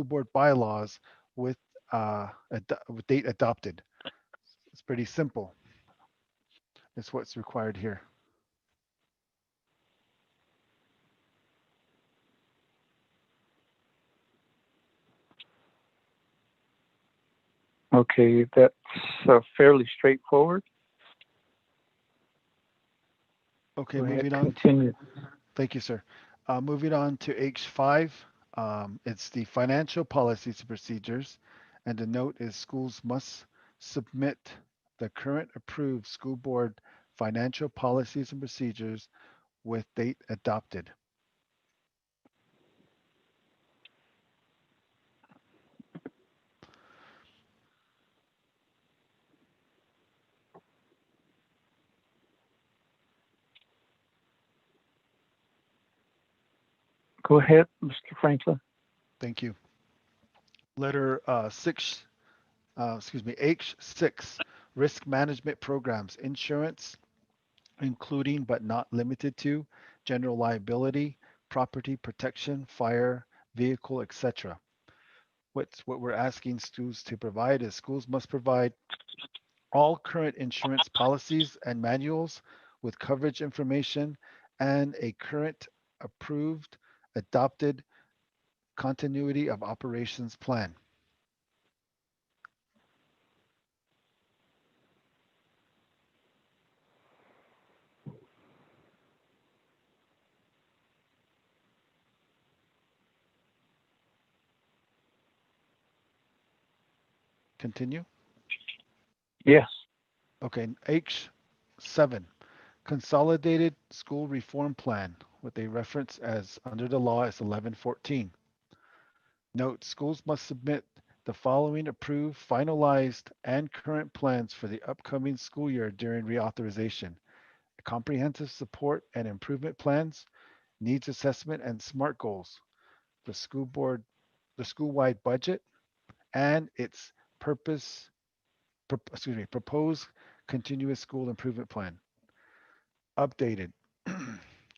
board bylaws with with date adopted. It's pretty simple. It's what's required here. Okay, that's fairly straightforward. Okay, Go ahead, moving on. continue. Thank you, sir. Moving on to H5, it's the financial policies and procedures, and the note is schools must submit the current approved school board financial policies and procedures with date adopted. Go ahead, Mr. Franklin. Thank you. Letter H6, risk management programs, insurance, including but not limited to general liability, property protection, fire, vehicle, etc. What we're asking schools to provide is schools must provide all current insurance policies and manuals with coverage information and a current approved, adopted continuity of operations plan. Continue. Yes. Okay, H7, Consolidated School Reform Plan, what they reference as under the law is 1114. Note, schools must submit the following approved, finalized, and current plans for the upcoming school year during reauthorization: comprehensive support and improvement plans, needs assessment and SMART goals, the school board, the school-wide budget, and its proposed continuous school improvement plan. Updated.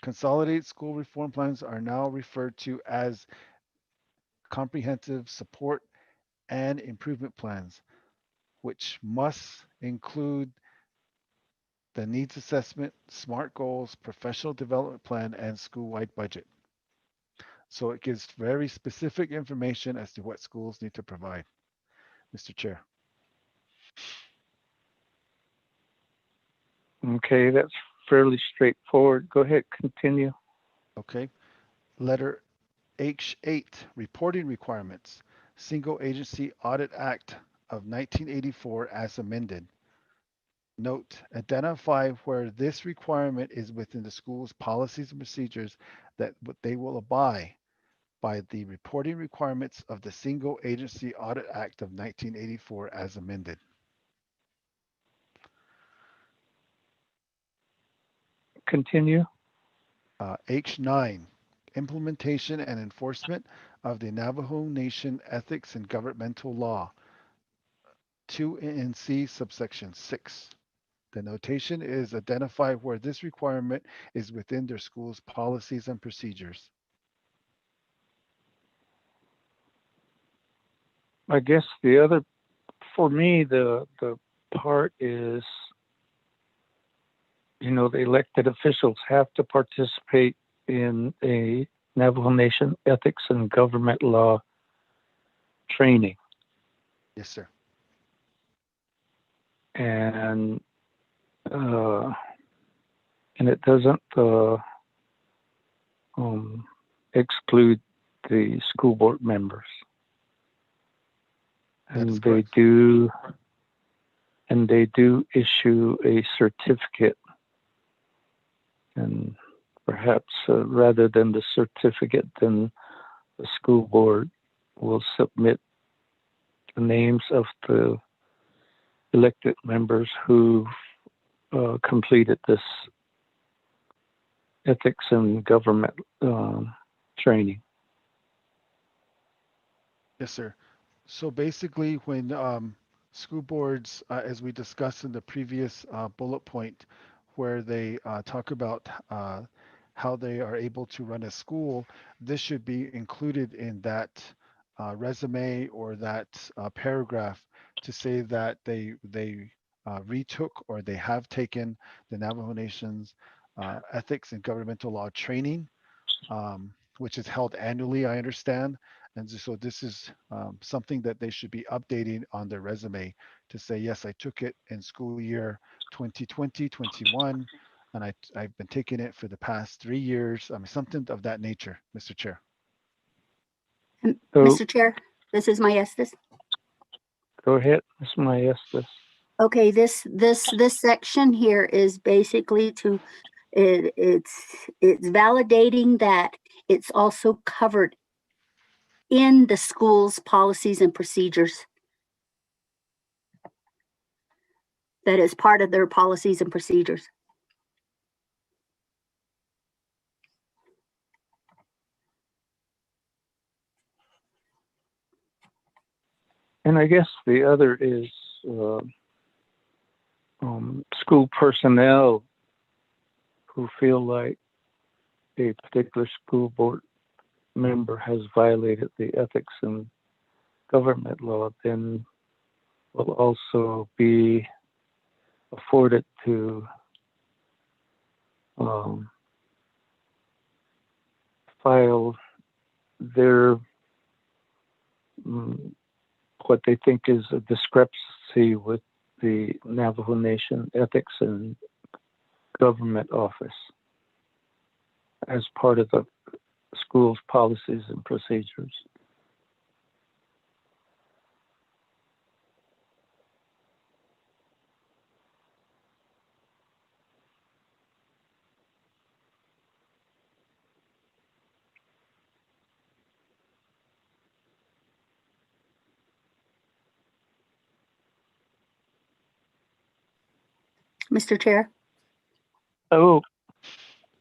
Consolidated school reform plans are now referred to as comprehensive support and improvement plans, which must include the needs assessment, SMART goals, professional development plan, and school-wide budget. So it gives very specific information as to what schools need to provide. Mr. Chair. Okay, that's fairly straightforward. Go ahead, continue. Okay. Letter H8, reporting requirements. Single Agency Audit Act of 1984 as amended. Note, identify where this requirement is within the school's policies and procedures that they will abide by the reporting requirements of the Single Agency Audit Act of 1984 as amended. Continue. H9, implementation and enforcement of the Navajo Nation Ethics and Governmental Law, 2 NC subsection 6. The notation is identify where this requirement is within their school's policies and procedures. I guess the other, for me, the part is, you know, the elected officials have to participate in a Navajo Nation ethics and government law training. Yes, sir. And it doesn't exclude the school board members. And they do issue a certificate, and perhaps rather than the certificate, then the school board will submit the names of the elected members who completed this ethics and government training. Yes, sir. So basically, when school boards, as we discussed in the previous bullet point, where they talk about how they are able to run a school, this should be included in that resume or that paragraph to say that they retook or they have taken the Navajo Nation's ethics and governmental law training, which is held annually, I understand. And so this is something that they should be updating on their resume to say, yes, I took it in school year 2020, 21, and I've been taking it for the past 3 years. I mean, something of that nature, Mr. Chair. Mr. Chair, this is Maestas. Go ahead, Ms. Maestas. Okay, this section here is basically to it's validating that it's also covered in the school's policies and procedures. That is part of their policies and procedures. And I guess the other is school personnel who feel like a particular school board member has violated the ethics and government law, then will also be afforded to file their what they think is a discrepancy with the Navajo Nation Ethics and Government Office as part of the school's policies and procedures. Mr. Chair? Oh,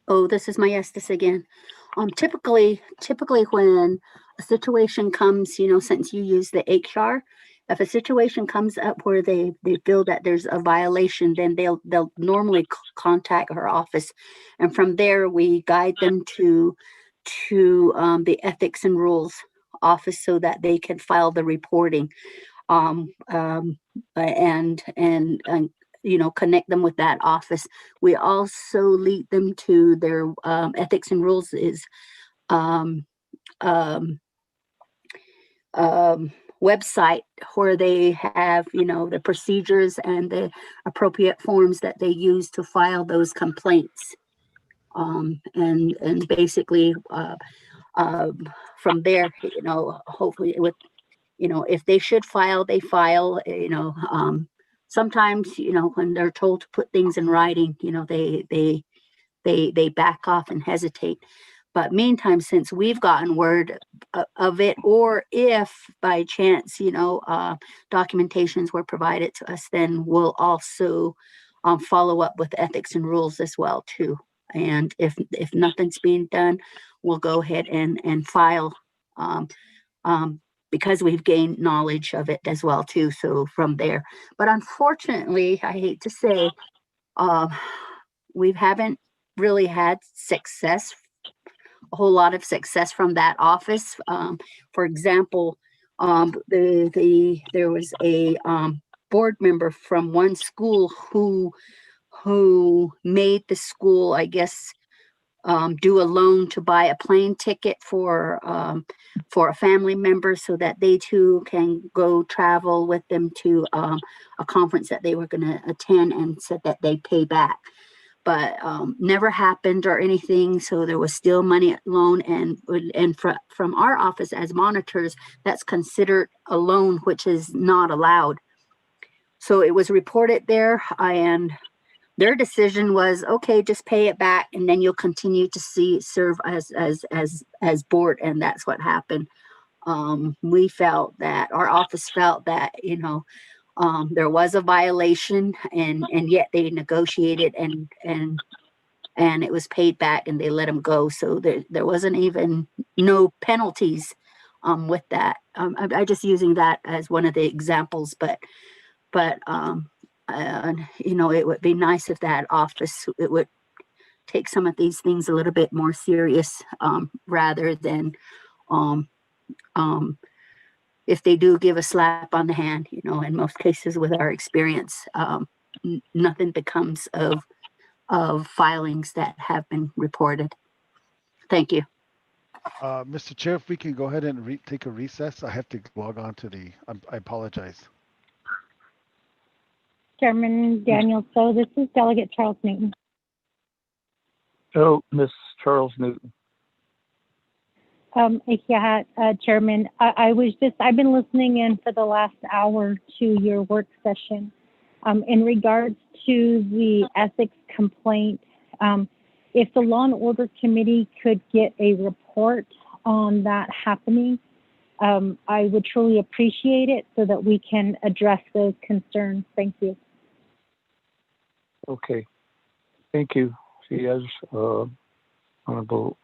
Oh, this is my Estes again. Typically when a situation comes, since you use the HR, if a situation comes up where they feel that there's a violation, then they'll normally contact our office, and from there we guide them to the ethics and rules office so that they can file the reporting, and connect them with that office. We also lead them to their ethics and rules is um, um, website where they have the procedures and the appropriate forms that they use to file those complaints, and basically from there, hopefully with if they should file, they file. Sometimes when they're told to put things in writing, they back off and hesitate. But meantime, since we've gotten word of it, or if by chance, documentations were provided to us, then we'll also follow up with ethics and rules as well too. And if nothing's being done, we'll go ahead and file, because we've gained knowledge of it as well too. So from there, but unfortunately, I hate to say, we haven't really had a whole lot of success from that office. For example, there was a board member from one school who made the school, I guess, do a loan to buy a plane ticket for a family member so that they too can go travel with them to a conference that they were going to attend, and said that they pay back. But never happened or anything. So there was still money at loan, and from our office as monitors, that's considered a loan, which is not allowed. So it was reported there, and their decision was, okay, just pay it back, and then you'll continue to serve as board, and that's what happened. Our office felt that there was a violation, and yet they negotiated and it was paid back, and they let them go. So there wasn't even no penalties with that. I just using that as one of the examples, but it would be nice if that office, it would take some of these things a little bit more serious, rather than if they do give a slap on the hand. In most cases with our experience, nothing becomes of filings that have been reported. Thank you. Mr. Chair, if we can go ahead and take a recess, I have to log on to I apologize. Chairman Daniel, so this is Delegate Charles Newton. Oh, Miss Charles Newton. Chairman, I've been listening in for the last hour to your work session. In regards to the ethics complaint, if the Law and Order Committee could get a report on that happening, I would truly appreciate it so that we can address those concerns. Thank you. Okay. Thank you. Yes, Honorable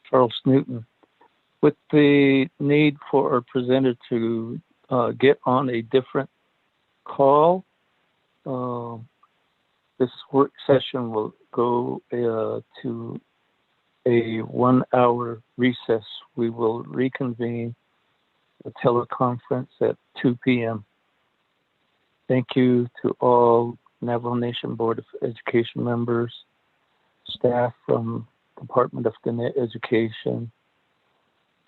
Charles Newton. With the need for our presenter to get on a different call, this work session will go to a 1 hour recess. We will reconvene the teleconference at 2 p.m. Thank you to all Navajo Nation Board of Education members, staff from Department of Education,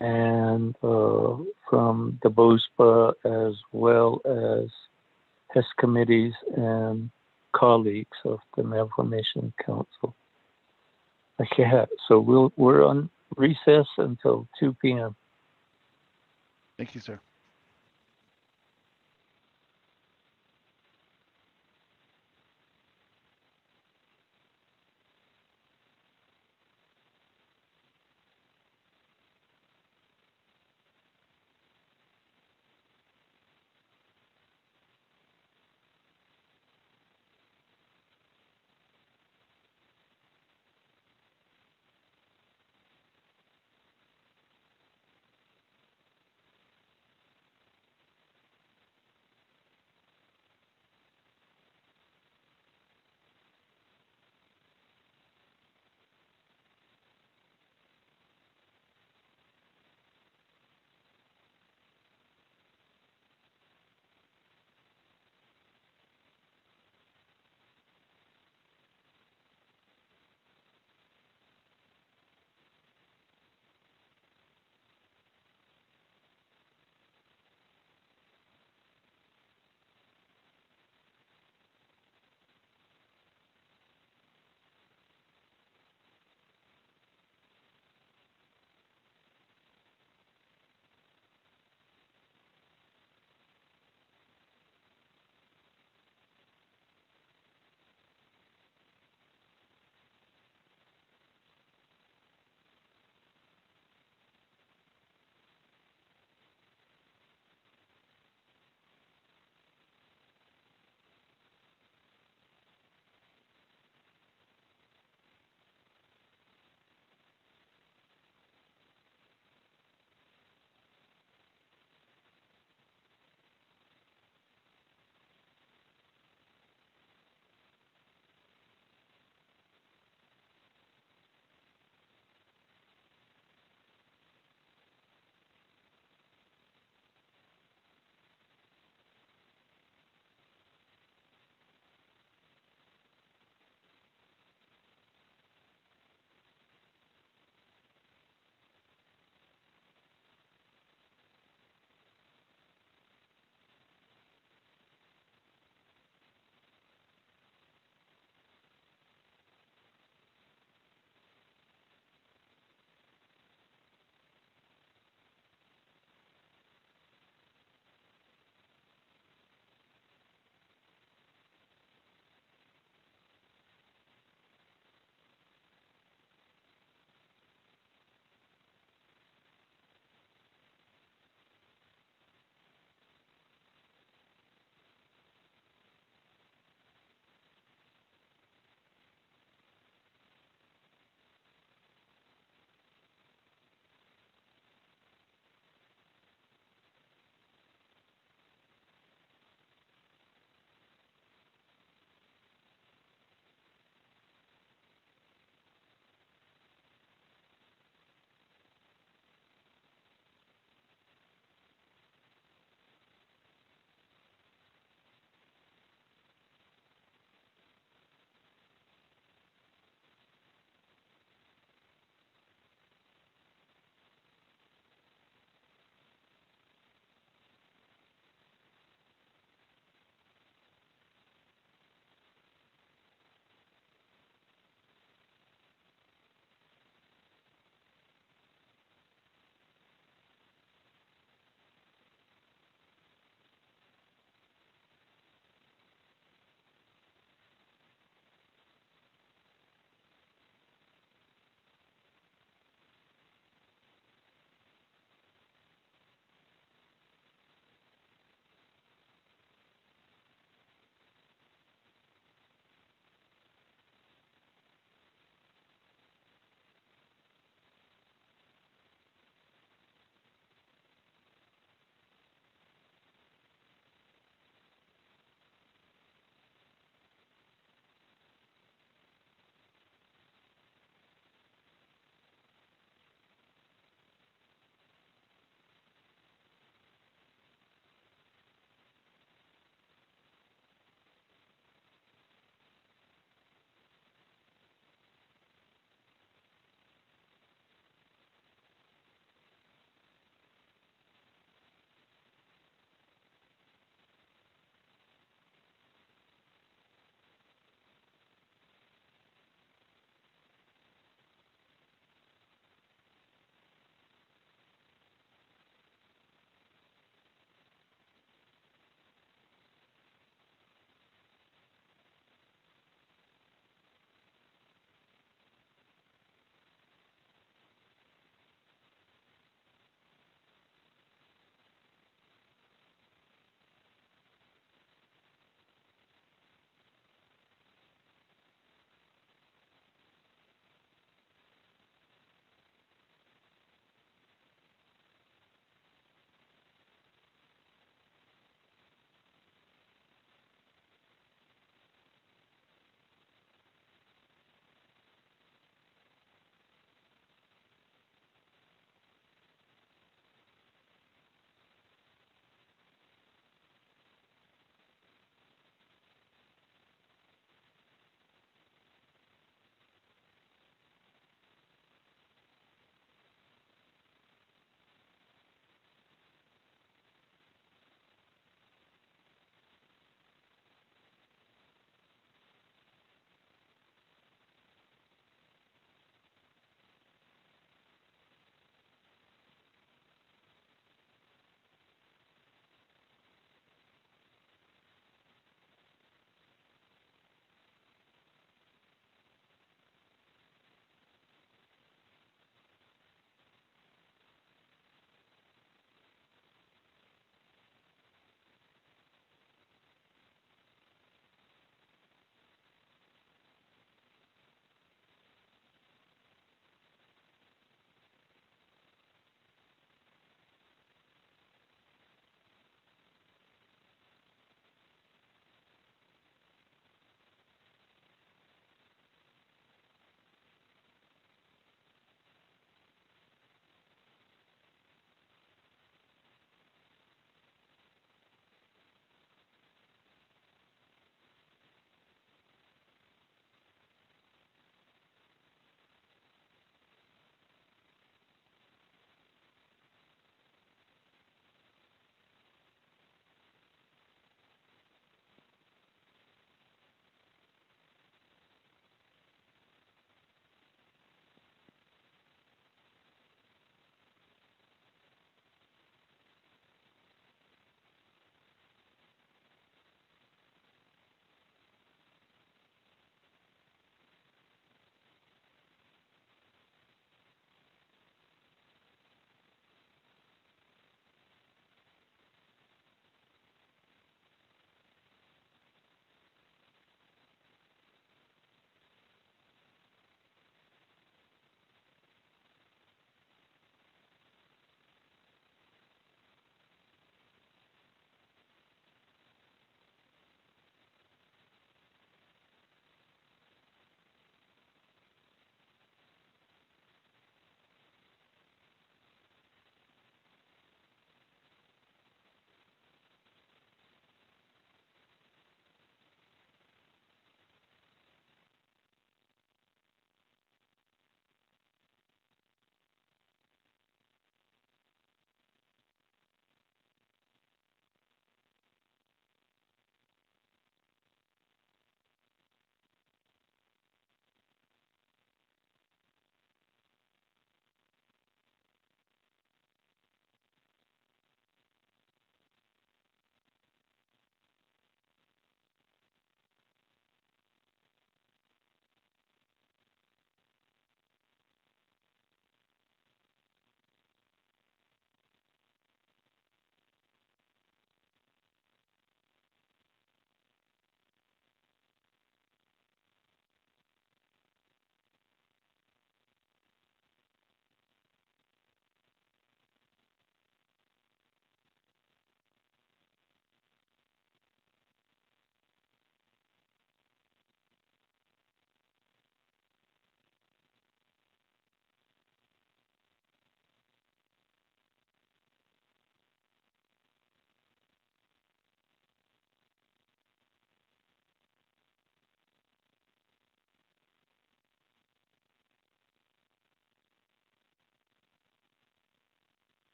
and from the BOSPA, as well as HES committees and colleagues of the Navajo Nation Council. Okay, so we're on recess until 2 p.m. Thank you, sir.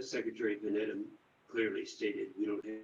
Secretary Panetta clearly stated, we don't have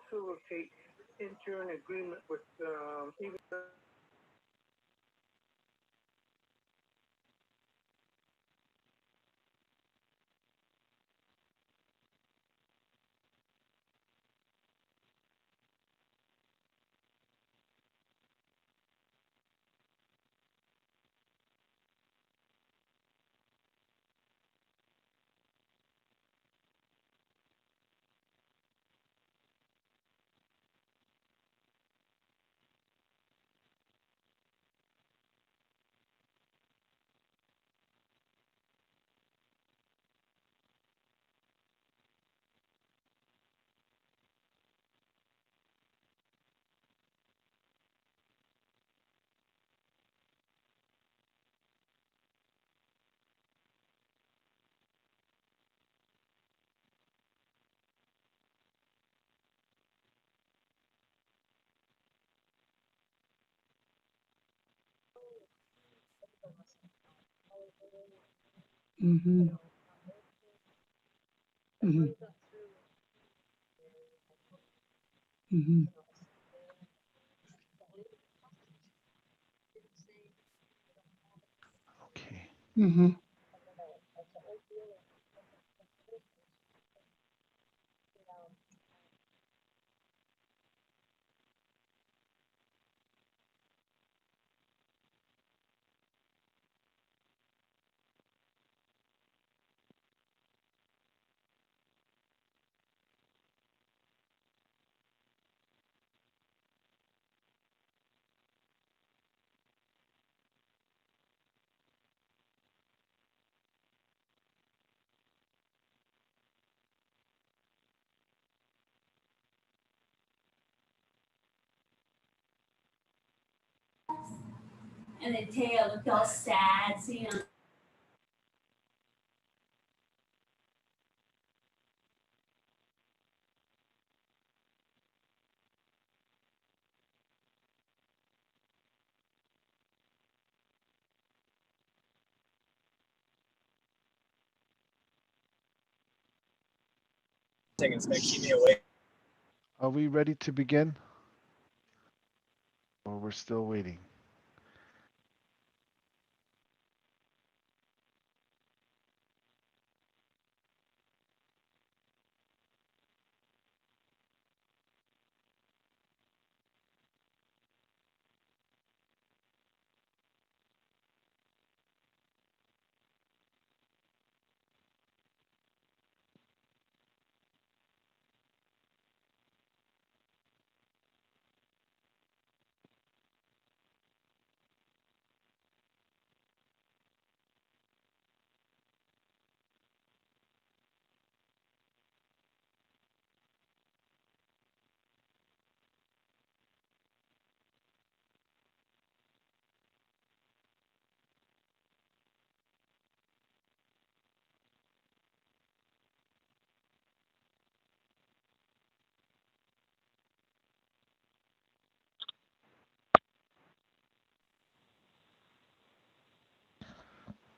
facilitate enter an agreement with even. Mm-hmm. Mm-hmm. Mm-hmm. Okay. Mm-hmm. And the tail looked all sad, seeing him. It's gonna keep me awake. Are we ready to begin? Or we're still waiting?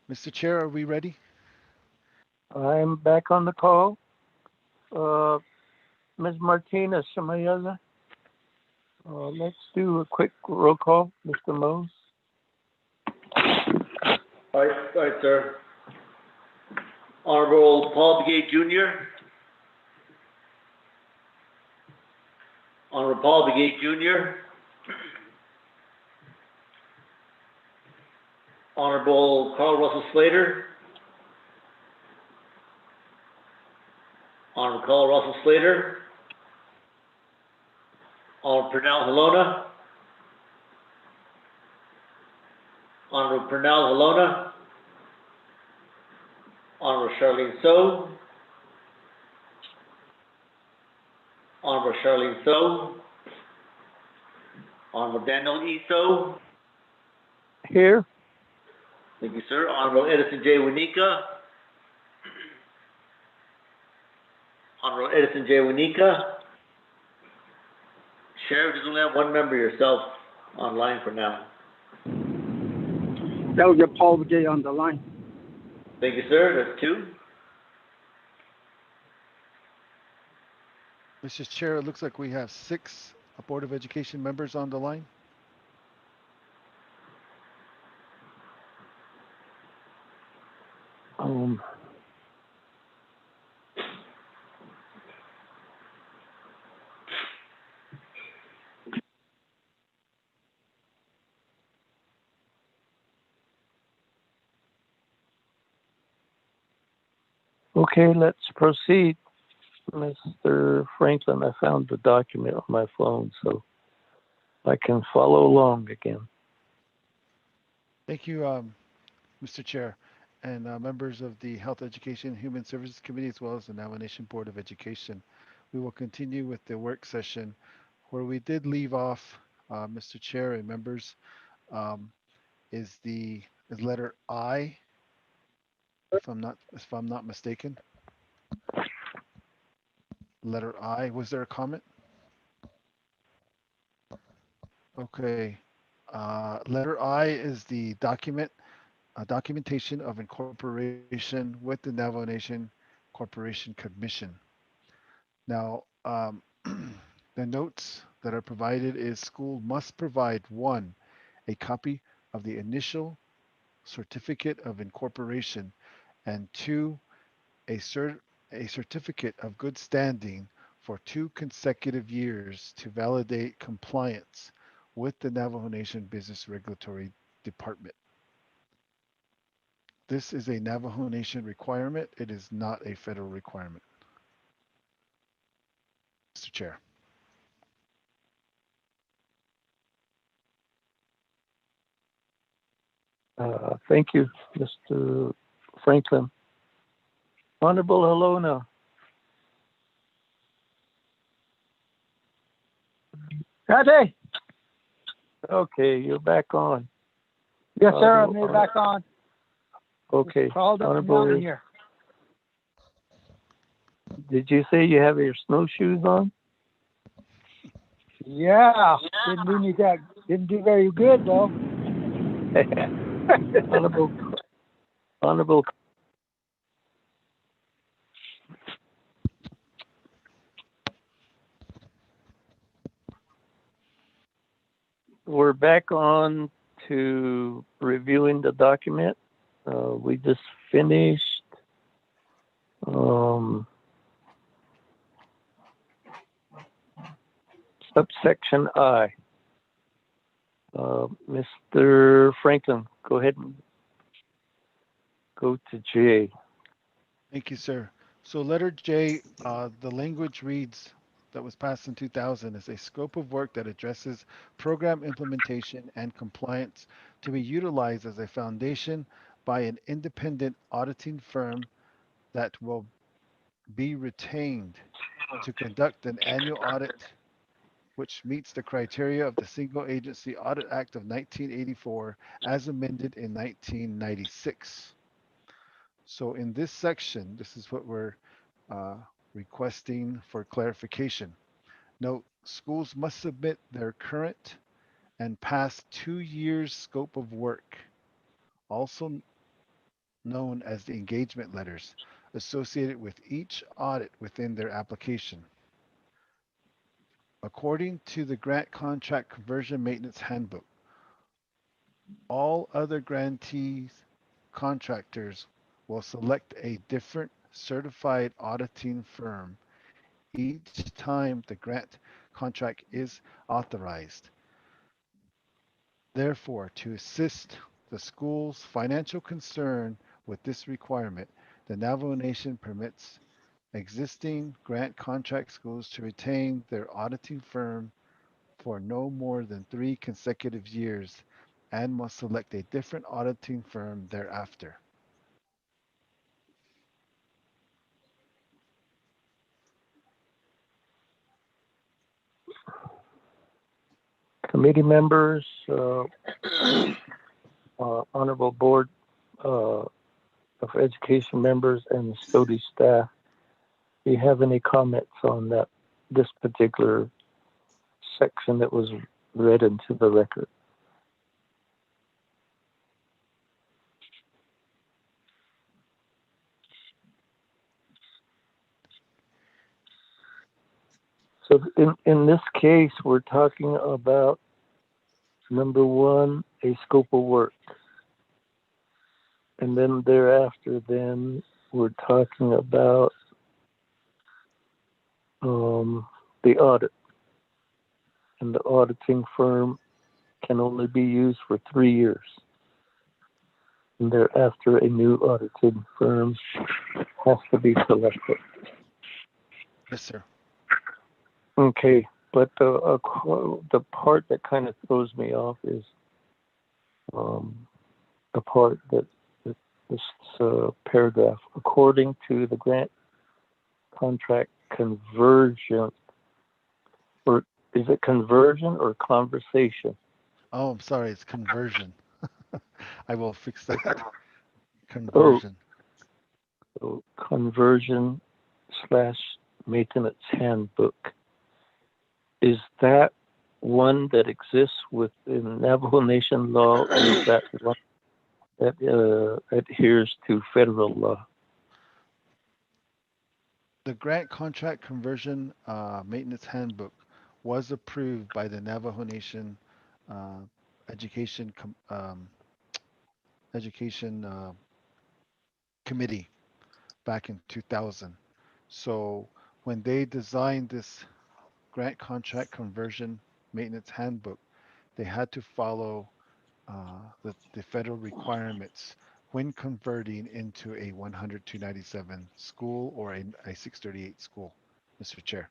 Mr. Chair, are we ready? I'm back on the call. Ms. Martinez, somebody other? Let's do a quick roll call. Mr. Mose. All right, sir. Honorable Paul Begay Jr. Honorable Paul Begay Jr. Honorable Carl Russell Slater. Honorable Carl Russell Slater. Honorable Pernell Halona. Honorable Pernell Halona. Honorable Charlene So. Honorable Charlene So. Honorable Daniel E. So. Here. Thank you, sir. Honorable Edison J. Winika. Honorable Edison J. Winika. Sheriff, there's only have one member yourself online for now. That will get Paul Begay on the line. Thank you, sir. That's two. Mr. Chair, it looks like we have 6 Board of Education members on the line. Um, okay, let's proceed. Mr. Franklin, I found the document on my phone, so I can follow along again. Thank you, Mr. Chair, and members of the Health Education and Human Services Committee, as well as the Navajo Nation Board of Education. We will continue with the work session where we did leave off, Mr. Chair and members, um, is letter I, if I'm not mistaken. Letter I. Was there a comment? Okay. Letter I is the documentation of incorporation with the Navajo Nation Corporation Commission. Now, the notes that are provided is school must provide 1, a copy of the initial certificate of incorporation, and 2, a certificate of good standing for 2 consecutive years to validate compliance with the Navajo Nation Business Regulatory Department. This is a Navajo Nation requirement. It is not a federal requirement. Mr. Chair. Thank you, Mr. Franklin. Honorable Helona. Kate? Okay, you're back on. Yes, sir. I made it back on. Okay. Crawled up and Honorable, down here. did you say you have your snowshoes on? Yeah. Didn't do very good though. Honorable. We're back on to reviewing the document. We just finished subsection I. Mr. Franklin, go ahead and go to J. Thank you, sir. So letter J, the language reads that was passed in 2000 is a scope of work that addresses program implementation and compliance to be utilized as a foundation by an independent auditing firm that will be retained to conduct an annual audit which meets the criteria of the Single Agency Audit Act of 1984 as amended in 1996. So in this section, this is what we're requesting for clarification. Note, schools must submit their current and past 2 years scope of work, also known as the engagement letters, associated with each audit within their application. According to the Grant Contract Conversion Maintenance Handbook, all other grantees contractors will select a different certified auditing firm each time the grant contract is authorized. Therefore, to assist the school's financial concern with this requirement, the Navajo Nation permits existing grant contract schools to retain their auditing firm for no more than 3 consecutive years and must select a different auditing firm thereafter. Committee members, honorable board of education members and SCOTY staff, do you have any comments on this particular section that was read into the record? So in this case, we're talking about number one, a scope of work. And then thereafter, then we're talking about the audit. And the auditing firm can only be used for 3 years. And thereafter, a new auditing firm has to be selected. Yes, sir. Okay, but the part that kind of throws me off is the part that this paragraph, according to the grant contract conversion, or is it conversion or conversation? Oh, I'm sorry. It's conversion. I will fix that. Oh, Conversion. so conversion slash maintenance handbook. Is that one that exists within Navajo Nation law, or is that one that adheres to federal law? The grant contract conversion maintenance handbook was approved by the Navajo Nation uh, Education Education Committee back in 2000. So when they designed this grant contract conversion maintenance handbook, they had to follow the federal requirements when converting into a 100-297 school or a 638 school, Mr. Chair.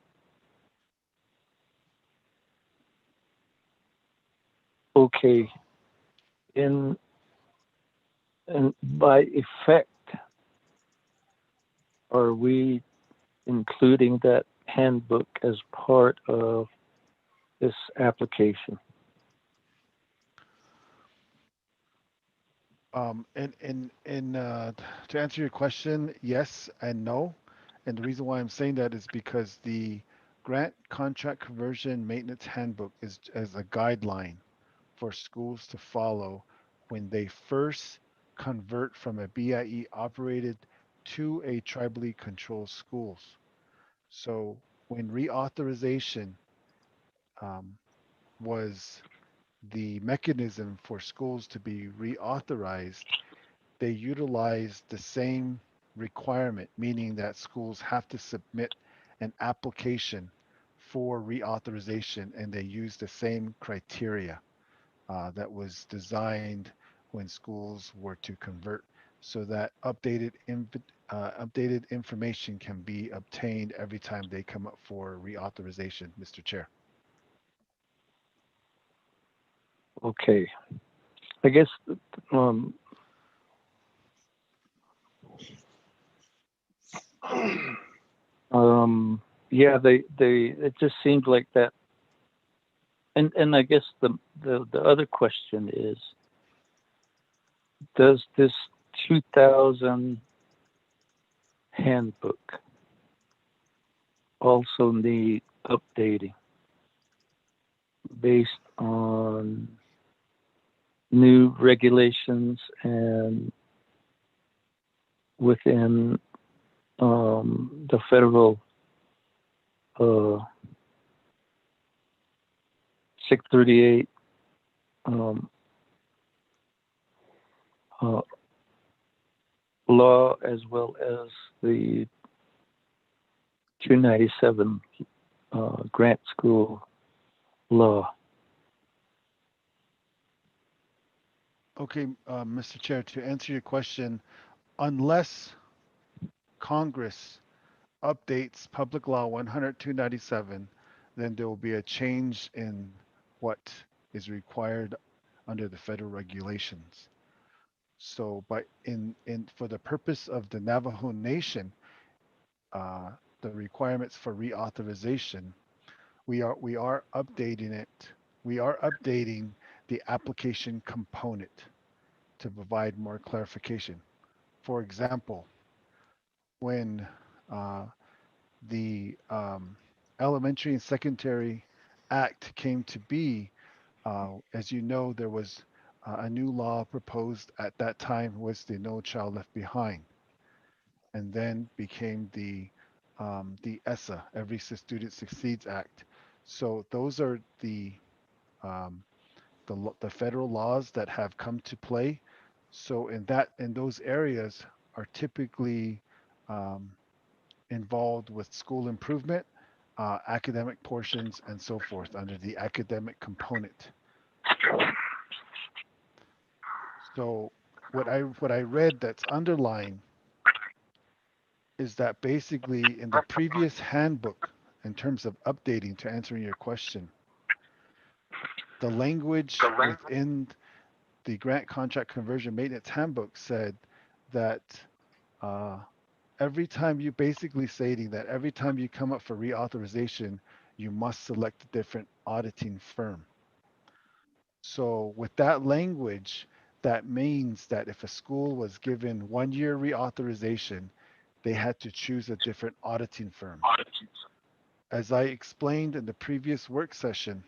Okay, in and by effect, are we including that handbook as part of this application? To answer your question, yes and no. And the reason why I'm saying that is because the grant contract conversion maintenance handbook is as a guideline for schools to follow when they first convert from a BIE operated to a tribally controlled schools. So when reauthorization um, was the mechanism for schools to be reauthorized, they utilize the same requirement, meaning that schools have to submit an application for reauthorization, and they use the same criteria that was designed when schools were to convert, so that updated information can be obtained every time they come up for reauthorization, Mr. Chair. Okay, I guess um, yeah, it just seems like that. And I guess the other question is, does this 2000 handbook also need updating based on new regulations and within the federal 638 um, uh, law, as well as the 297 grant school law? Okay, Mr. Chair, to answer your question, unless Congress updates Public Law 100-297, then there will be a change in what is required under the federal regulations. So, but in for the purpose of the Navajo Nation, the requirements for reauthorization, we are updating it. We are updating the application component to provide more clarification. For example, when the Elementary and Secondary Act came to be, as you know, there was a new law proposed at that time was the No Child Left Behind, and then became the the ESSA, Every Student Succeeds Act. So those are um, the federal laws that have come to play. So in those areas are typically um, involved with school improvement, academic portions, and so forth under the academic component. So what I read that's underlined is that basically in the previous handbook, in terms of updating to answering your question, the language within the grant contract conversion maintenance handbook said that uh, every time you basically stating that every time you come up for reauthorization, you must select a different auditing firm. So with that language, that means that if a school was given 1 year reauthorization, they had to choose a different auditing firm. As I explained in the previous work session,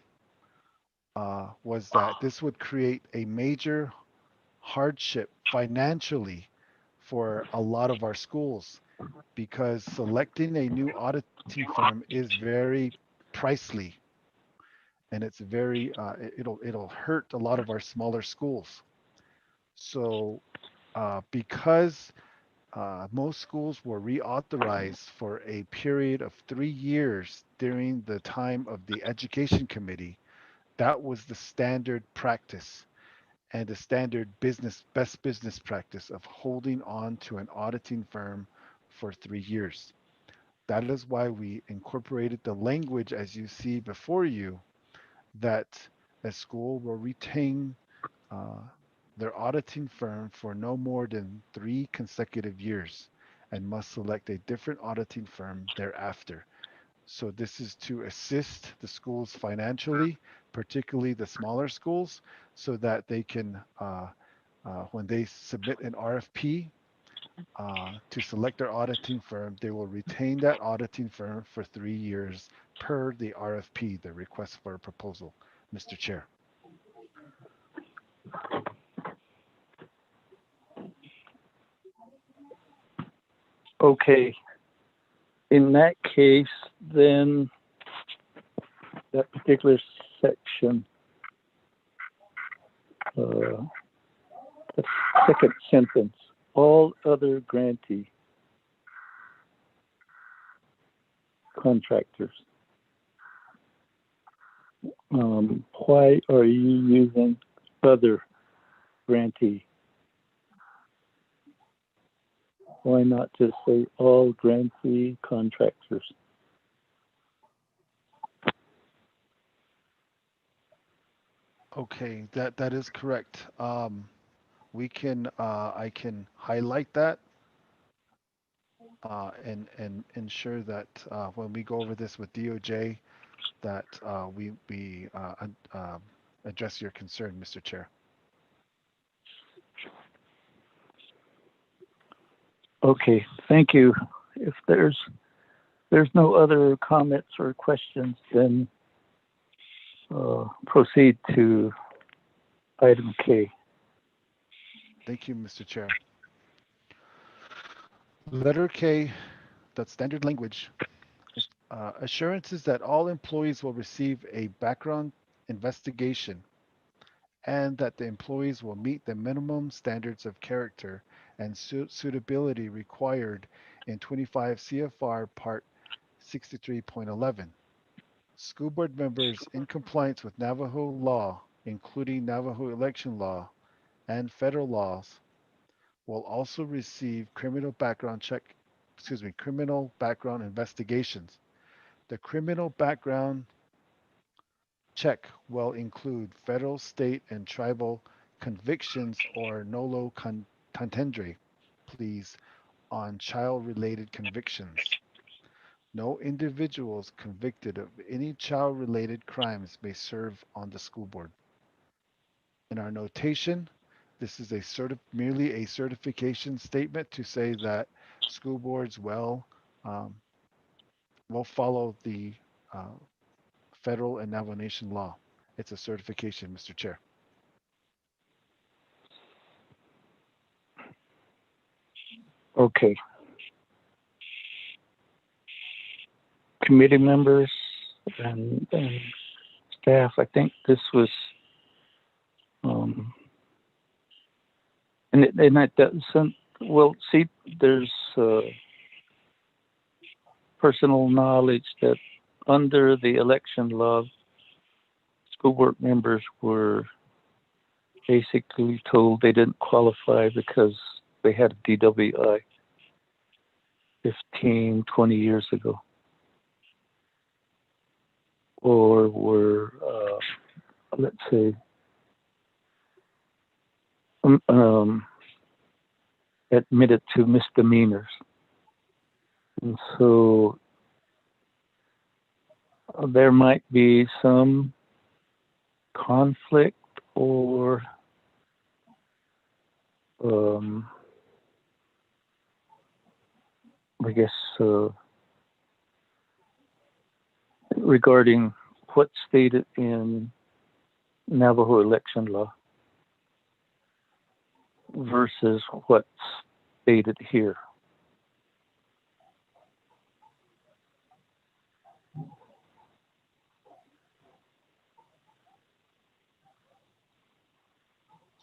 was that this would create a major hardship financially for a lot of our schools because selecting a new auditing firm is very pricey and it's very it'll hurt a lot of our smaller schools. So because most schools were reauthorized for a period of 3 years during the time of the education committee, that was the standard practice and the standard best business practice of holding on to an auditing firm for 3 years. That is why we incorporated the language as you see before you that a school will retain uh, their auditing firm for no more than 3 consecutive years and must select a different auditing firm thereafter. So this is to assist the schools financially, particularly the smaller schools, so that they can, when they submit an RFP to select their auditing firm, they will retain that auditing firm for 3 years per the RFP, the request for a proposal, Mr. Chair. Okay. In that case, then that particular section, the second sentence, all other grantee contractors. Why are you using other grantee? Why not just say all grantee contractors? Okay, that is correct. I can highlight that and ensure that when we go over this with DOJ, that we address your concern, Mr. Chair. Okay, thank you. If there's no other comments or questions, then proceed to item K. Thank you, Mr. Chair. Letter K, that standard language, assurances that all employees will receive a background investigation and that the employees will meet the minimum standards of character and suitability required in 25 CFR Part 63.11. School board members in compliance with Navajo law, including Navajo election law and federal laws, will also receive criminal background investigations. The criminal background check will include federal, state, and tribal convictions or nolo contendere pleas on child-related convictions. No individuals convicted of any child-related crimes may serve on the school board. In our notation, this is merely a certification statement to say that school boards um, will follow the uh, federal and Navajo Nation law. It's a certification, Mr. Chair. Okay. committee members and staff, I think this was, and that doesn't, well, see, there's personal knowledge that under the election law, school board members were basically told they didn't qualify because they had a DWI 15, 20 years ago. Or were, let's say, admitted to misdemeanors. And so there might be some conflict or I guess regarding what's stated in Navajo election law versus what's stated here.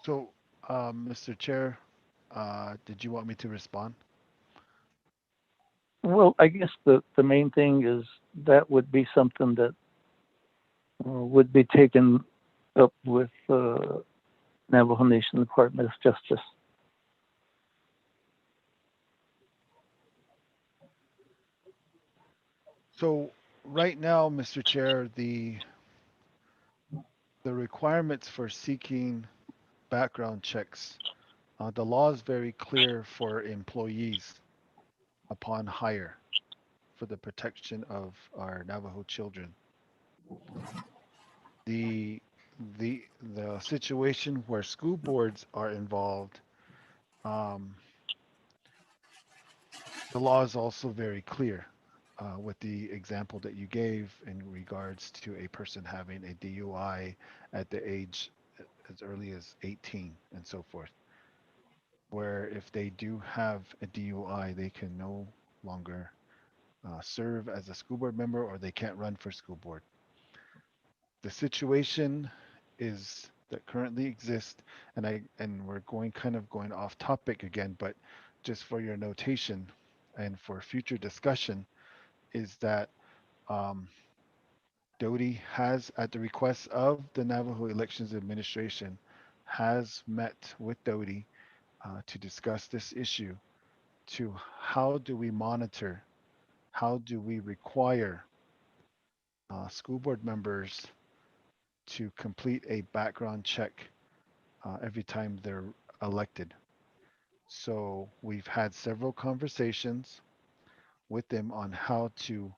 So, Mr. Chair, did you want me to respond? Well, I guess the main thing is that would be something that would be taken up with Navajo Nation Department of Justice. So right now, Mr. Chair, the requirements for seeking background checks, the law is very clear for employees upon hire for the protection of our Navajo children. The the situation where school boards are involved, um, the law is also very clear with the example that you gave in regards to a person having a DUI at the age as early as 18 and so forth, where if they do have a DUI, they can no longer serve as a school board member or they can't run for school board. The situation is that currently exists, and we're going off topic again, but just for your notation and for future discussion, is that um, Doty has, at the request of the Navajo Elections Administration, has met with Doty to discuss this issue to how do we monitor, how do we require school board members to complete a background check every time they're elected. So we've had several conversations with them on how to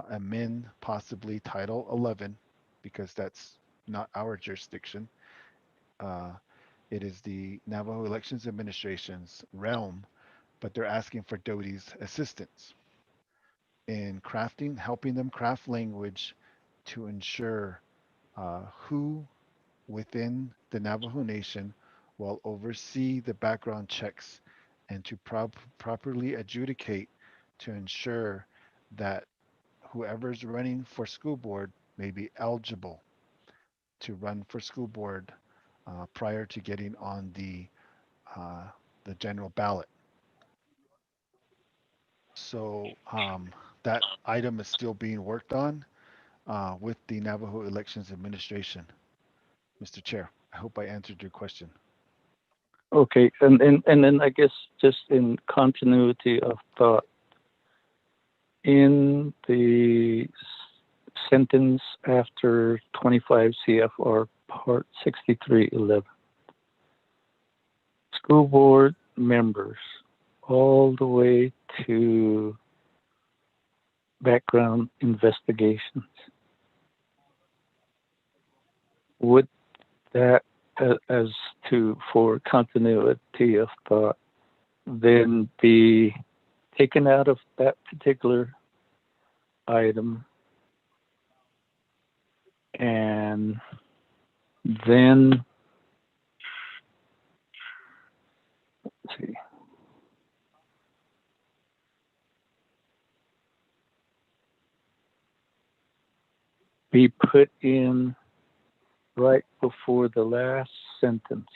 amend possibly Title 11, because that's not our jurisdiction. Uh, it is the Navajo Elections Administration's realm, but they're asking for Doty's assistance in crafting, helping them craft language to ensure who within the Navajo Nation will oversee the background checks and to properly adjudicate to ensure that whoever's running for school board may be eligible to run for school board prior to getting on the general ballot. So that item is still being worked on with the Navajo Elections Administration. Mr. Chair, I hope I answered your question. Okay, and then I guess just in continuity of thought, in the sentence after 25 CFR Part 6311, school board members all the way to background investigations, would that, as to for continuity of thought, then be taken out of that particular item, and then let's see, be put in right before the last sentence.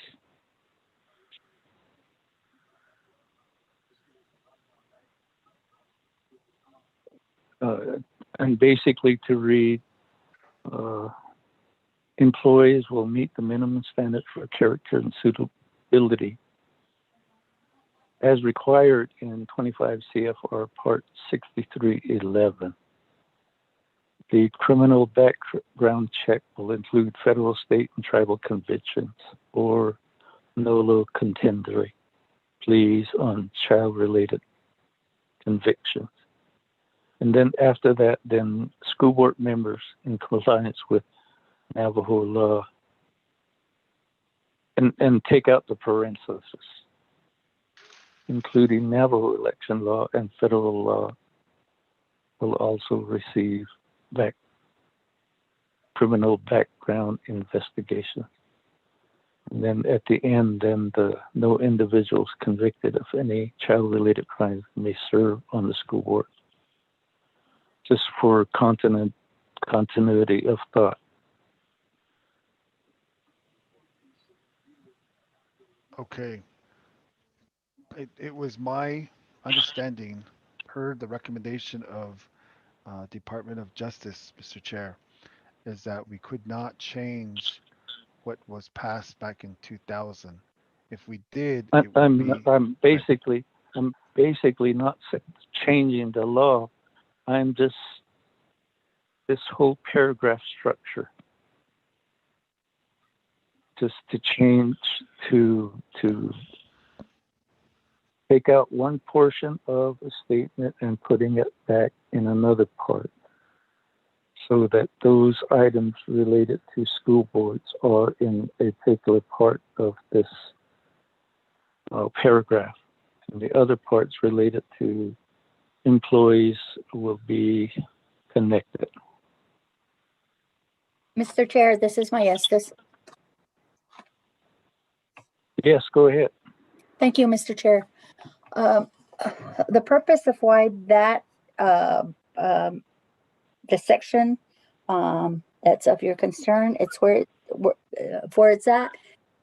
And basically to read, employees will meet the minimum standard for character and suitability as required in 25 CFR Part 6311. The criminal background check will include federal, state, and tribal convictions or nolo contendere pleas on child-related convictions. And then after that, then school board members in compliance with Navajo law and take out the parentheses, including Navajo election law and federal law, will also receive criminal background investigation. And then at the end, then no individuals convicted of any child-related crimes may serve on the school board. Just for continuity of thought. Okay. It was my understanding, per the recommendation of Department of Justice, Mr. Chair, is that we could not change what was passed back in 2000. If we did, it would be. I'm basically not changing the law. I'm just this whole paragraph structure, just to change to take out one portion of a statement and putting it back in another part, so that those items related to school boards are in a particular part of this paragraph, and the other parts related to employees will be connected. Mr. Chair, this is my Estes. Yes, go ahead. Thank you, Mr. Chair. The purpose of why that the section that's of your concern, it's where it's at,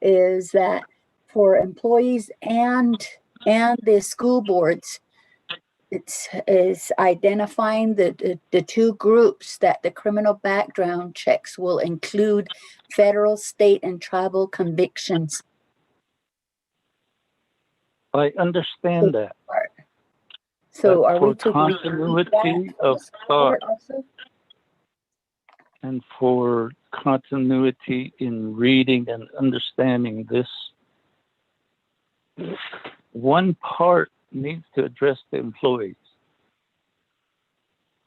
is that for employees and the school boards, is identifying the two groups that the criminal background checks will include federal, state, and tribal convictions. I understand that. So but are for we to continuity of thought and for continuity in reading and understanding this, one part needs to address the employees,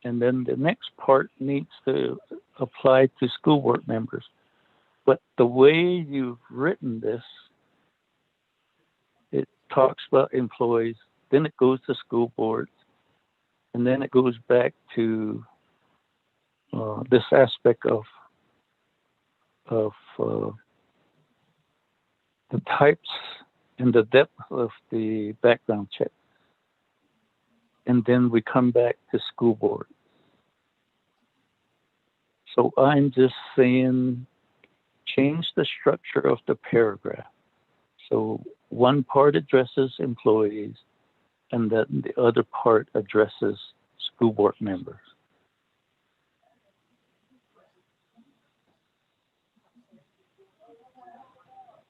and then the next part needs to apply to school board members. But the way you've written this, it talks about employees, then it goes to school boards, and then it goes back to this aspect of the types and the depth of the background check. And then we come back to school board. So I'm just saying, change the structure of the paragraph. So one part addresses employees, and then the other part addresses school board members.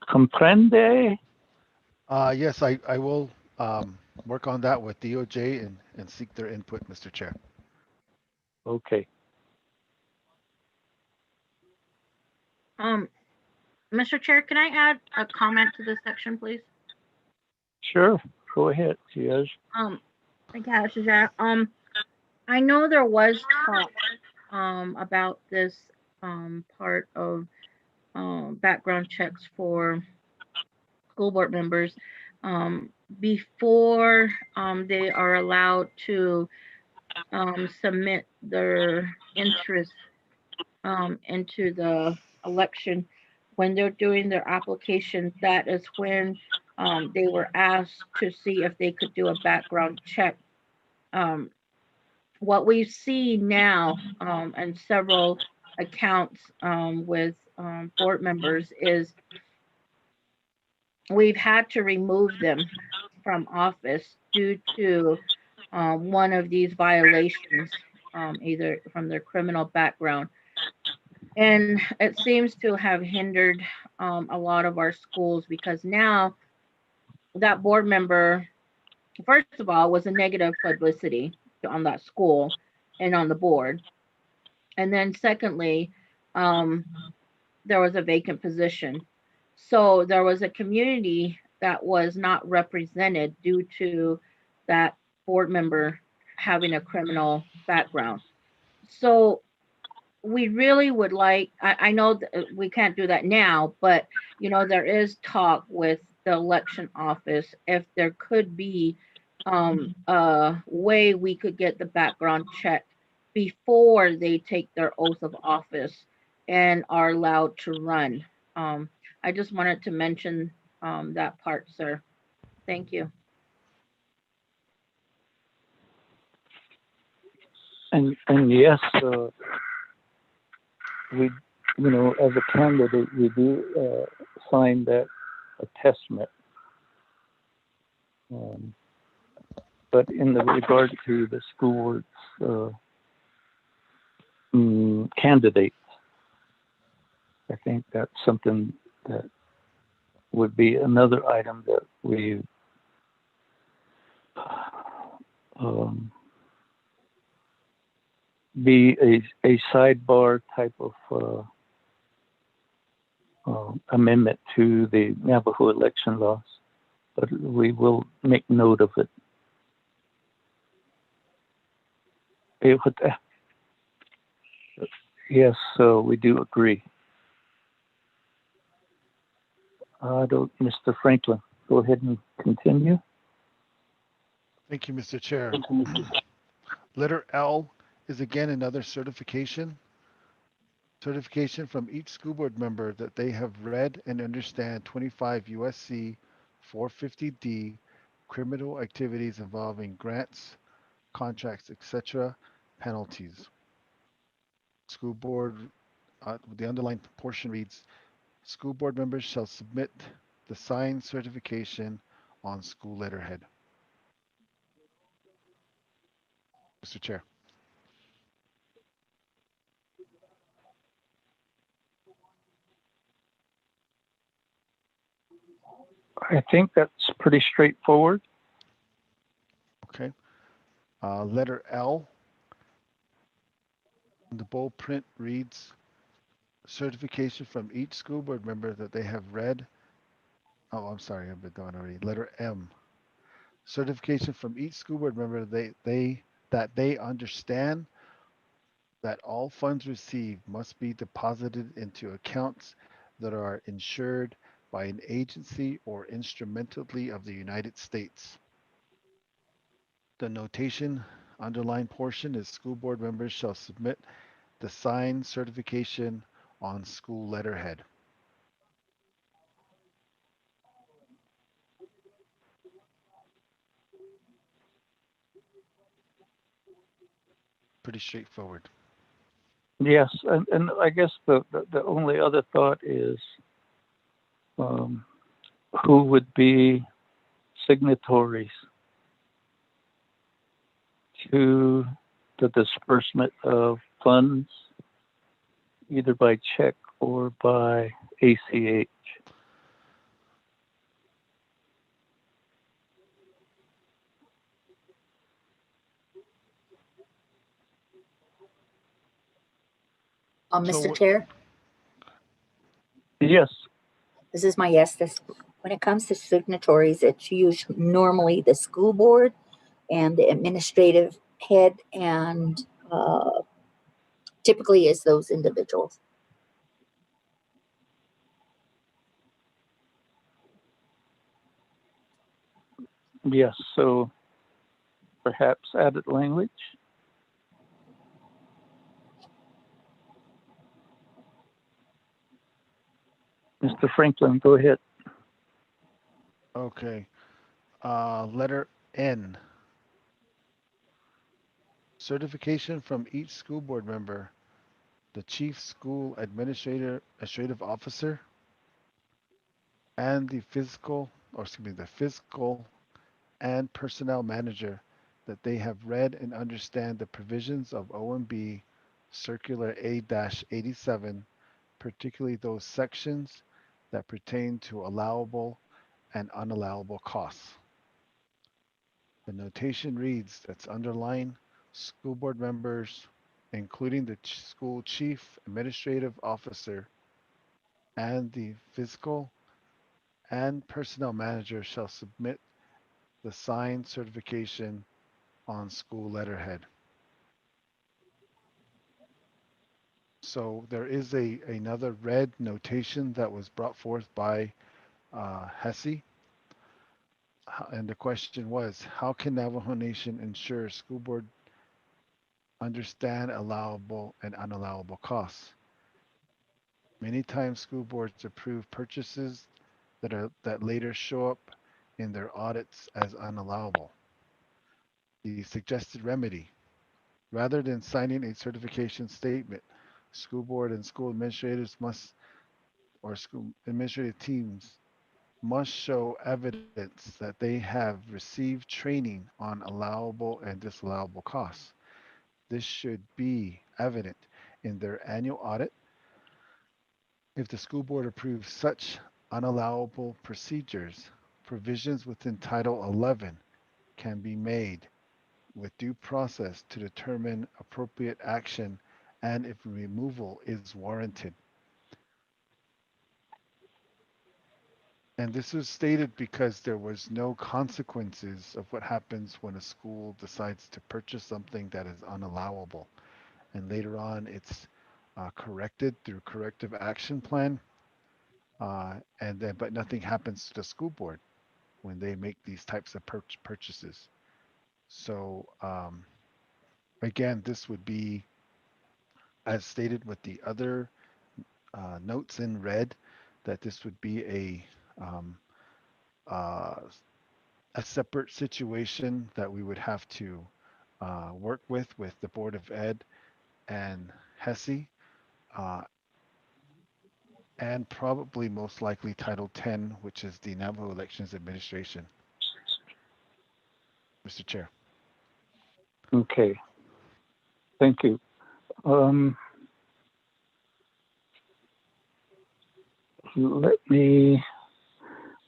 Comprende? Yes, I will work on that with DOJ and seek their input, Mr. Chair. Okay. Mr. Chair, can I add a comment to this section, please? Sure, go ahead, Yes. I know there was talk about this part of background checks for school board members before they are allowed to submit their interest into the election. When they're doing their application, that is when they were asked to see if they could do a background check. What we see now, and several accounts with board members is we've had to remove them from office due to one of these violations, either from their criminal background. And it seems to have hindered a lot of our schools because now that board member, first of all, was a negative publicity on that school and on the board. And then secondly, um, there was a vacant position. So there was a community that was not represented due to that board member having a criminal background. So we really would like, I know that we can't do that now, but there is talk with the election office if there could be a way we could get the background checked before they take their oath of office and are allowed to run. I just wanted to mention that part, sir. Thank you. And yes, we, as a candidate, we do sign that attestment. But in the regard to the school board's candidates, I think that's something that would be another item that we be a sidebar type of amendment to the Navajo election laws, but we will make note of it. Yes, we do agree. Mr. Franklin, go ahead and continue. Thank you, Mr. Chair. Letter L is again another certification. Certification from each school board member that they have read and understand 25 USC 450D criminal activities involving grants, contracts, etc., penalties. School board, the underlined portion reads, school board members shall submit the signed certification on school letterhead. Mr. Chair. I think that's pretty straightforward. Okay. Letter L. The bold print reads, certification from each school board member that they have read. Oh, I'm sorry, I've been going already. Letter M. Certification from each school board member that they understand that all funds received must be deposited into accounts that are insured by an agency or instrumentally of the United States. The notation underlined portion is school board members shall submit the signed certification on school letterhead. Pretty straightforward. Yes, and I guess the only other thought is who would be signatories to the disbursement of funds, either by check or by ACH. Mr. Chair, Yes. this is my yes. When it comes to signatories, it's usually normally the school board and the administrative head, and typically is those individuals. Yes, so perhaps added language. Mr. Franklin, go ahead. Okay. Letter N. Certification from each school board member the chief school administrative officer, and the fiscal and personnel manager that they have read and understand the provisions of OMB Circular A-87, particularly those sections that pertain to allowable and unallowable costs. The notation reads that's underlined school board members, including the school chief administrative officer and the fiscal and personnel manager shall submit the signed certification on school letterhead. So there is another red notation that was brought forth by Hesse. And the question was, how can Navajo Nation ensure school board understand allowable and unallowable costs? Many times school boards approve purchases that later show up in their audits as unallowable. The suggested remedy, rather than signing a certification statement, school board and school administrators or school administrative teams must show evidence that they have received training on allowable and disallowable costs. This should be evident in their annual audit. If the school board approves such unallowable procedures, provisions within Title 11 can be made with due process to determine appropriate action and if removal is warranted. And this was stated because there was no consequences of what happens when a school decides to purchase something that is unallowable. And later on, it's corrected through corrective action plan. But nothing happens to the school board when they make these types of purchases. So again, this would be, as stated with the other notes in red, that this would be um, uh, a separate situation that we would have to work with the Board of Ed and Hesse, uh, and probably most likely Title 10, which is the Navajo Elections Administration. Mr. Chair. Okay, thank you. Let me,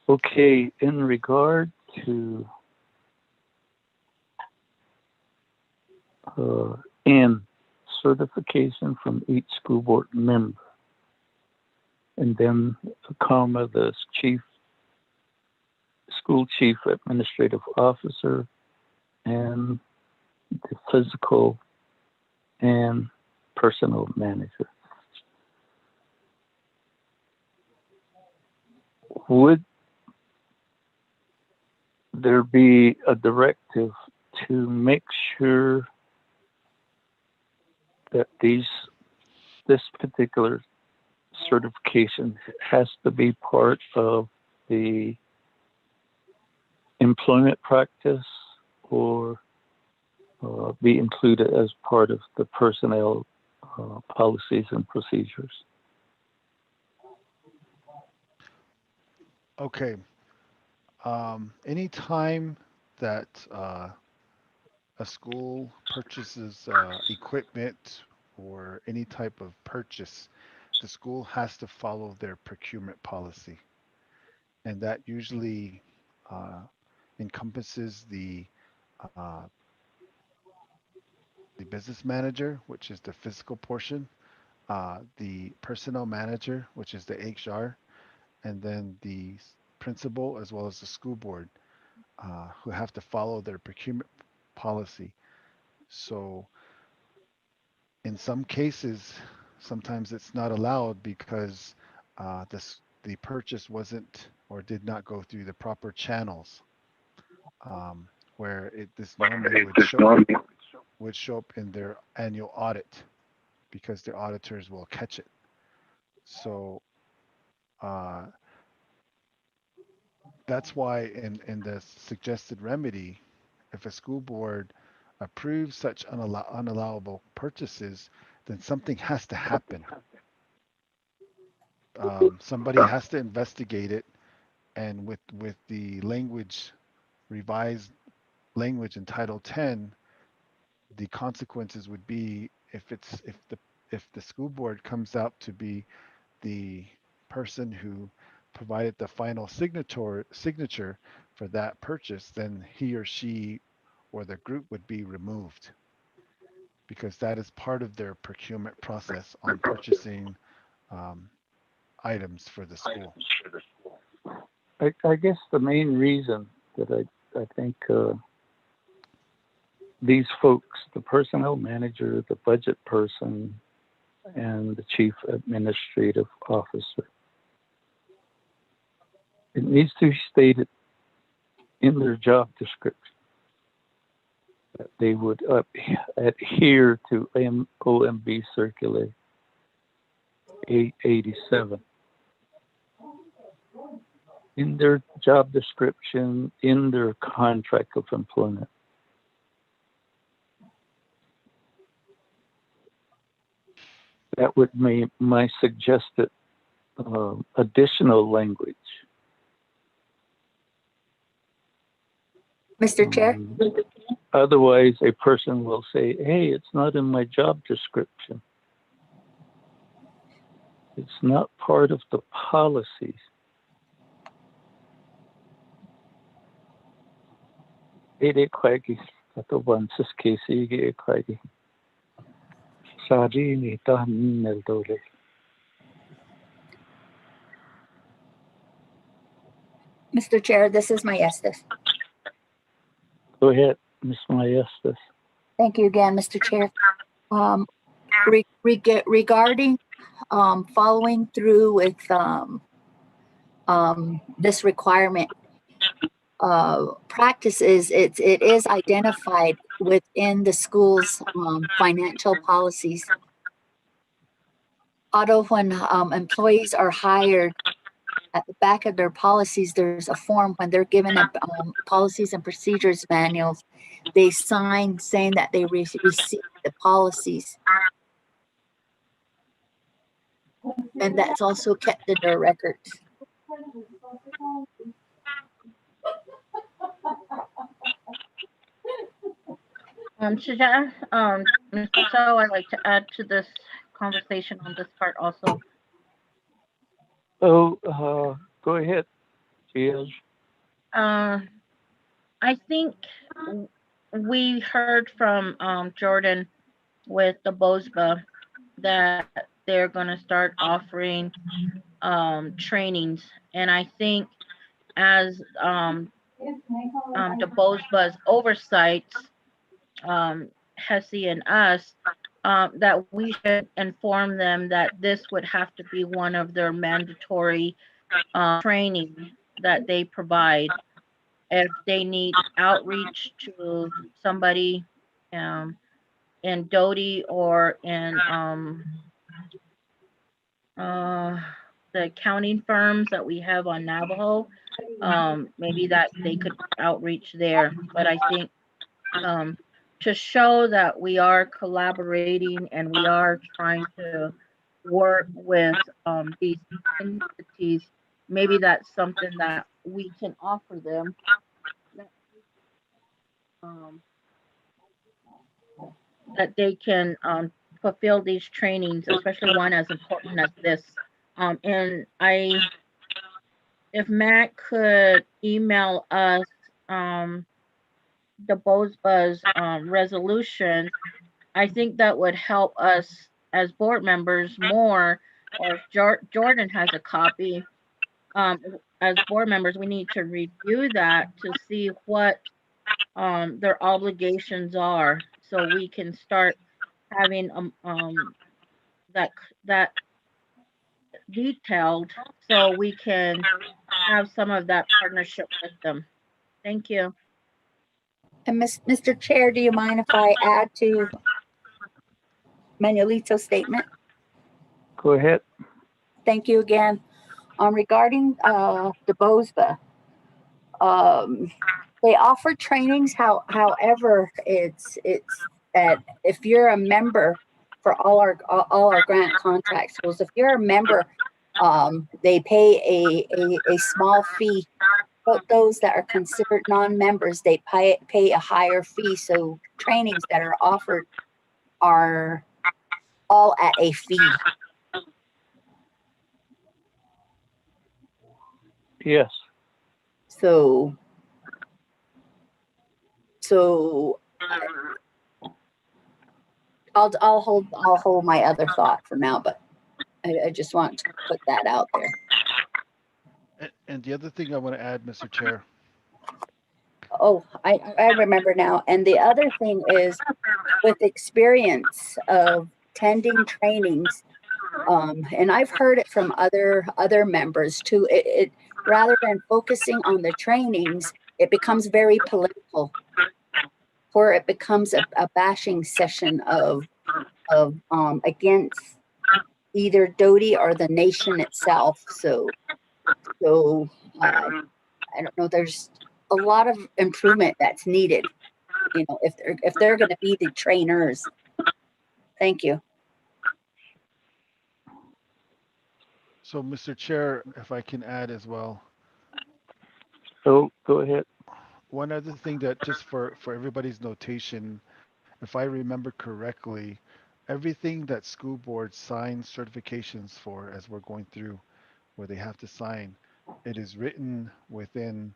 okay, in regard to in certification from each school board member, and then a comma, the school chief administrative officer, and the physical and personnel manager. Would there be a directive to make sure that this particular certification has to be part of the employment practice, or be included as part of the personnel policies and procedures? Okay. Anytime that a school purchases equipment or any type of purchase, the school has to follow their procurement policy. And that usually uh, encompasses uh, the business manager, which is the physical portion, the personnel manager, which is the HR, and then the principal as well as the school board, who have to follow their procurement policy. So in some cases, sometimes it's not allowed because the purchase wasn't or did not go through the proper channels, where this normally would show up in their annual audit because their auditors will catch it. So uh, that's why in the suggested remedy, if a school board approves such unallowable purchases, then something has to happen. Somebody has to investigate it, and with the language, revised language in Title 10, the consequences would be if the school board comes out to be the person who provided the final signature for that purchase, then he or she or the group would be removed because that is part of their procurement process on purchasing um, items for the school. I guess the main reason that I think these folks, the personnel manager, the budget person, and the chief administrative officer, it needs to be stated in their job description that they would adhere to OMB Circular 887 in their job description, in their contract of employment. That would be my suggested additional language. Mr. Chair? Otherwise, a person will say, hey, it's not in my job description. It's not part of the policies. Ede kwagi ato bansis kesi ge kwagi. Sadi ni ta nel dole. Mr. Chair, this is Maestas. Go ahead, Ms. Maestas. Thank you again, Mr. Chair. Regarding following through with this requirement, practices, it is identified within the school's financial policies. Although when employees are hired, at the back of their policies, there's a form when they're given a policies and procedures manuals, they sign saying that they received the policies. And that's also kept in their records. Mr. So I'd like to add to this conversation on this part also. Oh, go ahead, Yes. I think we heard from Jordan with the BOSBA that they're going to start offering trainings, and I think as the BOSBA's oversight, HESI and us, that we should inform them that this would have to be one of their mandatory training that they provide. If they need outreach to somebody in Doty or in the accounting firms that we have on Navajo, maybe that they could outreach there. But I think to show that we are collaborating and we are trying to work with these entities, maybe that's something that we can offer them. That they can fulfill these trainings, especially one as important as this. And if Matt could email us the BOSBA's resolution, I think that would help us as board members more, or if Jordan has a copy, as board members, we need to review that to see what their obligations are, so we can start having that detailed, so we can have some of that partnership with them. Thank you. And Mr. Chair, do you mind if I add to Manuelito's statement? Go ahead. Thank you again. Regarding the BOSBA, they offer trainings. However, it's that if you're a member for all our grant contract schools. If you're a member, they pay a small fee. But those that are considered non-members, they pay a higher fee. So trainings that are offered are all at a fee. Yes. So I'll hold my other thought for now, but I just want to put that out there. And the other thing I want to add, Mr. Chair. Oh, I remember now. And the other thing is, with experience of attending trainings, and I've heard it from other members too, it rather than focusing on the trainings, it becomes very political, or it becomes a bashing session of against either Doty or the nation itself. So I don't know. There's a lot of improvement that's needed. You know, if they're going to be the trainers. Thank you. So, Mr. Chair, if I can add as well. So go ahead. One other thing that just for everybody's notation, if I remember correctly, everything that school board signs certifications for as we're going through where they have to sign, it is written within,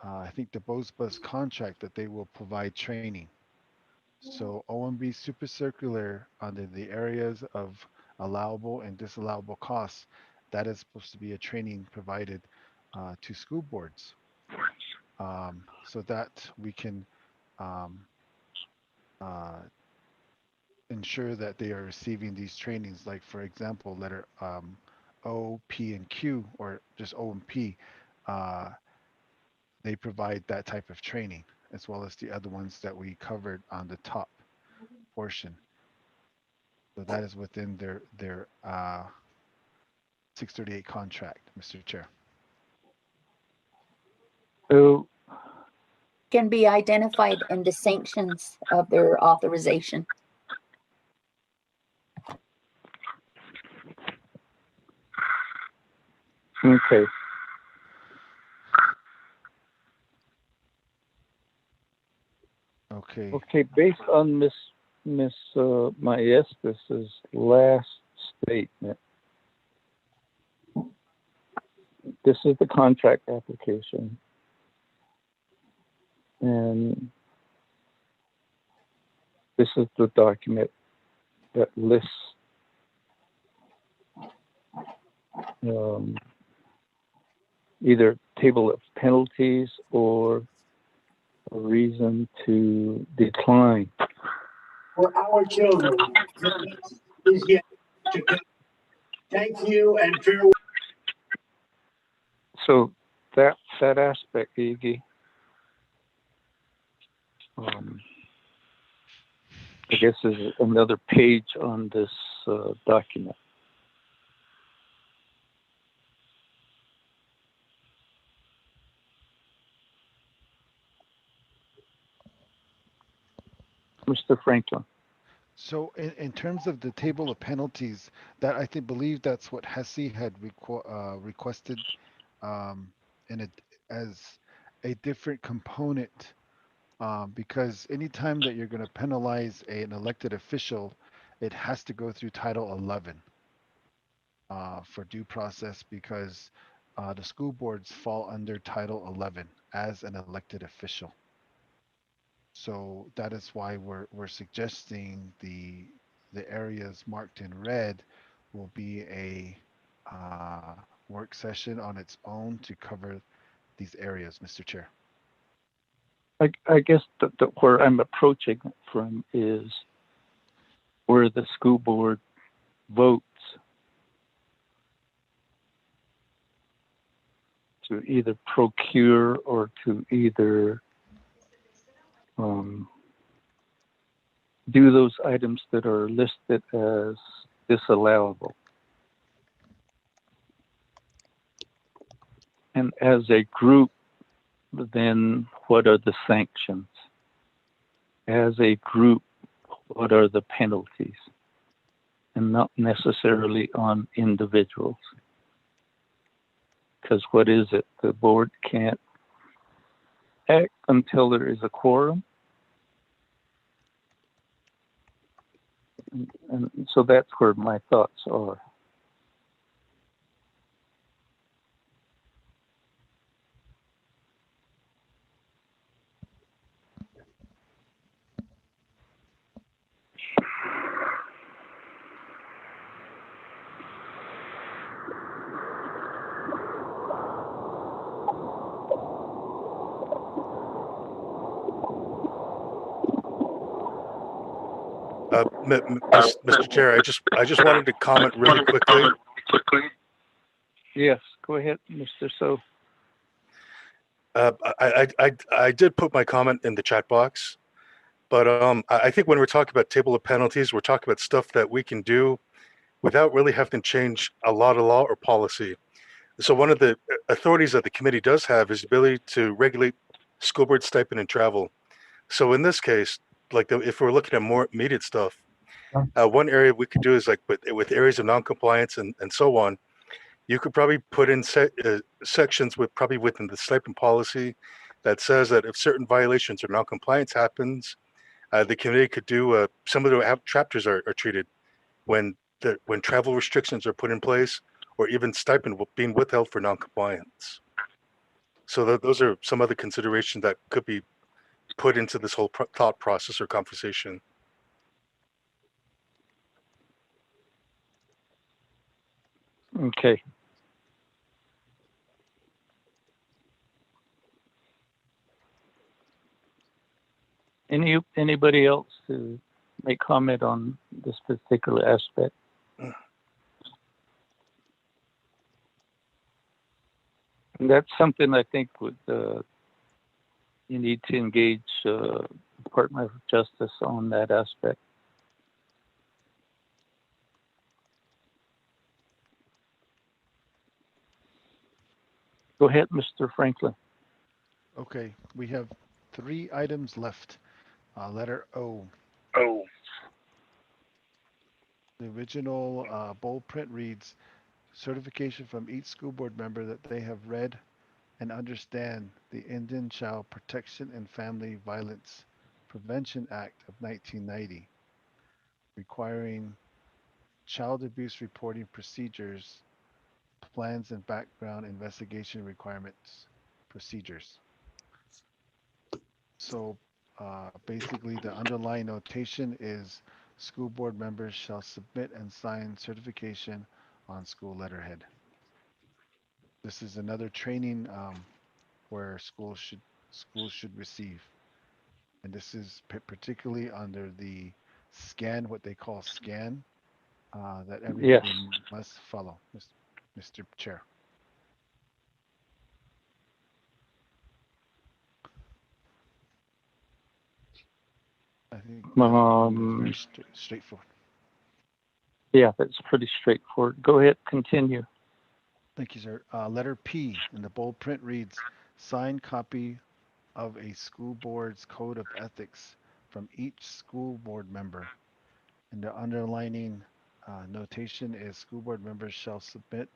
I think, the BOSBA's contract that they will provide training. So OMB Super Circular under the areas of allowable and disallowable costs, that is supposed to be a training provided to school boards so that we can um, uh, ensure that they are receiving these trainings. Like for example, letter O, P, and Q, or just O and P, they provide that type of training as well as the other ones that we covered on the top portion. So that is within their 638 contract, Mr. Chair. So Can be identified in the sanctions of their authorization. okay. Okay. Okay, based on Miss Maestas' last statement, this is the contract application, and this is the document that lists either table of penalties or a reason to decline. For our children, is yet to come. Thank you and farewell. So that aspect, Iggy, I guess is another page on this document. Mr. Franklin. So in terms of the table of penalties, that I believe that's what Hesse had requested in it as a different component because anytime that you're going to penalize an elected official, it has to go through Title 11 for due process because the school boards fall under Title 11 as an elected official. So that is why we're suggesting the areas marked in red will be a work session on its own to cover these areas, Mr. Chair. I guess where I'm approaching from is where the school board votes to either procure or to either do those items that are listed as disallowable. And as a group, then what are the sanctions? As a group, what are the penalties? and not necessarily on individuals. Because what is it? The board can't act until there is a quorum. And so that's where my thoughts are. Mr. Chair, I just wanted to comment really quickly. Yes, go ahead, Mr. So. I did put my comment in the chat box, but I think when we're talking about table of penalties, we're talking about stuff that we can do without really having to change a lot of law or policy. So one of the authorities that the committee does have is the ability to regulate school board stipend and travel. So in this case, like if we're looking at more immediate stuff, one area we could do is like with areas of non-compliance and so on, you could probably put in sections probably within the stipend policy that says that if certain violations or non-compliance happens, the committee could do some of the chapters are treated when travel restrictions are put in place, or even stipend being withheld for non-compliance. So those are some other considerations that could be put into this whole thought process or conversation. Okay. Anybody else to make comment on this particular aspect? And that's something I think would you need to engage Department of Justice on that aspect. Go ahead, Mr. Franklin. Okay, we have 3 items left. Letter O. Oh. The original bold print reads, certification from each school board member that they have read and understand the Indian Child Protection and Family Violence Prevention Act of 1990, requiring child abuse reporting procedures, plans and background investigation requirements, procedures. So basically the underlying notation is school board members shall submit and sign certification on school letterhead. This is another training where schools should receive. And this is particularly under the SCAN, what they call SCAN, that everybody must follow, Mr. Chair. I think very straightforward. Yeah, that's pretty straightforward. Go ahead, continue. Thank you, sir. Letter P in the bold print reads, signed copy of a school board's code of ethics from each school board member. And the underlining notation is school board members shall submit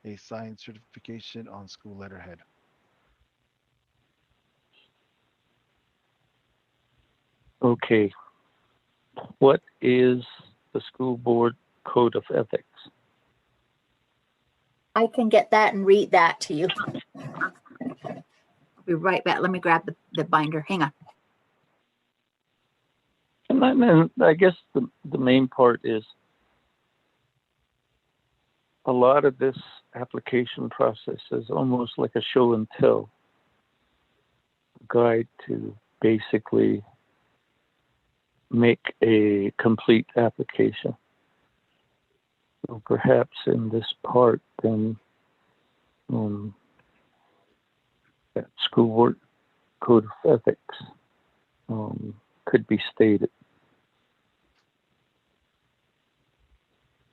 a signed certification on school letterhead. Okay. What is the school board code of ethics? I can get that and read that to you. I'll be right back. Let me grab the binder. Hang on. And I guess the main part is a lot of this application process is almost like a show and tell guide to basically make a complete application. So perhaps in this part, then that school board code of ethics could be stated.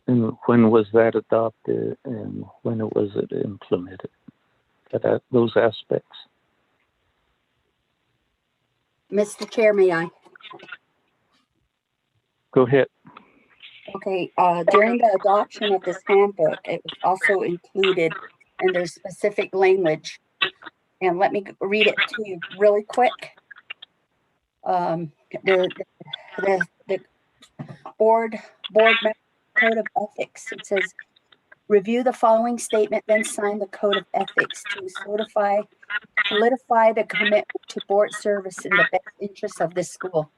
And when was that adopted, and when was it implemented? Those aspects. Mr. Chair, may I? Go ahead. Okay, during the adoption of this handbook, it was also included, and there's specific language. And let me read it to you really quick. The board member code of ethics. It says, review the following statement, then sign the code of ethics to solidify the commitment to board service in the best interest of this school.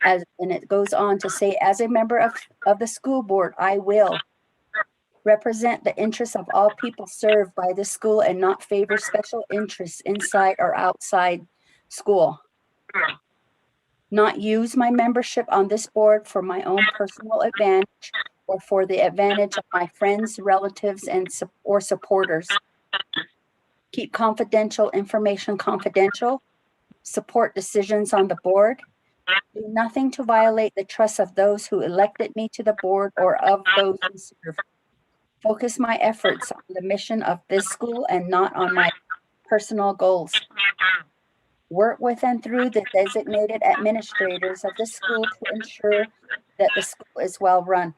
And it goes on to say, as a member of the school board, I will represent the interests of all people served by this school and not favor special interests inside or outside school. Not use my membership on this board for my own personal advantage or for the advantage of my friends, relatives, or supporters. Keep confidential information confidential. Support decisions on the board. Do nothing to violate the trust of those who elected me to the board or of those who serve. Focus my efforts on the mission of this school and not on my personal goals. Work with and through the designated administrators of the school to ensure that the school is well run.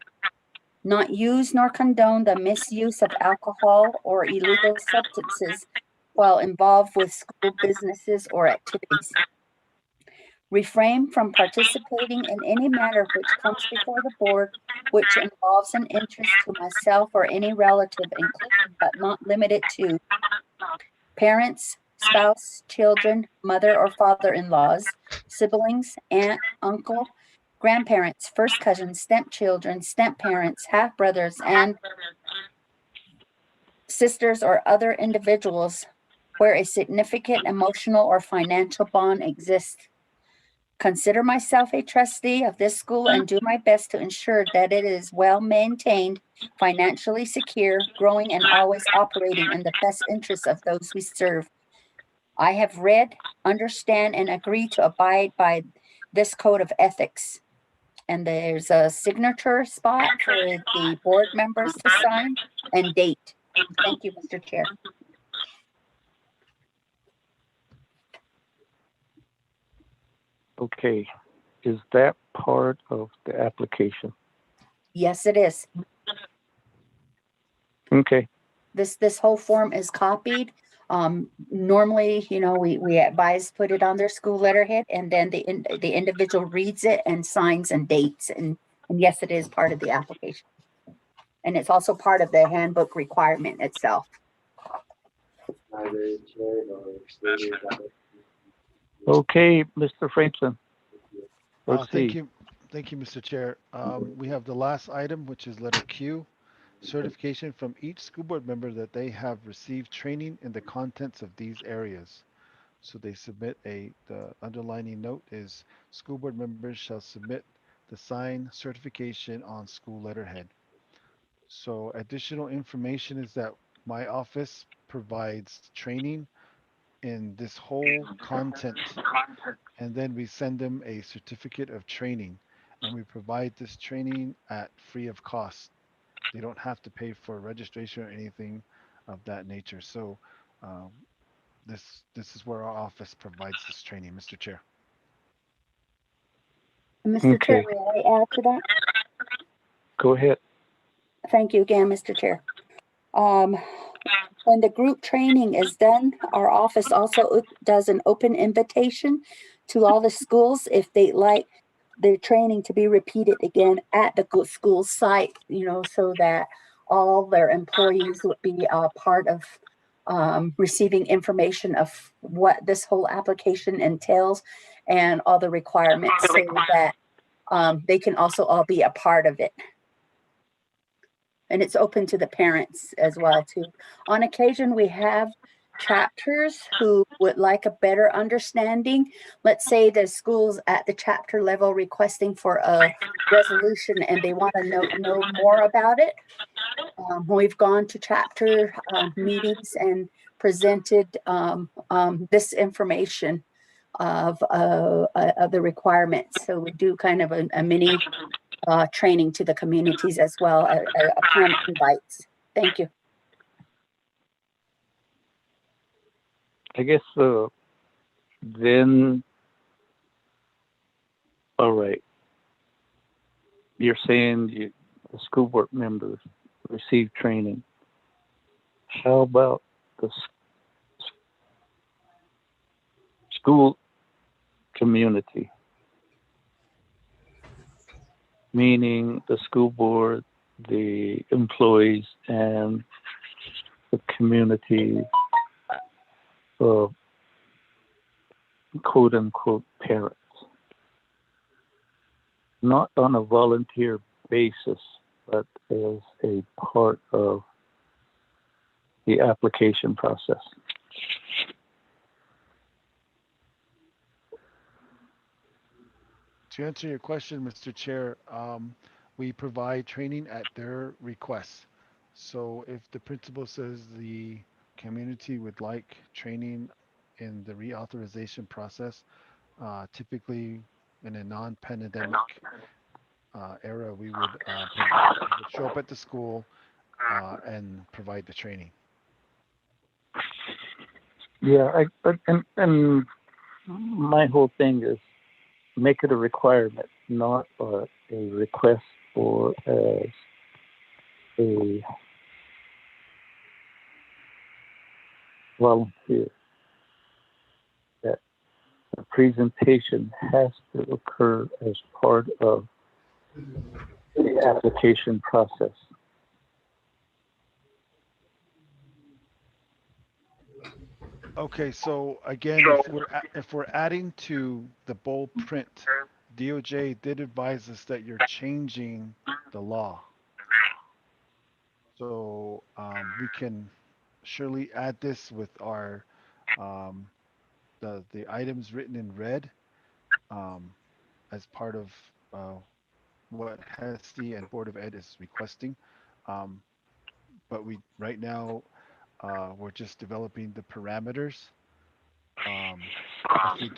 Not use nor condone the misuse of alcohol or illegal substances while involved with school businesses or activities. Refrain from participating in any matter which comes before the board which involves an interest to myself or any relative, including but not limited to parents, spouse, children, mother or father-in-laws, siblings, aunt, uncle, grandparents, first cousins, stepchildren, step-parents, half-brothers, and sisters or other individuals where a significant emotional or financial bond exists. Consider myself a trustee of this school and do my best to ensure that it is well maintained, financially secure, growing, and always operating in the best interests of those we serve. I have read, understand, and agree to abide by this code of ethics. And there's a signature spot for the board members to sign and date. Thank you, Mr. Chair. Okay, is that part of the application? Yes, it is. Okay, This whole form is copied. Normally, you know, we advise put it on their school letterhead, and then the individual reads it and signs and dates. And yes, it is part of the application. And it's also part of the handbook requirement itself. okay, Mr. Franklin. Let's Thank see. you. Thank you, Mr. Chair. We have the last item, which is letter Q, certification from each school board member that they have received training in the contents of these areas. So they submit the underlining note is school board members shall submit the signed certification on school letterhead. So additional information is that my office provides training in this whole content, and then we send them a certificate of training, and we provide this training at free of cost. They don't have to pay for registration or anything of that nature. So um, this is where our office provides this training, Mr. Chair. Mr. Chair, may I add to that? Go ahead. Thank you again, Mr. Chair. When the group training is done, our office also does an open invitation to all the schools if they'd like their training to be repeated again at the school site, you know, so that all their employees would be a part of receiving information of what this whole application entails and all the requirements so that they can also all be a part of it. And it's open to the parents as well too. On occasion, we have chapters who would like a better understanding. Let's say the school's at the chapter level requesting for a resolution and they want to know more about it. We've gone to chapter meetings and presented this information of the requirements. So we do kind of a mini training to the communities as well upon invites. Thank you. I guess then, all right. You're saying the school board members receive training. How about the school community? Meaning the school board, the employees, and the community of quote unquote parents. Not on a volunteer basis, but as a part of the application process. To answer your question, Mr. Chair, we provide training at their request. So if the principal says the community would like training in the reauthorization process, typically in a non-pandemic era, we would show up at the school and provide the training. Yeah, and my whole thing is make it a requirement, not a request or as a volunteer. That a presentation has to occur as part of the application process. Okay, so again, if we're adding to the bold print, DOJ did advise us that you're changing the law. So we can surely add this with our the items written in red as part of what HESI and Board of Ed is requesting. Um, but we right now we're just developing the parameters. Um,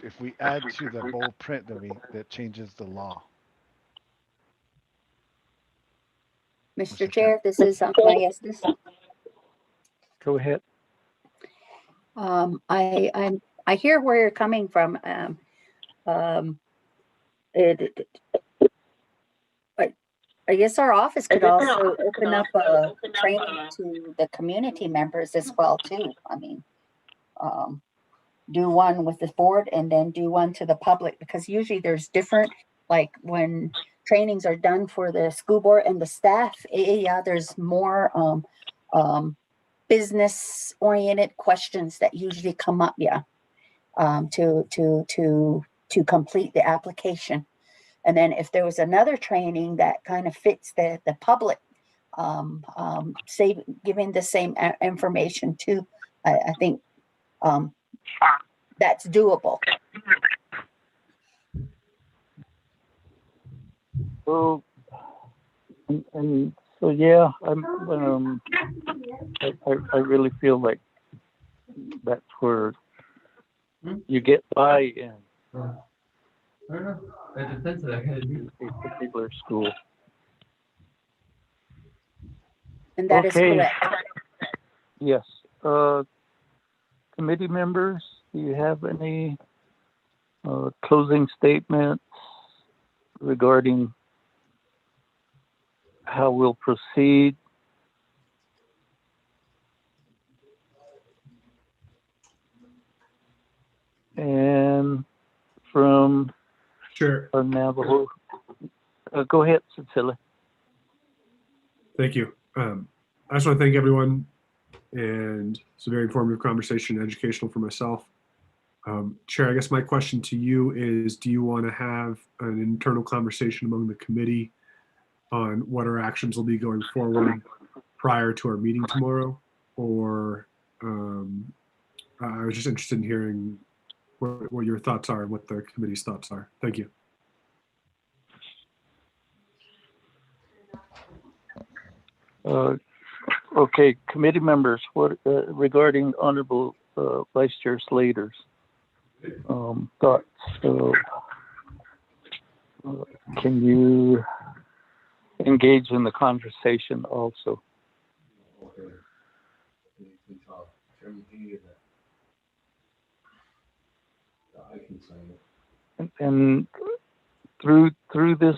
if we add to the bold print, then that changes the law. Mr. Chair, this is Maya Estes. Go ahead. I hear where you're coming from. I guess our office could also open up a training to the community members as well too. I mean, do one with the board and then do one to the public, because usually there's different, like when trainings are done for the school board and the staff, yeah, there's more business oriented questions that usually come up, yeah, to complete the application. And then if there was another training that kind of fits the public, giving the same information too, I think that's doable. So, and so yeah, I really feel like that's where you get buy-in. A particular school. And that is correct. Yes. Committee members, do you have any closing statements regarding how we'll proceed? And from our Navajo, go ahead, Cecilia. Thank you. I just want to thank everyone, and it's a very informative conversation, educational for myself. Chair, I guess my question to you is, do you want to have an internal conversation among the committee on what our actions will be going forward prior to our meeting tomorrow? Or I was just interested in hearing what your thoughts are and what the committee's thoughts are. Thank you. Okay, committee members, what regarding Honorable Vice Chair Slater's thoughts? Can you engage in the conversation also? And through this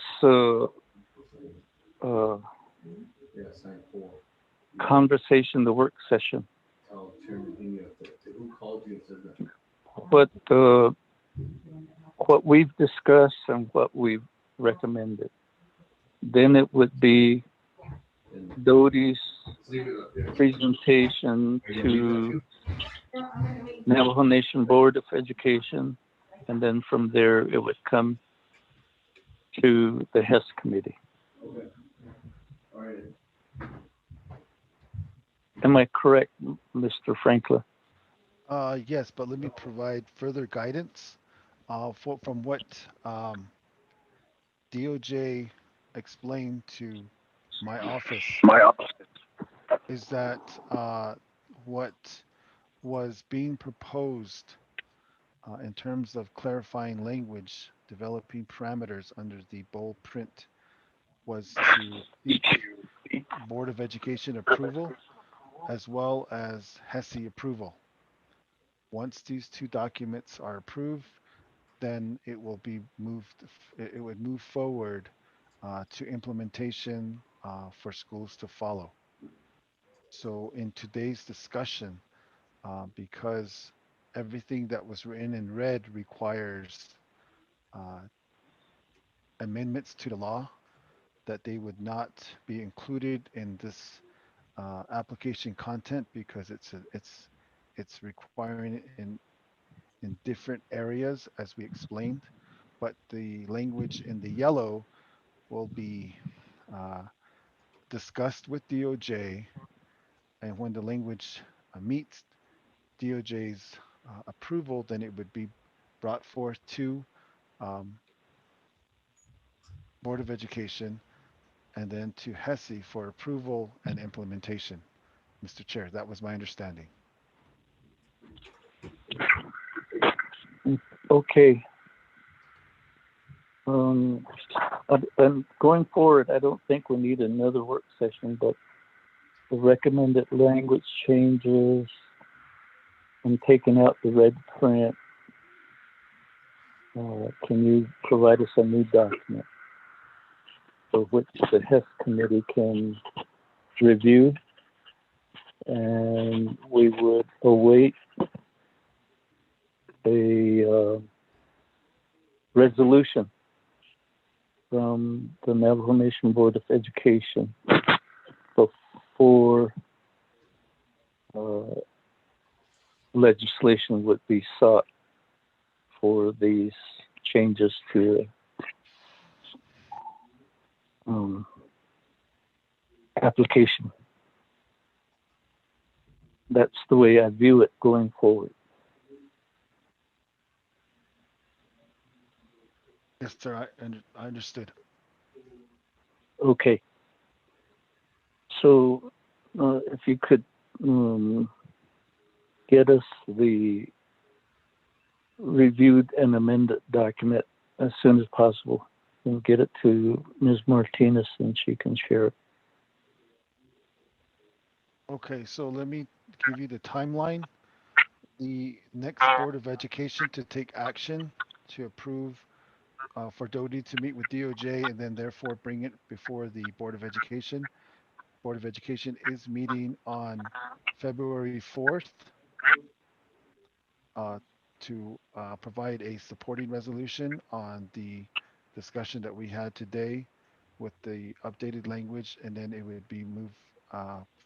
conversation, the work session. What what we've discussed and what we've recommended. Then it would be Doty's presentation to Navajo Nation Board of Education, and then from there it would come to the HES committee. Am I correct, Mr. Franklin? Yes, but let me provide further guidance from what DOJ explained to my office is that what was being proposed in terms of clarifying language, developing parameters under the bold print was to seek Board of Education approval as well as HESI approval. Once these two documents are approved, then it will be moved, it would move forward to implementation for schools to follow. So in today's discussion, because everything that was written in red requires amendments to the law, that they would not be included in this application content because it's requiring it in different areas as we explained, but the language in the yellow will be discussed with DOJ, and when the language meets DOJ's approval, then it would be brought forth to um, Board of Education and then to HESI for approval and implementation. Mr. Chair, that was my understanding. Okay. And going forward, I don't think we need another work session, but the recommended language changes and taking out the red print. Can you provide us a new document for which the HES committee can review? And we would await a resolution from the Navajo Nation Board of Education before legislation would be sought for these changes to application. That's the way I view it going forward. Yes, sir, I understood. Okay. So if you could get us the reviewed and amended document as soon as possible and get it to Ms. Martinez and she can share it. Okay, so let me give you the timeline. The next Board of Education to take action to approve for Doty to meet with DOJ and then therefore bring it before the Board of Education. Board of Education is meeting on February 4th to provide a supporting resolution on the discussion that we had today with the updated language, and then it would be moved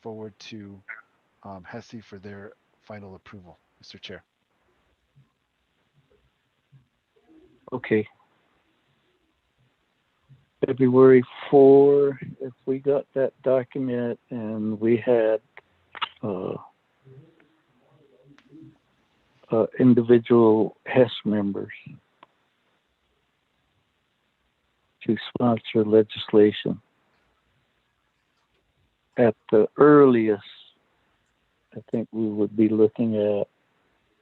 forward to HESI for their final approval, Mr. Chair. Okay. February 4, if we got that document and we had individual HES members to sponsor legislation, at the earliest, I think we would be looking at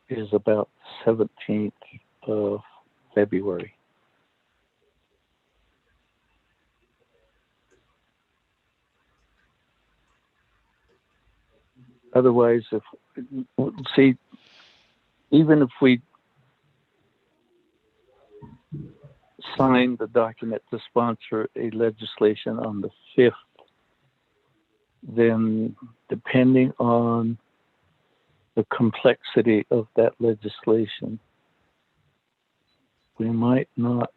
is about 17th of February. Otherwise, even if we sign the document to sponsor a legislation on the 5th then depending on the complexity of that legislation, we might not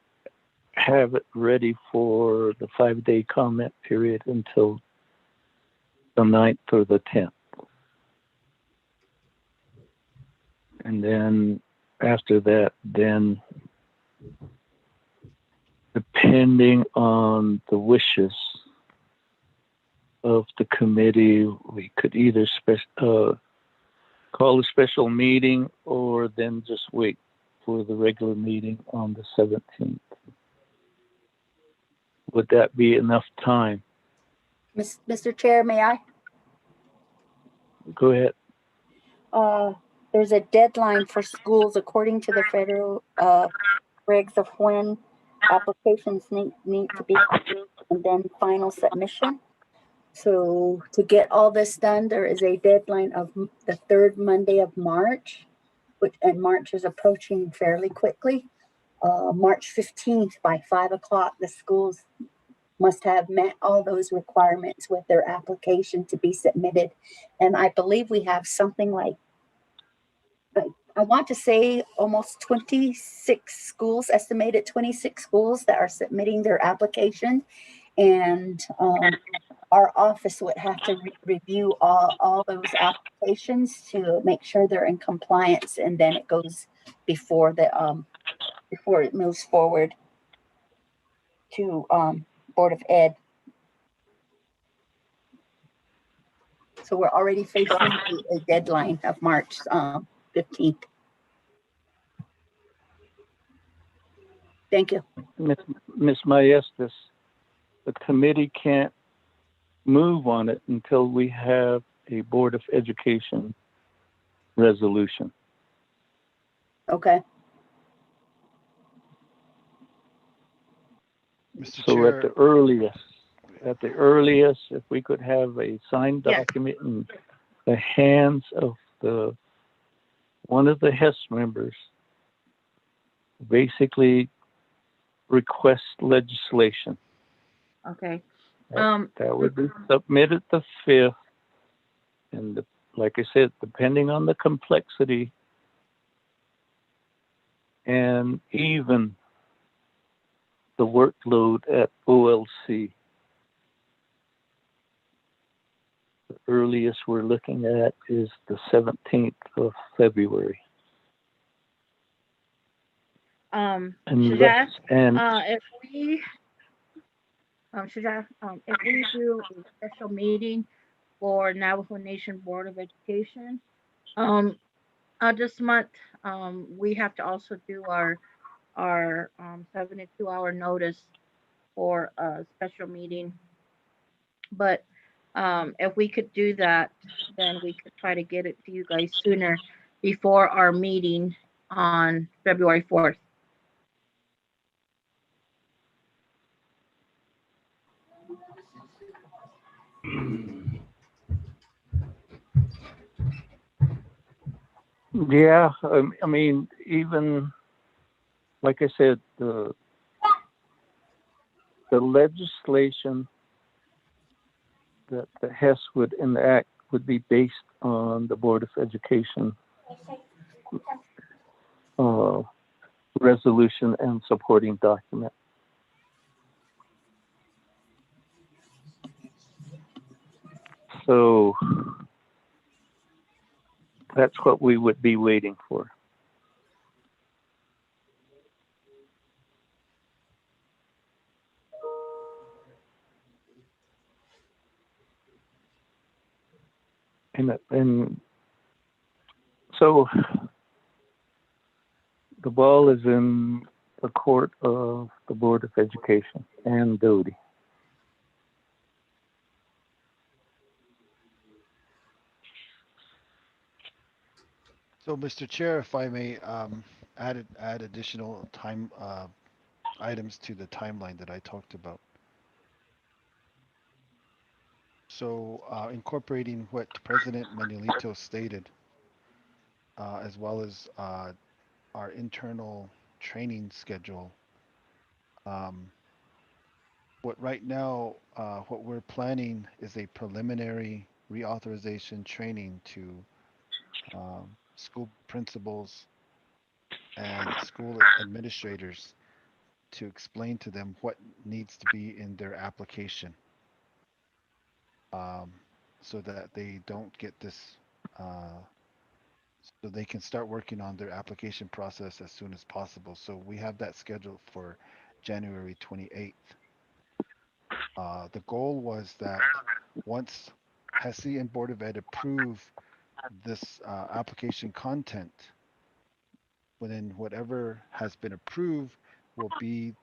have it ready for the 5-day comment period until the 9th or the 10th. And then after that, then depending on the wishes of the committee, we could either call a special meeting or then just wait for the regular meeting on the 17th. Would that be enough time? Mr. Chair, may I? Go ahead. There's a deadline for schools according to the federal regs of when applications need to be and then final submission. So to get all this done, there is a deadline of the third Monday of March, and March is approaching fairly quickly. March 15th by 5 o'clock, the schools must have met all those requirements with their application to be submitted. And I believe we have something like, I want to say almost 26 schools, estimated 26 schools that are submitting their application. And our office would have to review all those applications to make sure they're in compliance. And then it goes before it moves forward to Board of Ed. So we're already facing a deadline of March 15th. Thank you. Ms. Maestas, the committee can't move on it until we have a Board of Education resolution. Okay. Mr. So Chair, at the earliest, if we could have a signed document in the hands of one of the HES members, basically request legislation. Okay. That would be submitted the 5th. And like I said, depending on the complexity and even the workload at OLC, the earliest we're looking at is the 17th of February. If we do a special meeting for Navajo Nation Board of Education, this month, we have to also do our 72-hour notice for a special meeting. But if we could do that, then we could try to get it to you guys sooner before our meeting on February 4th. Yeah, I mean, even like I said, the legislation that the HES would enact would be based on the Board of Education resolution and supporting document. So that's what we would be waiting for. And so the ball is in the court of the Board of Education and DOTI. so Mr. Chair, if I may add additional time items to the timeline that I talked about. So incorporating what President Manuelito stated, as well as our internal training schedule, What right now, what we're planning is a preliminary reauthorization training to school principals and school administrators to explain to them what needs to be in their application, um, so that they don't get this, so they can start working on their application process as soon as possible. So we have that scheduled for January 28th. The goal was that once HESI and Board of Ed approve this application content, within whatever has been approved will be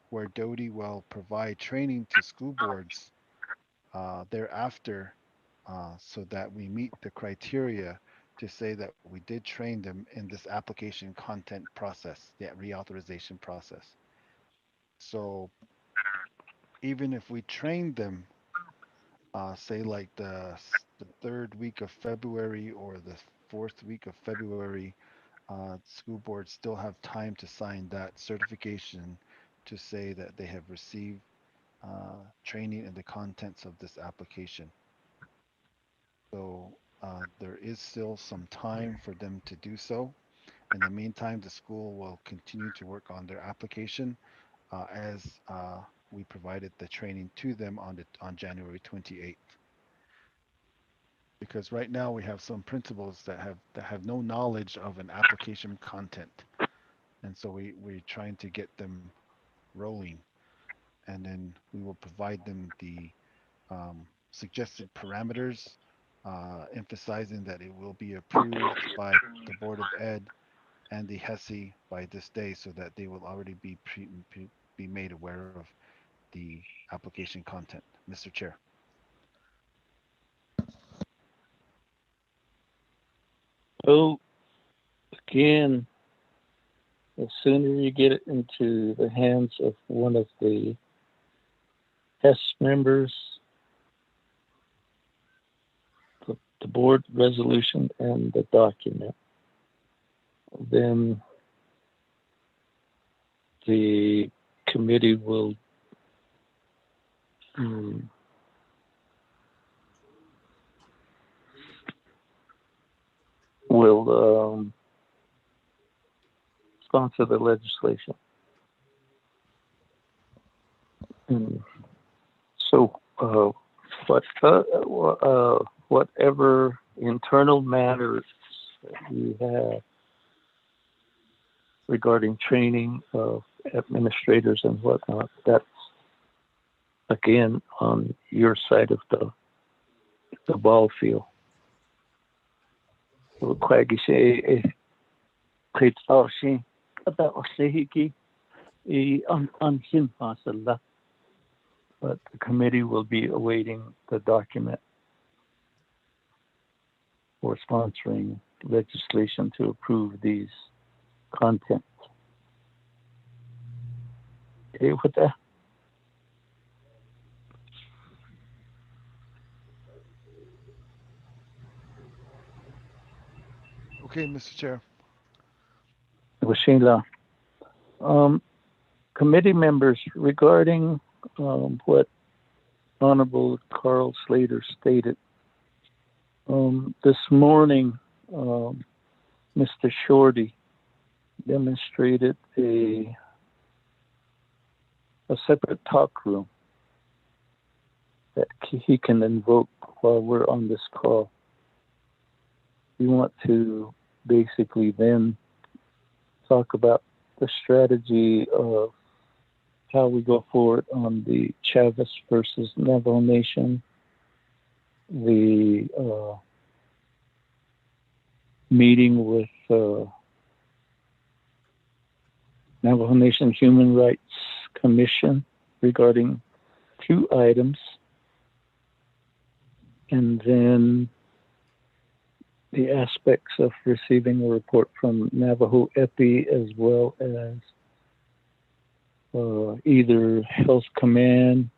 where Doty will provide training to school boards thereafter, so that we meet the criteria to say that we did train them in this application content process, the reauthorization process. So even if we train them, say like the third week of February or the fourth week of February, school boards still have time to sign that certification to say that they have received training in the contents of this application. So there is still some time for them to do so. In the meantime, the school will continue to work on their application as we provided the training to them on January 28th. Because right now we have some principals that have no knowledge of an application content, and so we're trying to get them rolling, and then we will provide them the suggested parameters, emphasizing that it will be approved by the Board of Ed and the HESI by this day, so that they will already be made aware of the application content. Mr. Chair. So again, the sooner you get it into the hands of one of the HES members, the board resolution and the document, then the committee will sponsor the legislation. And so whatever internal matters that you have regarding training of administrators and whatnot, that's again on your side of the ball field. But the committee will be awaiting the document for sponsoring legislation to approve these contents. Okay, with that. Okay, Mr. Chair. Sheila, committee members, regarding what Honorable Carl Slater stated, this morning, Mr. Shorty demonstrated a separate talk room that he can invoke while we're on this call. We want to basically then talk about the strategy of how we go forward on the Chavez versus Navajo Nation, the meeting with Navajo Nation Human Rights Commission regarding 2 items, and then the aspects of receiving a report from Navajo EPI, as well as either Health Command,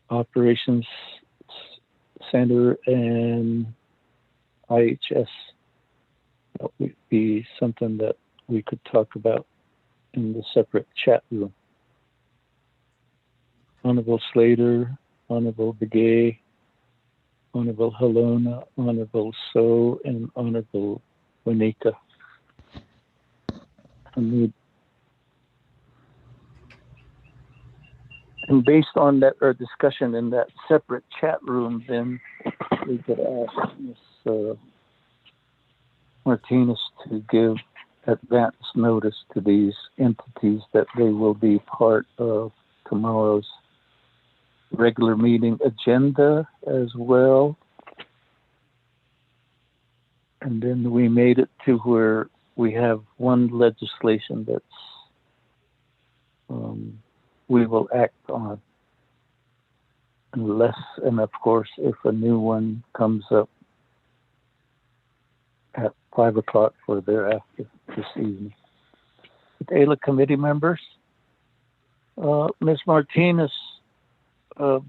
Operations Center, and IHS. That would be something that we could talk about in the separate chat room. Honorable Slater, Honorable Begay, Honorable Halona, Honorable So, and Honorable Winika. And based on that, our discussion in that separate chat room, then we could ask Ms. Martinez to give advance notice to these entities that they will be part of tomorrow's regular meeting agenda as well. And then we made it to where we have one legislation that's we will act on, unless, and of course, if a new one comes up at 5 o'clock or thereafter this evening. ALA committee members, Ms. Martinez,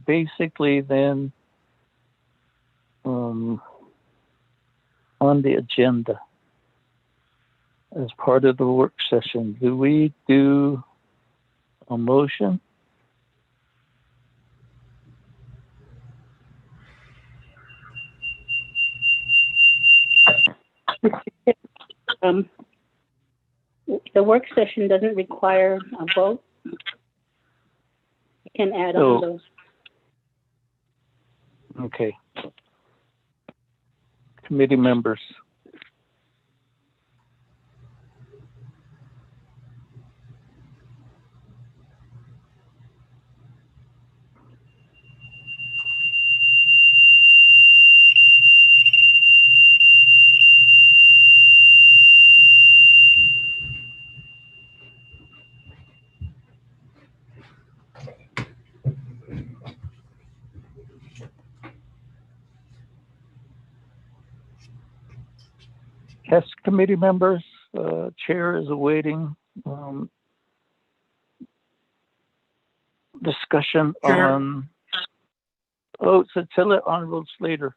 basically then on the agenda as part of the work session, do we do a motion? The work session doesn't require a vote. You can add on those. Okay. Committee members. Yes, committee members, chair is awaiting discussion Chair. on. Oh, so tell it, Honorable Slater.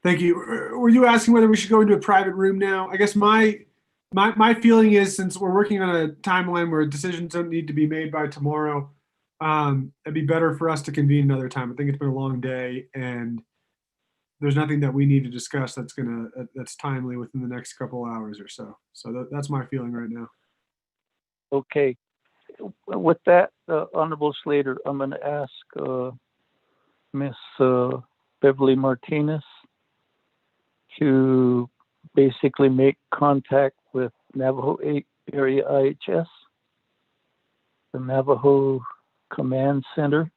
Thank you. Were you asking whether we should go into a private room now? I guess my feeling is, since we're working on a timeline where decisions don't need to be made by tomorrow, it'd be better for us to convene another time. I think it's been a long day, and there's nothing that we need to discuss that's timely within the next couple hours or so. So that's my feeling right now. Okay. With that, Honorable Slater, I'm going to ask Miss Beverly Martinez to basically make contact with Navajo Area IHS, the Navajo Command Center,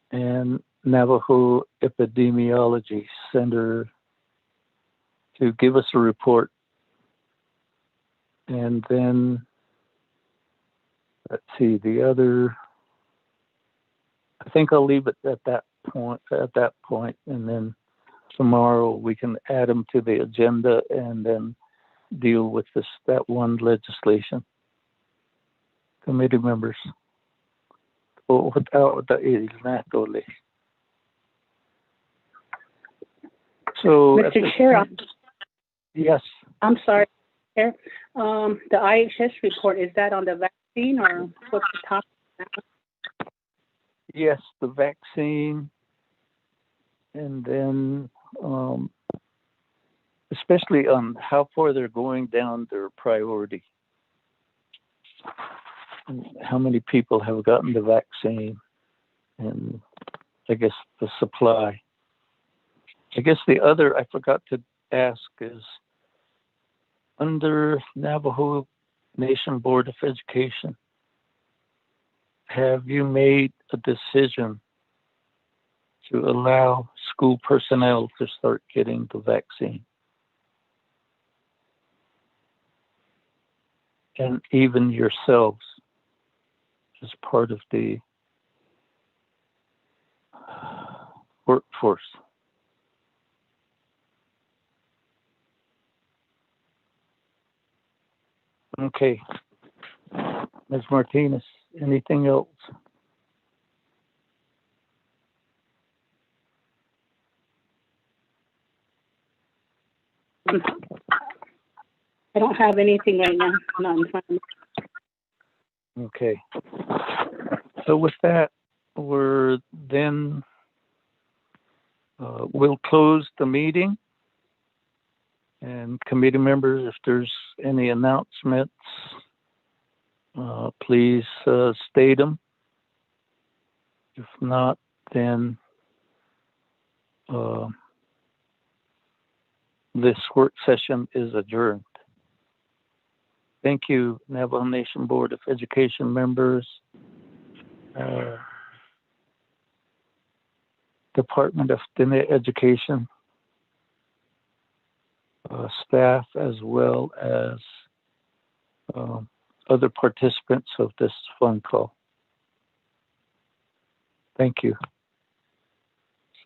and Navajo Epidemiology Center to give us a report. And then, let's see, the other, I think I'll leave it at that point, and then tomorrow we can add them to the agenda and then deal with that one legislation. Committee members. So, Mr. Chair, yes. I'm sorry, Chair. The IHS report, is that on the vaccine or what's the topic? Yes, the vaccine, and then especially on how far they're going down their priority. And how many people have gotten the vaccine, and I guess the supply. I guess the other I forgot to ask is, under Navajo Nation Board of Education, have you made a decision to allow school personnel to start getting the vaccine? And even yourselves as part of the workforce. Okay. Ms. Martinez, anything else? I don't have anything right now. Not in front of me. Okay. So with that, we're then, we'll close the meeting. And committee members, if there's any announcements, please state them. If not, then this work session is adjourned. Thank you, Navajo Nation Board of Education members, Department of Education, staff, as well as other participants of this phone call. Thank you.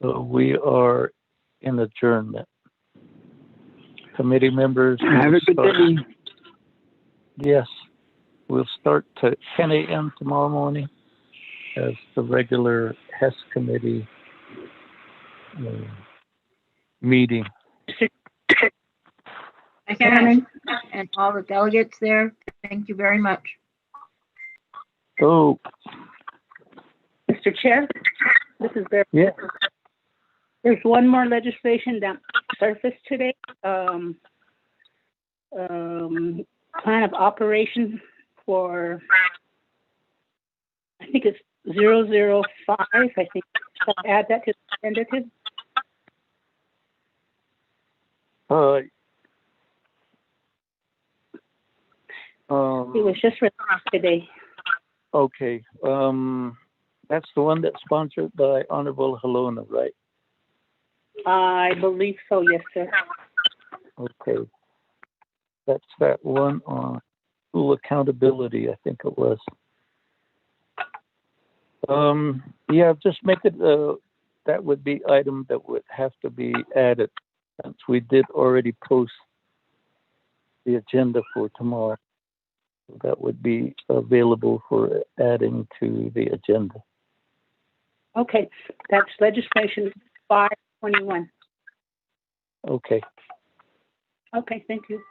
So we are in adjournment. Committee members. Have a good day. Yes, we'll start to 10 a.m. tomorrow morning as the regular HES committee meeting. Chairman and all the delegates there, thank you very much. Oh, Mr. Chair, this is Barry. yeah. There's one more legislation that surfaced today. Plan of operation for, I think it's 005. I think I'll add that to the agenda too. It was just released today. Okay. That's the one that's sponsored by Honorable Halona, right? I believe so, yes, sir. Okay. That's that one on school accountability, I think it was. Yeah, just make it, that would be item that would have to be added, since we did already post the agenda for tomorrow. That would be available for adding to the agenda. Okay, that's legislation 521. Okay. Okay, thank you.